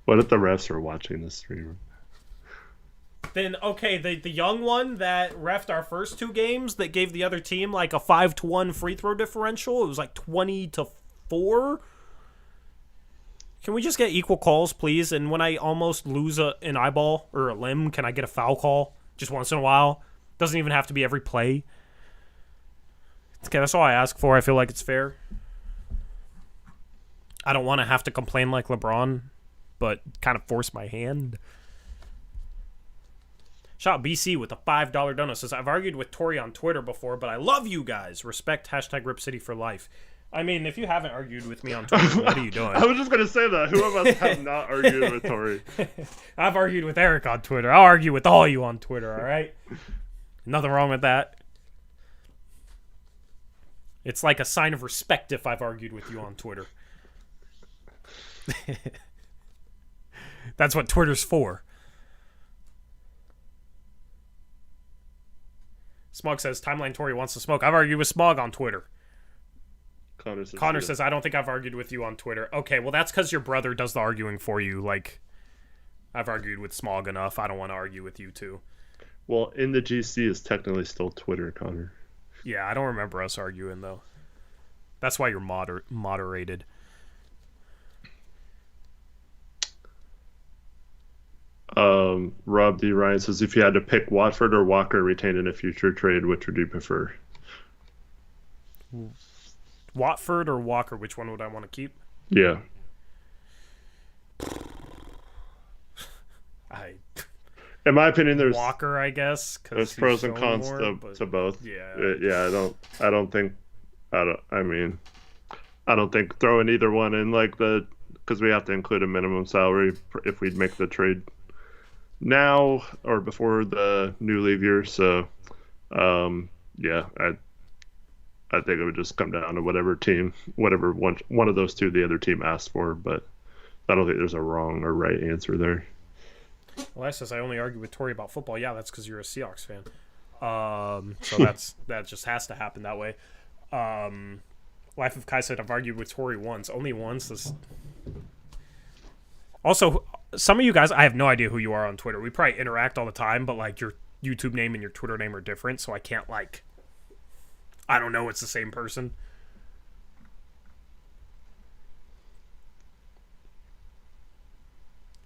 What if the refs are watching the stream? Then, okay, the young one that refed our first 2 games that gave the other team like a 5-1 free throw differential, it was like 20-4. Can we just get equal calls, please? And when I almost lose an eyeball or a limb, can I get a foul call just once in a while? Doesn't even have to be every play. Okay, that's all I ask for. I feel like it's fair. I don't want to have to complain like LeBron, but kind of force my hand. Shout out BC with a $5 donut. Says, I've argued with Tori on Twitter before, but I love you guys. Respect # Rip City for life. I mean, if you haven't argued with me on Twitter, what are you doing? I was just going to say that. Who of us have not argued with Tori? I've argued with Eric on Twitter. I'll argue with all you on Twitter, all right? Nothing wrong with that. It's like a sign of respect if I've argued with you on Twitter. That's what Twitter's for. Smog says, Timeline Tory wants to smoke. I've argued with Smog on Twitter. Connor says, I don't think I've argued with you on Twitter. Okay, well, that's because your brother does the arguing for you. Like, I've argued with Smog enough. I don't want to argue with you, too. Well, in the GC is technically still Twitter, Connor. Yeah, I don't remember us arguing, though. That's why you're moderated. Rob D. Ryan says, if you had to pick Watford or Walker retained in a future trade, which would you prefer? Watford or Walker, which one would I want to keep? Yeah. In my opinion, there's Walker, I guess. There's pros and cons to both. Yeah. Yeah, I don't think throwing either one in because we have to include a minimum salary if we'd make the trade now or before the new league year. So, yeah, I think it would just come down to whatever one of those two the other team asked for, but I don't think there's a wrong or right answer there. Well, that says I only argue with Tori about football. Yeah, that's because you're a Seahawks fan. So that just has to happen that way. Life of Kai said I've argued with Tori once. Only once. Also, some of you guys, I have no idea who you are on Twitter. We probably interact all the time, but like your YouTube name and your Twitter name are different, so I can't I don't know it's the same person.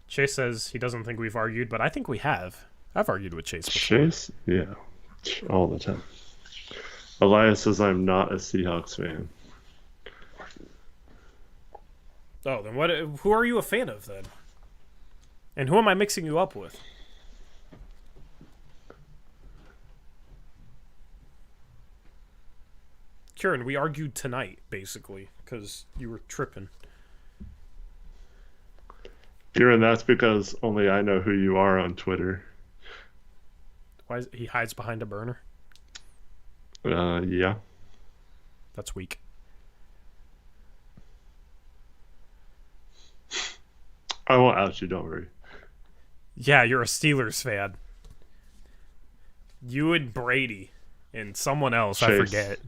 Chase says he doesn't think we've argued, but I think we have. I've argued with Chase before. Chase? Yeah. All the time. Elias says I'm not a Seahawks fan. Oh, then who are you a fan of then? And who am I mixing you up with? Kieran, we argued tonight, basically, because you were tripping. Kieran, that's because only I know who you are on Twitter. Why he hides behind a burner? Yeah. That's weak. I won't out you, don't worry. Yeah, you're a Steelers fan. You and Brady and someone else, I forget.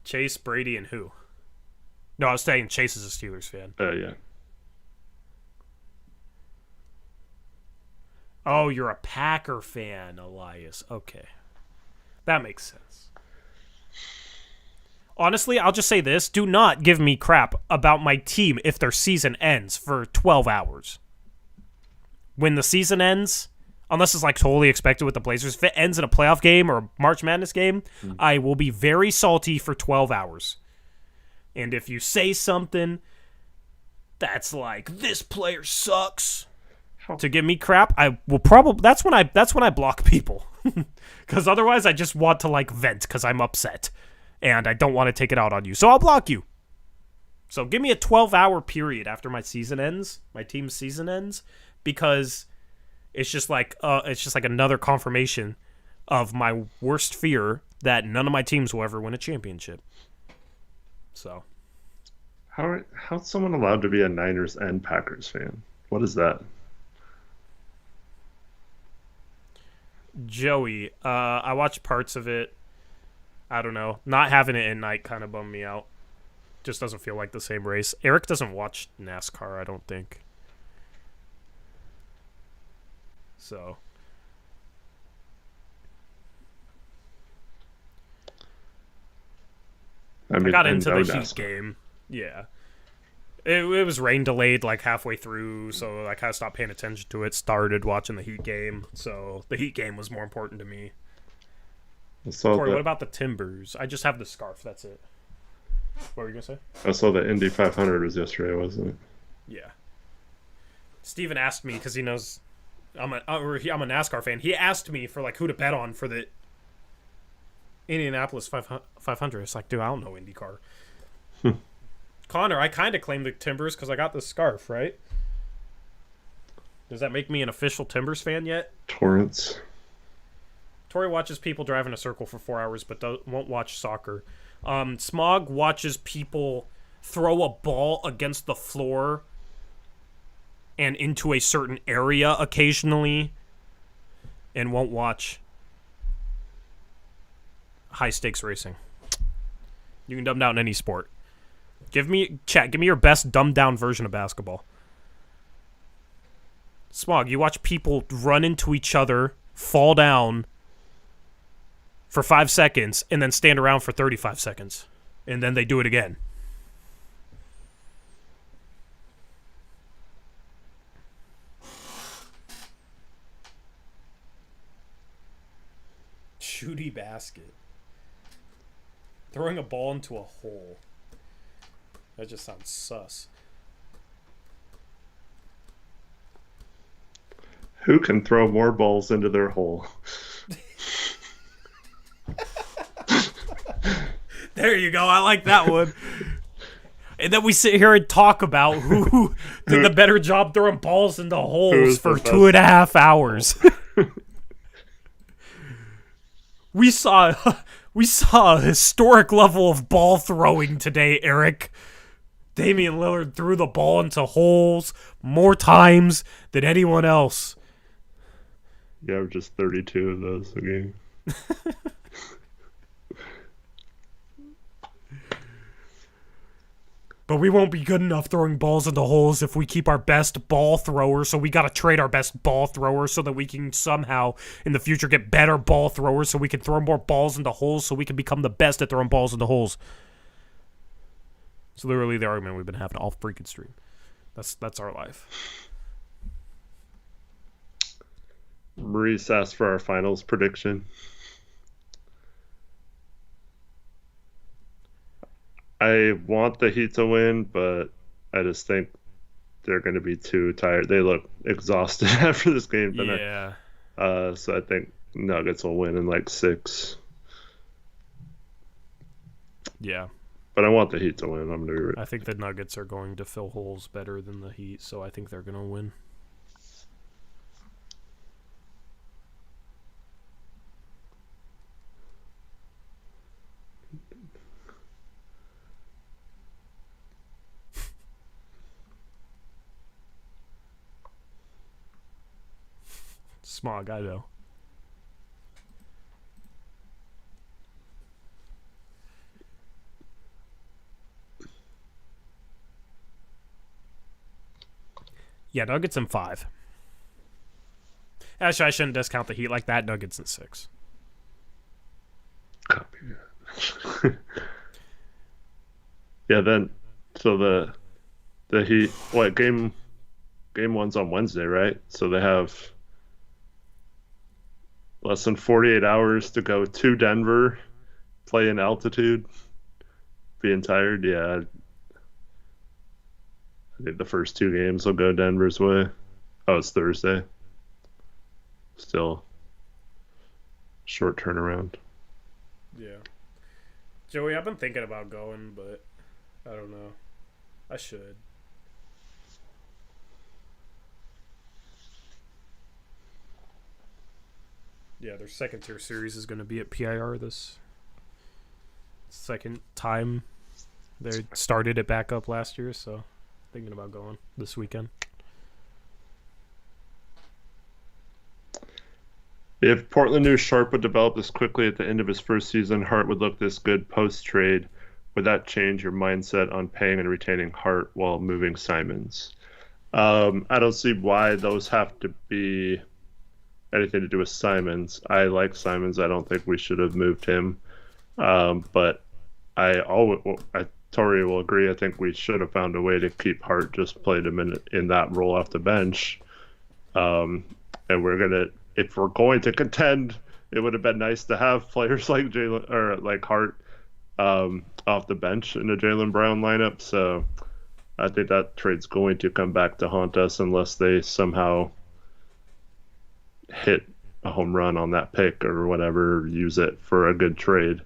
Chase, Brady, and who? No, I was saying Chase is a Steelers fan. Yeah. Oh, you're a Packer fan, Elias. Okay. That makes sense. Honestly, I'll just say this. Do not give me crap about my team if their season ends for 12 hours. When the season ends, unless it's like totally expected with the Blazers, if it ends in a playoff game or a March Madness game, I will be very salty for 12 hours. And if you say something that's like, this player sucks, to give me crap, I will probably that's when I block people. Cuz otherwise I just want to like vent cuz I'm upset and I don't want to take it out on you. So I'll block you. So give me a 12-hour period after my season ends, my team's season ends, because it's just like another confirmation of my worst fear that none of my teams will ever win a championship. So how's someone allowed to be a Niners and Packers fan? What is that? Joey, I watched parts of it. I don't know. Not having it at night kind of bummed me out. Just doesn't feel like the same race. Eric doesn't watch NASCAR, I don't think. So. I got into the Heat game. Yeah. It was rain delayed like halfway through, so I kind of stopped paying attention to it. Started watching the Heat game, so the Heat game was more important to me. Corey, what about the Timbers? I just have the scarf, that's it. What were you going to say? I saw the Indy 500 was yesterday, wasn't it? Yeah. Steven asked me, because he knows I'm a NASCAR fan. He asked me for like who to bet on for the Indianapolis 500. It's like, dude, I don't know IndyCar. Connor, I kind of claim the Timbers because I got this scarf, right? Does that make me an official Timbers fan yet? Torrance. Tori watches people drive in a circle for 4 hours but won't watch soccer. Smog watches people throw a ball against the floor and into a certain area occasionally and won't watch high-stakes racing. You can dumb down any sport. Give me your best dumbed-down version of basketball. Smog, you watch people run into each other, fall down for 5 seconds, and then stand around for 35 seconds. And then they do it again. Shooty basket. Throwing a ball into a hole. That just sounds sus. Who can throw more balls into their hole? There you go. I like that one. And then we sit here and talk about who did the better job throwing balls into holes for 2.5 hours. We saw a historic level of ball throwing today, Eric. Damian Lillard threw the ball into holes more times than anyone else. Yeah, just 32 of those a game. But we won't be good enough throwing balls into holes if we keep our best ball thrower, so we got to trade our best ball thrower so that we can somehow in the future get better ball throwers so we can throw more balls into holes so we can become the best at throwing balls into holes. It's literally the argument we've been having all freaking stream. That's our life. Maurice asked for our finals prediction. I want the Heat to win, but I just think they're going to be too tired. They look exhausted after this game tonight. Yeah. So I think Nuggets will win in like 6. Yeah. But I want the Heat to win. I'm gonna. I think the Nuggets are going to fill holes better than the Heat, so I think they're going to win. Smog, I know. Yeah, Nuggets in 5. Actually, I shouldn't discount the Heat like that. Nuggets in 6. Copy. Yeah, then so the Heat game 1's on Wednesday, right? So they have less than 48 hours to go to Denver, play in altitude, being tired. Yeah, I think the first 2 games will go Denver's way. Oh, it's Thursday. Still short turnaround. Yeah. Joey, I've been thinking about going, but I don't know. I should. Yeah, their second tier series is going to be at PIR this second time. They started it back up last year, so thinking about going this weekend. If Portland knew Sharp would develop this quickly at the end of his first season, Hart would look this good post-trade. Would that change your mindset on paying and retaining Hart while moving Simons? I don't see why those have to be anything to do with Simons. I like Simons. I don't think we should have moved him. But I totally will agree. I think we should have found a way to keep Hart, just played him in that role off the bench. And if we're going to contend, it would have been nice to have players like Jaylen or like Hart off the bench in a Jalen Brown lineup. So I think that trade's going to come back to haunt us unless they somehow hit a home run on that pick or whatever, use it for a good trade.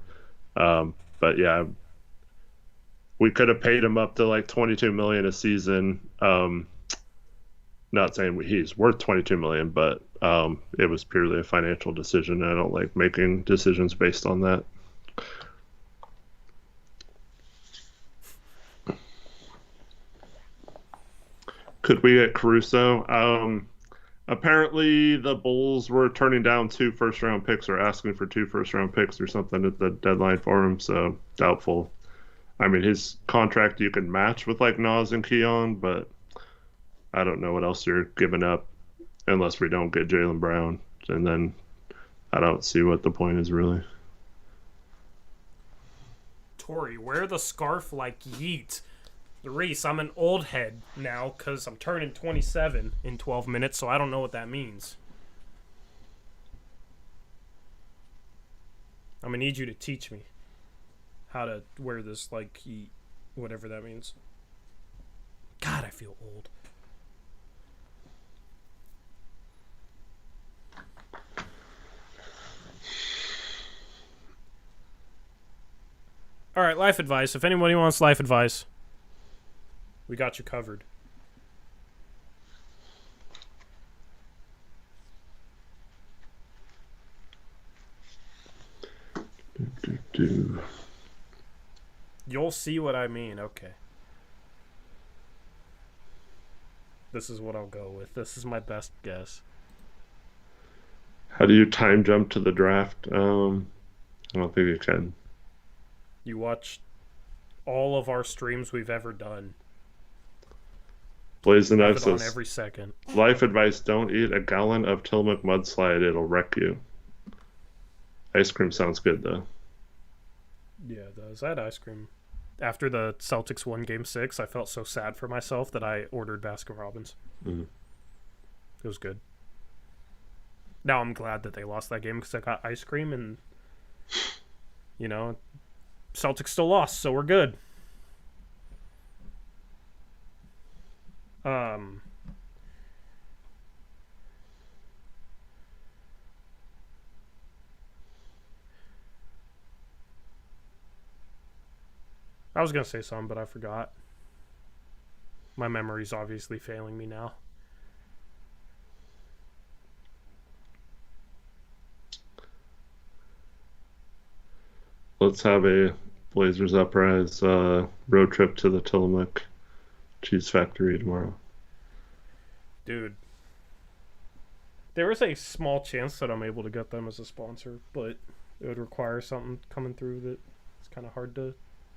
But yeah, we could have paid him up to like $22 million a season. Not saying he's worth $22 million, but it was purely a financial decision. I don't like making decisions based on that. Could we get Caruso? Apparently, the Bulls were turning down 2 first-round picks or asking for 2 first-round picks or something at the deadline for him, so doubtful. I mean, his contract you can match with like Nas and Keon, but I don't know what else you're giving up unless we don't get Jalen Brown, and then I don't see what the point is really. Tori, wear the scarf like Yeet. Reese, I'm an old head now because I'm turning 27 in 12 minutes, so I don't know what that means. I'm going to need you to teach me how to wear this like Yeet, whatever that means. God, I feel old. All right, life advice. If anybody wants life advice, we got you covered. You'll see what I mean. Okay. This is what I'll go with. This is my best guess. How do you time jump to the draft? I don't think you can. You watch all of our streams we've ever done. Blaze the Have Knife it on says, every second. life advice, don't eat a gallon of Tillamook mudslide. It'll wreck you. Ice cream sounds good, though. Yeah, it does. I had ice cream. After the Celtics won Game 6, I felt so sad for myself that I ordered Baskin-Robbins. Mm. It was good. Now I'm glad that they lost that game because I got ice cream and, you know, Celtics still lost, so we're good. I was going to say something, but I forgot. My memory's obviously failing me now. Let's have a Blazers Uprise road trip to the Tillamook Cheese Factory tomorrow. Dude. There is a small chance that I'm able to get them as a sponsor, but it would require something coming through that it's kind of hard to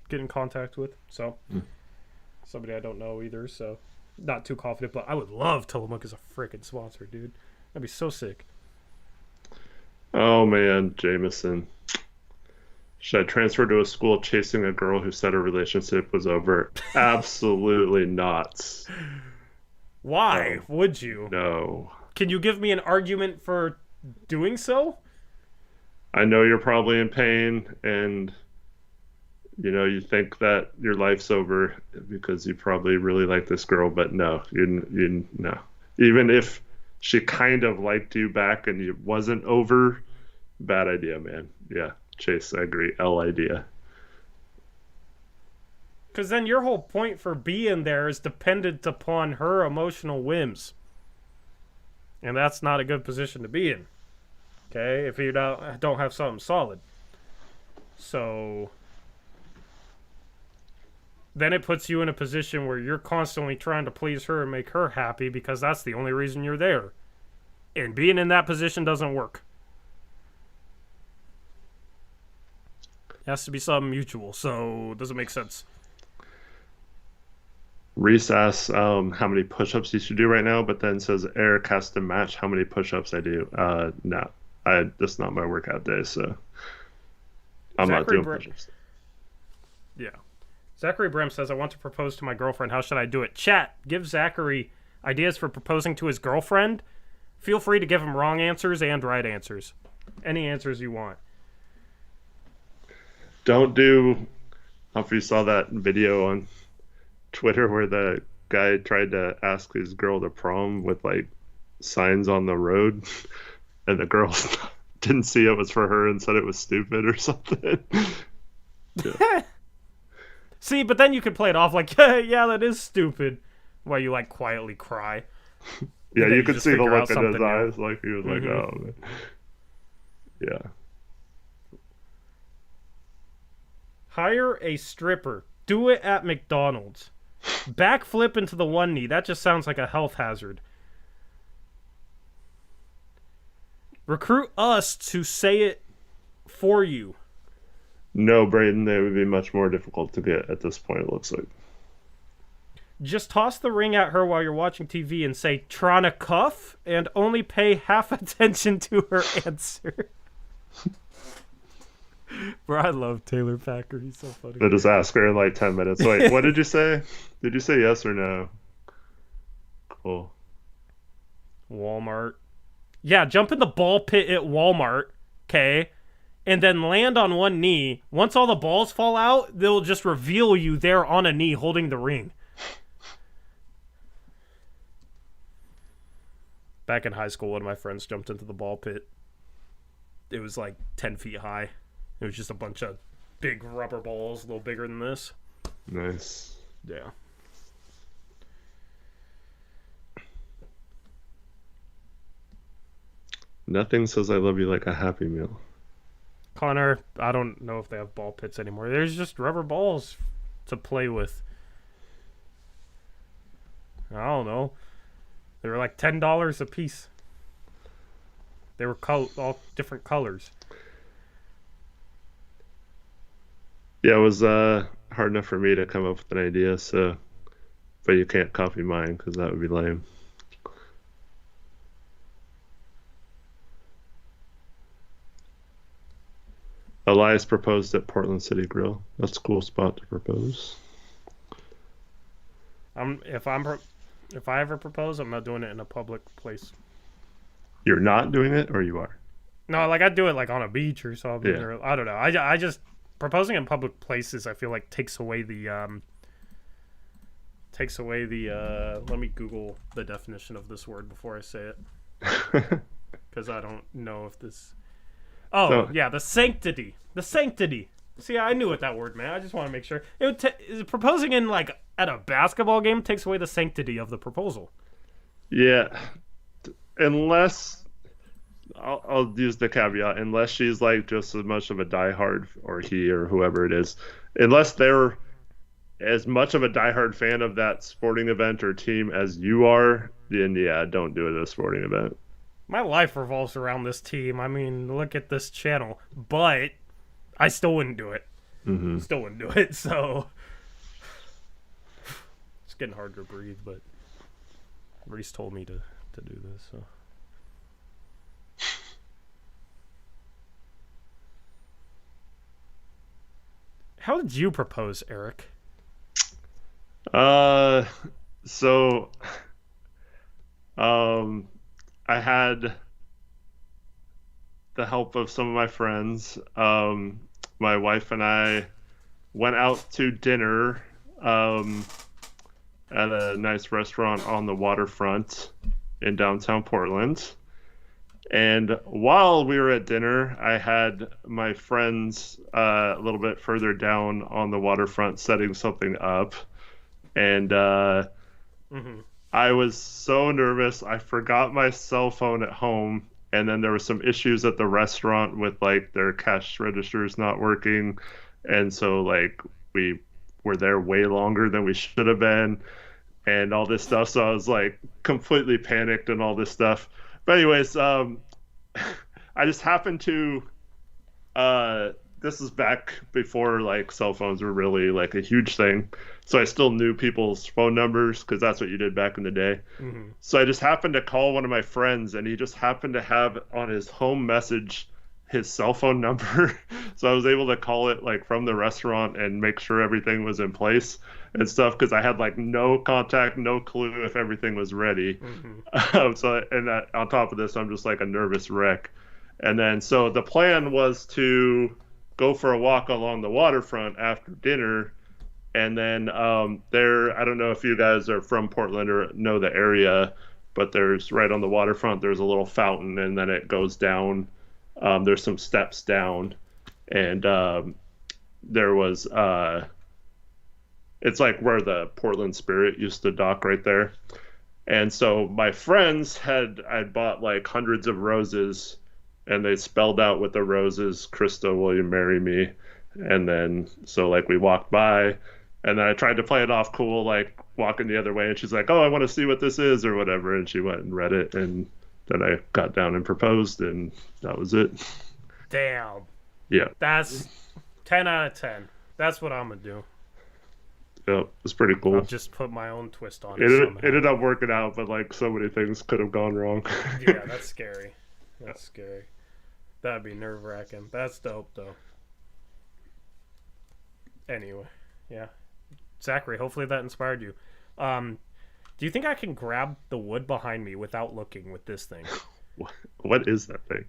get in contact with. So, somebody I don't know either, so not too confident, but I would love Tillamook as a freaking sponsor, dude. That'd be so sick. Oh man, Jameson. Should I transfer to a school chasing a girl who said her relationship was over? Absolutely not. Why would you? No. Can you give me an argument for doing so? I know you're probably in pain and you think that your life's over because you probably really like this girl, but no, you no. Even if she kind of liked you back and it wasn't over, bad idea, man. Yeah. Chase, I agree. L idea. Because then your whole point for being there is dependent upon her emotional whims. And that's not a good position to be in. Okay? If you don't have something solid. So then it puts you in a position where you're constantly trying to please her and make her happy because that's the only reason you're there. And being in that position doesn't work. It has to be something mutual, so does it make sense? Reese asks how many push-ups you should do right now, but then says Eric has to match how many push-ups I do. No, that's not my workout day, so I'm not doing push-ups. Yeah. Zachary Brem says, I want to propose to my girlfriend. How should I do it? Chat, give Zachary ideas for proposing to his girlfriend. Feel free to give him wrong answers and right answers. Any answers you want. Don't do, I don't know if you saw that video on Twitter where the guy tried to ask his girl to prom with like signs on the road and the girl didn't see it was for her and said it was stupid or something. Yeah. See, but then you could play it off like, yeah, that is stupid, while you like quietly cry. Yeah, you could see the look in his new eyes, like he was like, oh man. Yeah. Hire a stripper. Do it at McDonald's. Backflip into the one knee. That just sounds like a health hazard. Recruit us to say it for you. No, Braden, they would be much more difficult to get at this point, it looks like. Just toss the ring at her while you're watching TV and say, Trana cuff, and only pay half attention to her answer. Bro, I love Taylor Packer. He's so funny. They just ask her in like 10 minutes. Wait, what did you say? Did you say yes or no? Cool. Walmart. Yeah, jump in the ball pit at Walmart, okay? And then land on one knee. Once all the balls fall out, they'll just reveal you there on a knee holding the ring. Back in high school, one of my friends jumped into the ball pit. It was like 10 feet high. It was just a bunch of big rubber balls, a little bigger than this. Nice. Yeah. Nothing says I love you like a Happy Meal. Connor, I don't know if they have ball pits anymore. There's just rubber balls to play with. I don't know. They were like $10 a piece. They were all different colors. Yeah, it was hard enough for me to come up with an idea, so but you can't copy mine because that would be lame. Elias proposed at Portland City Grill. That's a cool spot to propose. If I ever propose, I'm not doing it in a public place. You're not doing it, or you are? No, like I'd do it like on a beach or something. Yeah. Or I don't know. I just proposing in public places. I feel like takes away the. Let me Google the definition of this word before I say it, because I don't know if this. Oh, So, yeah, the sanctity. The sanctity. See, I knew what that word meant. I just want to make sure. Proposing in like at a basketball game takes away the sanctity of the proposal. Yeah, unless I'll use the caveat, unless she's like just as much of a diehard, or he or whoever it is, unless they're as much of a diehard fan of that sporting event or team as you are, then yeah, don't do it at a sporting event. My life revolves around this team. I mean, look at this channel. But I still wouldn't do it. Mm-hmm. Still wouldn't do it, so... It's getting hard to breathe, but... Reese told me to do this, so... How did you propose, Eric? So... I had the help of some of my friends. My wife and I went out to dinner at a nice restaurant on the waterfront in downtown Portland. And while we were at dinner, I had my friends a little bit further down on the waterfront setting something up. And I was so nervous. I forgot my cell phone at home, and then there were some issues at the restaurant with like their cash registers not working, and so like we were there way longer than we should have been, and all this stuff. So I was like completely panicked and all this stuff. But anyways, I just happened to this is back before like cell phones were really like a huge thing. So I still knew people's phone numbers because that's what you did back in the day. Mm-hmm. So I just happened to call one of my friends, and he just happened to have on his home message his cell phone number. So I was able to call it like from the restaurant and make sure everything was in place and stuff, because I had like no contact, no clue if everything was ready. Mm-hmm. On top of this, I'm just like a nervous wreck. And then so the plan was to go for a walk along the waterfront after dinner. And then there, I don't know if you guys are from Portland or know the area, but there's right on the waterfront, there's a little fountain, and then it goes down. There's some steps down, and there was, it's like where the Portland Spirit used to dock right there. And so my friends I'd bought like hundreds of roses, and they spelled out with the roses, "Krista, will you marry me?" And then, so like we walked by, and then I tried to play it off cool, like walking the other way, and she's like, "Oh, I want to see what this is," or whatever. And she went and read it, and then I got down and proposed, and that was it. Damn. Yeah. That's 10 out of 10. That's what I'm going to do. Yeah, it was pretty cool. I'll just put my own twist on it. It ended up working out, but like so many things could have gone wrong. Yeah, that's scary. That's scary. That'd be nerve-wracking. That's dope, though. Anyway, yeah. Zachary, hopefully that inspired you. Do you think I can grab the wood behind me without looking with this thing? What is that thing?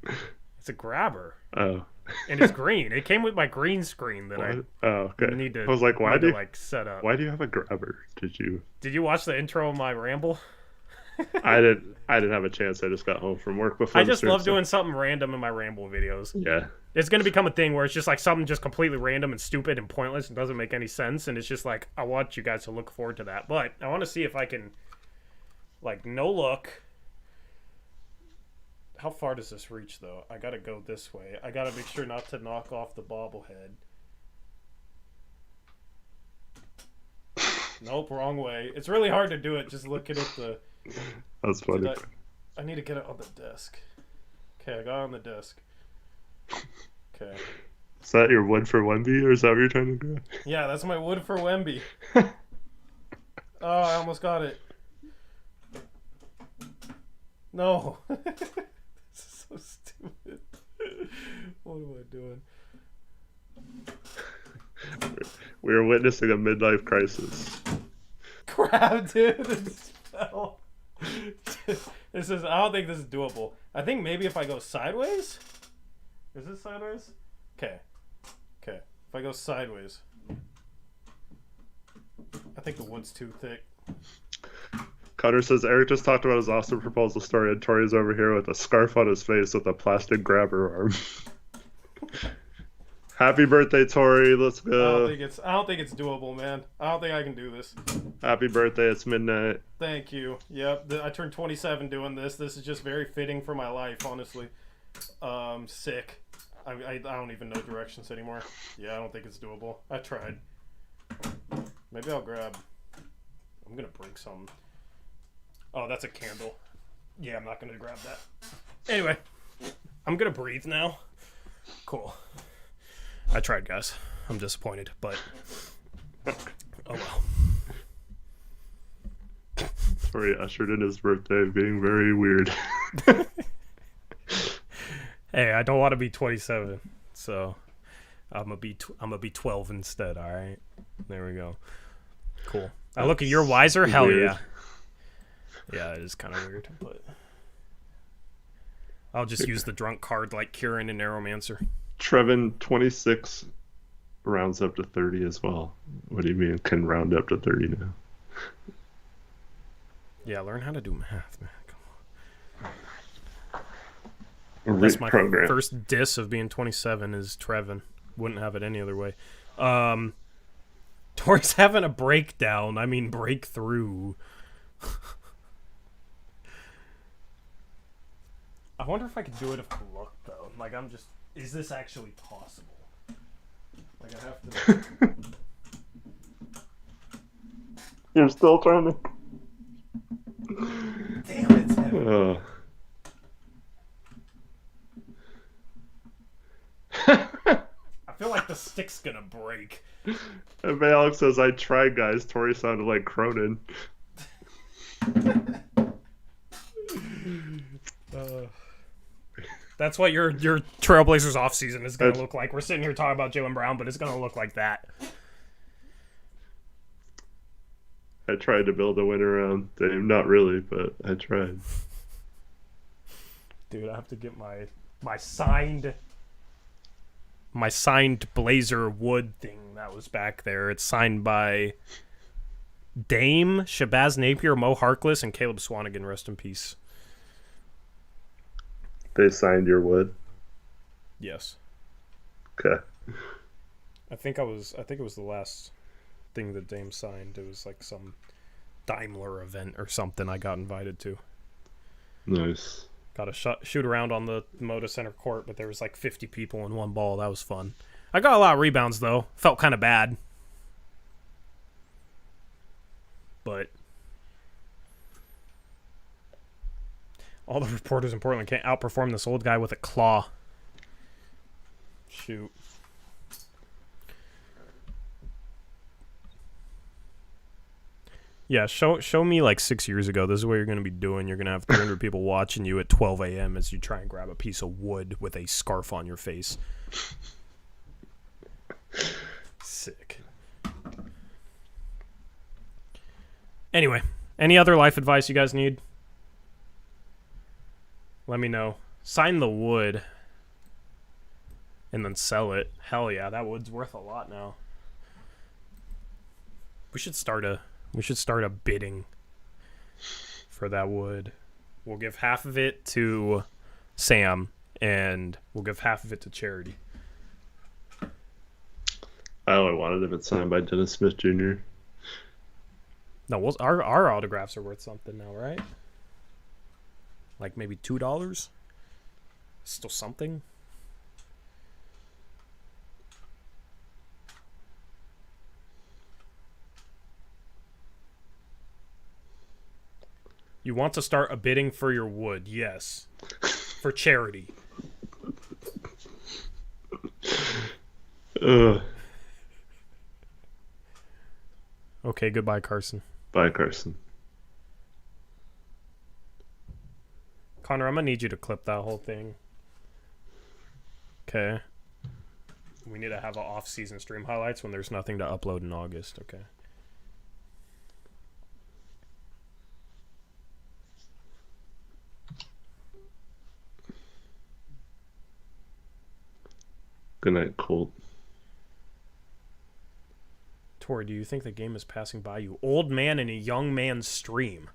It's a grabber. Oh. And it's green. It came with my green screen that need to, I was like, set up. Why do you have a grabber? Did you watch the intro of my ramble? I didn't have a chance. I just got home from work before. I just love doing something random in my ramble videos. Yeah. It's going to become a thing where it's just like something just completely random and stupid and pointless and doesn't make any sense. And it's just like, I want you guys to look forward to that. But I want to see if I can, like, no look. How far does this reach, though? I got to go this way. I got to make sure not to knock off the bobblehead. Nope, wrong way. It's really hard to do it just looking at the... That's funny. I need to get it on the desk. Okay, I got it on the desk. Okay. Is that your wood for Wemby, or is that what you're trying to do? Yeah, that's my wood for Wemby. Oh, I almost got it. No. This is so stupid. What am I doing? We're witnessing a midlife crisis. Crap, dude. This fell. I don't think this is doable. I think maybe if I go sideways. Is this sideways? Okay. If I go sideways. I think the wood's too thick. Connor says Eric just talked about his awesome proposal story, and Tori's over here with a scarf on his face with a plastic grabber arm. Happy birthday, Tori. Let's I go. don't think it's doable, man. I don't think I can do this. Happy birthday. It's midnight. Thank you. Yep, I turned 27 doing this. This is just very fitting for my life, honestly. Sick. I don't even know directions anymore. Yeah, I don't think it's doable. I tried. Maybe I'll grab... I'm gonna break something. Oh, that's a candle. Yeah, I'm not gonna grab that. Anyway, I'm gonna breathe now. Cool. I tried, guys. I'm disappointed, but... Oh well. Tori ushered in his birthday being very weird. Hey, I don't want to be 27, so I'm gonna be 12 instead. All right, there we go. Cool. I look at your wiser. Hell weird. yeah. Yeah, it is kind of weird, but I'll just use the drunk card like Kieran and Neuromancer. Trevin, 26, rounds up to 30 as well. What do you mean can round up to 30 now? Yeah, learn how to do math, man. That's My program. first diss of being 27 is Trevin. Wouldn't have it any other way. Tori's having a breakdown. I mean, breakthrough. I wonder if I could do it if I look, though. Like, is this actually possible? Like, I have to... You're still trying to... Damn it, Tim. I feel like the stick's gonna break. And Alex says, I tried, guys. Tori sounded like Cronin. That's what your Trailblazers offseason is going to look like. We're sitting here talking about Jalen Brown, but it's going to look like that. I tried to build a win around Dame. Not really, but I tried. Dude, I have to get my signed Blazer Wood thing that was back there. It's signed by Dame, Shabazz Napier, Mo Harkless, and Caleb Swanigan. Rest in peace. They signed your wood? Yes. Okay. I think it was the last thing that Dame signed. It was like some Daimler event or something I got invited to. Nice. Got to shoot around on the Moda Center court, but there was like 50 people in one ball. That was fun. I got a lot of rebounds, though. Felt kind of bad. But all the reporters in Portland can't outperform this old guy with a claw. Shoot. Yeah, show me like 6 years ago. This is what you're going to be doing. You're going to have 300 people watching you at 12 a.m. as you try and grab a piece of wood with a scarf on your face. Sick. Anyway, any other life advice you guys need? Let me know. Sign the wood and then sell it. Hell yeah, that wood's worth a lot now. We should start a bidding for that wood. We'll give half of it to Sam, and we'll give half of it to charity. I only wanted if it's signed by Dennis Smith Jr. No, our autographs are worth something now, right? Like maybe $2? Still something? You want to start a bidding for your wood, yes. For charity. Okay, goodbye, Carson. Bye, Carson. Connor, I'm going to need you to clip that whole thing. Okay. We need to have an off-season stream highlights when there's nothing to upload in August, okay? Good night, Colt. Tori, do you think the game is passing by you? Old man in a young man's stream.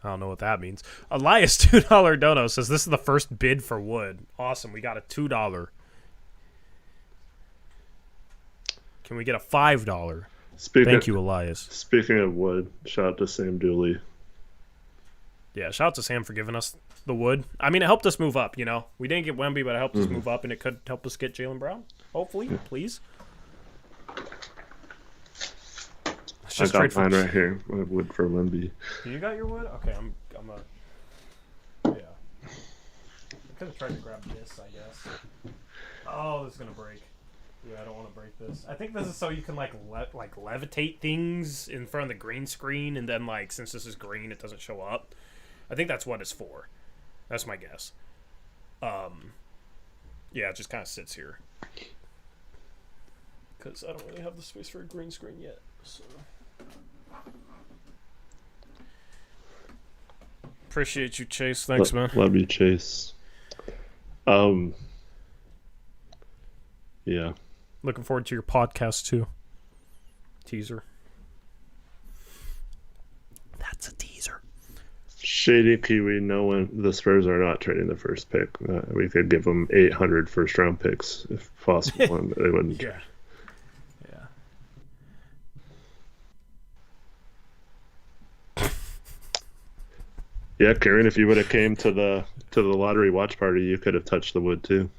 I don't know what that means. Elias $2 dono says this is the first bid for wood. Awesome. We got a $2. Can we get a $5? Thank you, Elias. Speaking of wood, shout out to Sam Dooley. Yeah, shout out to Sam for giving us the wood. I mean, it helped us move up, We didn't get Wemby, but it helped us move up, and it could help us get Jalen Brown. Hopefully, please. I got mine right here. I have wood for Wemby. You got your wood? Okay, yeah. I could have tried to grab this, I guess. Oh, this is gonna break. Yeah, I don't want to break this. I think this is so you can levitate things in front of the green screen, and then since this is green, it doesn't show up. I think that's what it's for. That's my guess. Yeah, it just kind of sits here because I don't really have the space for a green screen yet. So appreciate you, Chase. Thanks, man. Love you, Chase. Yeah. Looking forward to your podcast, too. Teaser. That's a teaser. Shady Kiwi, knowing the Spurs are not trading the first pick. We could give them 800 first-round picks, if possible, and they wouldn't. Yeah. Yeah, Karen, if you would have came to the lottery watch party, you could have touched the wood, too.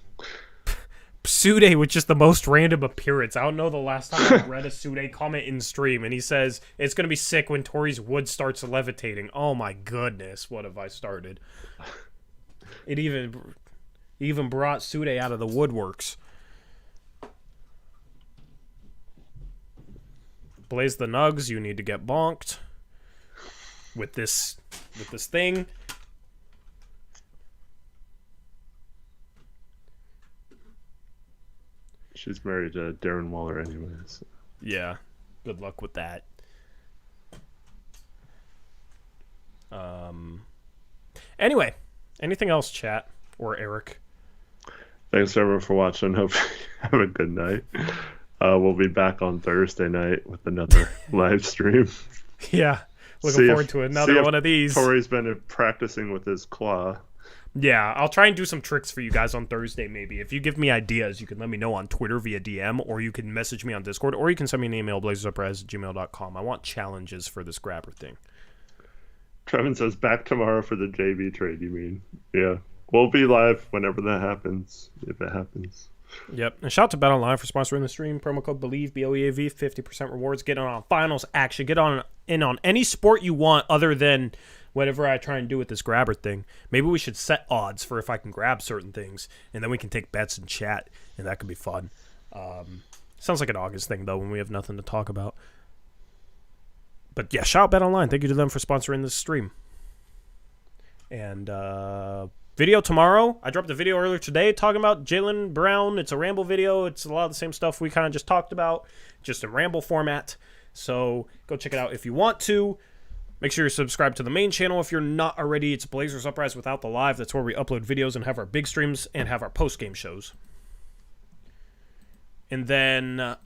Sude with just the most random appearance. I don't know the last time I read a Sude comment in stream, and he says, it's going to be sick when Tori's wood starts levitating. Oh my goodness, what have I started? It even brought Sude out of the woodworks. Blaze the Nugs, you need to get bonked with this thing. She's married to Darren Waller anyways. Yeah. Good luck with that. Anyway, anything else, chat or Eric? Thanks everyone for watching. Hope you have a good night. We'll be back on Thursday night with another live stream. Yeah. Looking forward to another one of these. Tori's been practicing with his claw. Yeah, I'll try and do some tricks for you guys on Thursday, maybe. If you give me ideas, you can let me know on Twitter via DM, or you can message me on Discord, or you can send me an email, blazersuprise@gmail.com. I want challenges for this grabber thing. Trevin says, back tomorrow for the JV trade, you mean? Yeah. We'll be live whenever that happens, if it happens. Yep. And shout out to BetOnline for sponsoring the stream. Promo code BELIEVE, BLEAV, 50% rewards. Get on finals action. Get in on any sport you want other than whatever I try and do with this grabber thing. Maybe we should set odds for if I can grab certain things, and then we can take bets and chat, and that could be fun. Sounds like an August thing, though, when we have nothing to talk about. But yeah, shout out BetOnline. Thank you to them for sponsoring this stream. And video tomorrow. I dropped a video earlier today talking about Jalen Brown. It's a ramble video. It's a lot of the same stuff we kind of just talked about, just in ramble format. So go check it out if you want to. Make sure you're subscribed to the main channel if you're not already. It's Blazers Uprise without the live. That's where we upload videos and have our big streams and have our post-game shows. And then, yeah,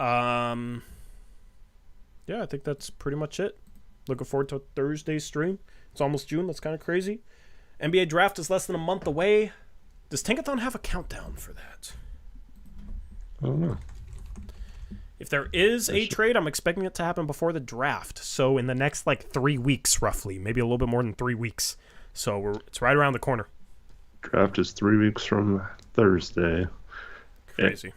I think that's pretty much it. Looking forward to Thursday's stream. It's almost June. That's kind of crazy. NBA draft is less than a month away. Does Tankathon have a countdown for that? I don't know. If there is a trade, I'm expecting it to happen before the draft. So in the next 3 weeks, roughly, maybe a little bit more than 3 weeks. So it's right around the corner. Draft is 3 weeks from Thursday. Crazy.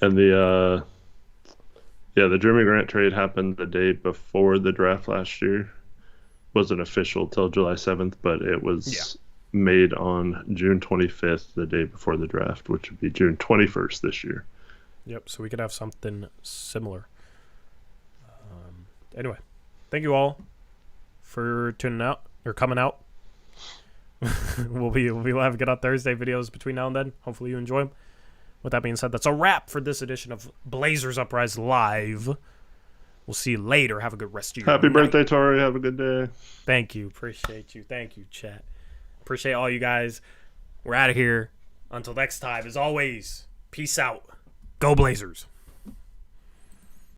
And the Jeremy Grant trade happened the day before the draft last year. Wasn't official till July 7th, but it was made on June 25th, the day before the draft, which would be June 21st this year. Yep, so we could have something similar. Anyway, thank you all for tuning out or coming out. we'll be live again on Thursday videos between now and then. Hopefully you enjoy them. With that being said, that's a wrap for this edition of Blazers Uprise Live. We'll see you later. Have a good rest of your Happy night. birthday, Tori. Have a good day. Thank you. Appreciate you. Thank you, chat. Appreciate all you guys. We're out of here. Until next time, as always, peace out. Go Blazers.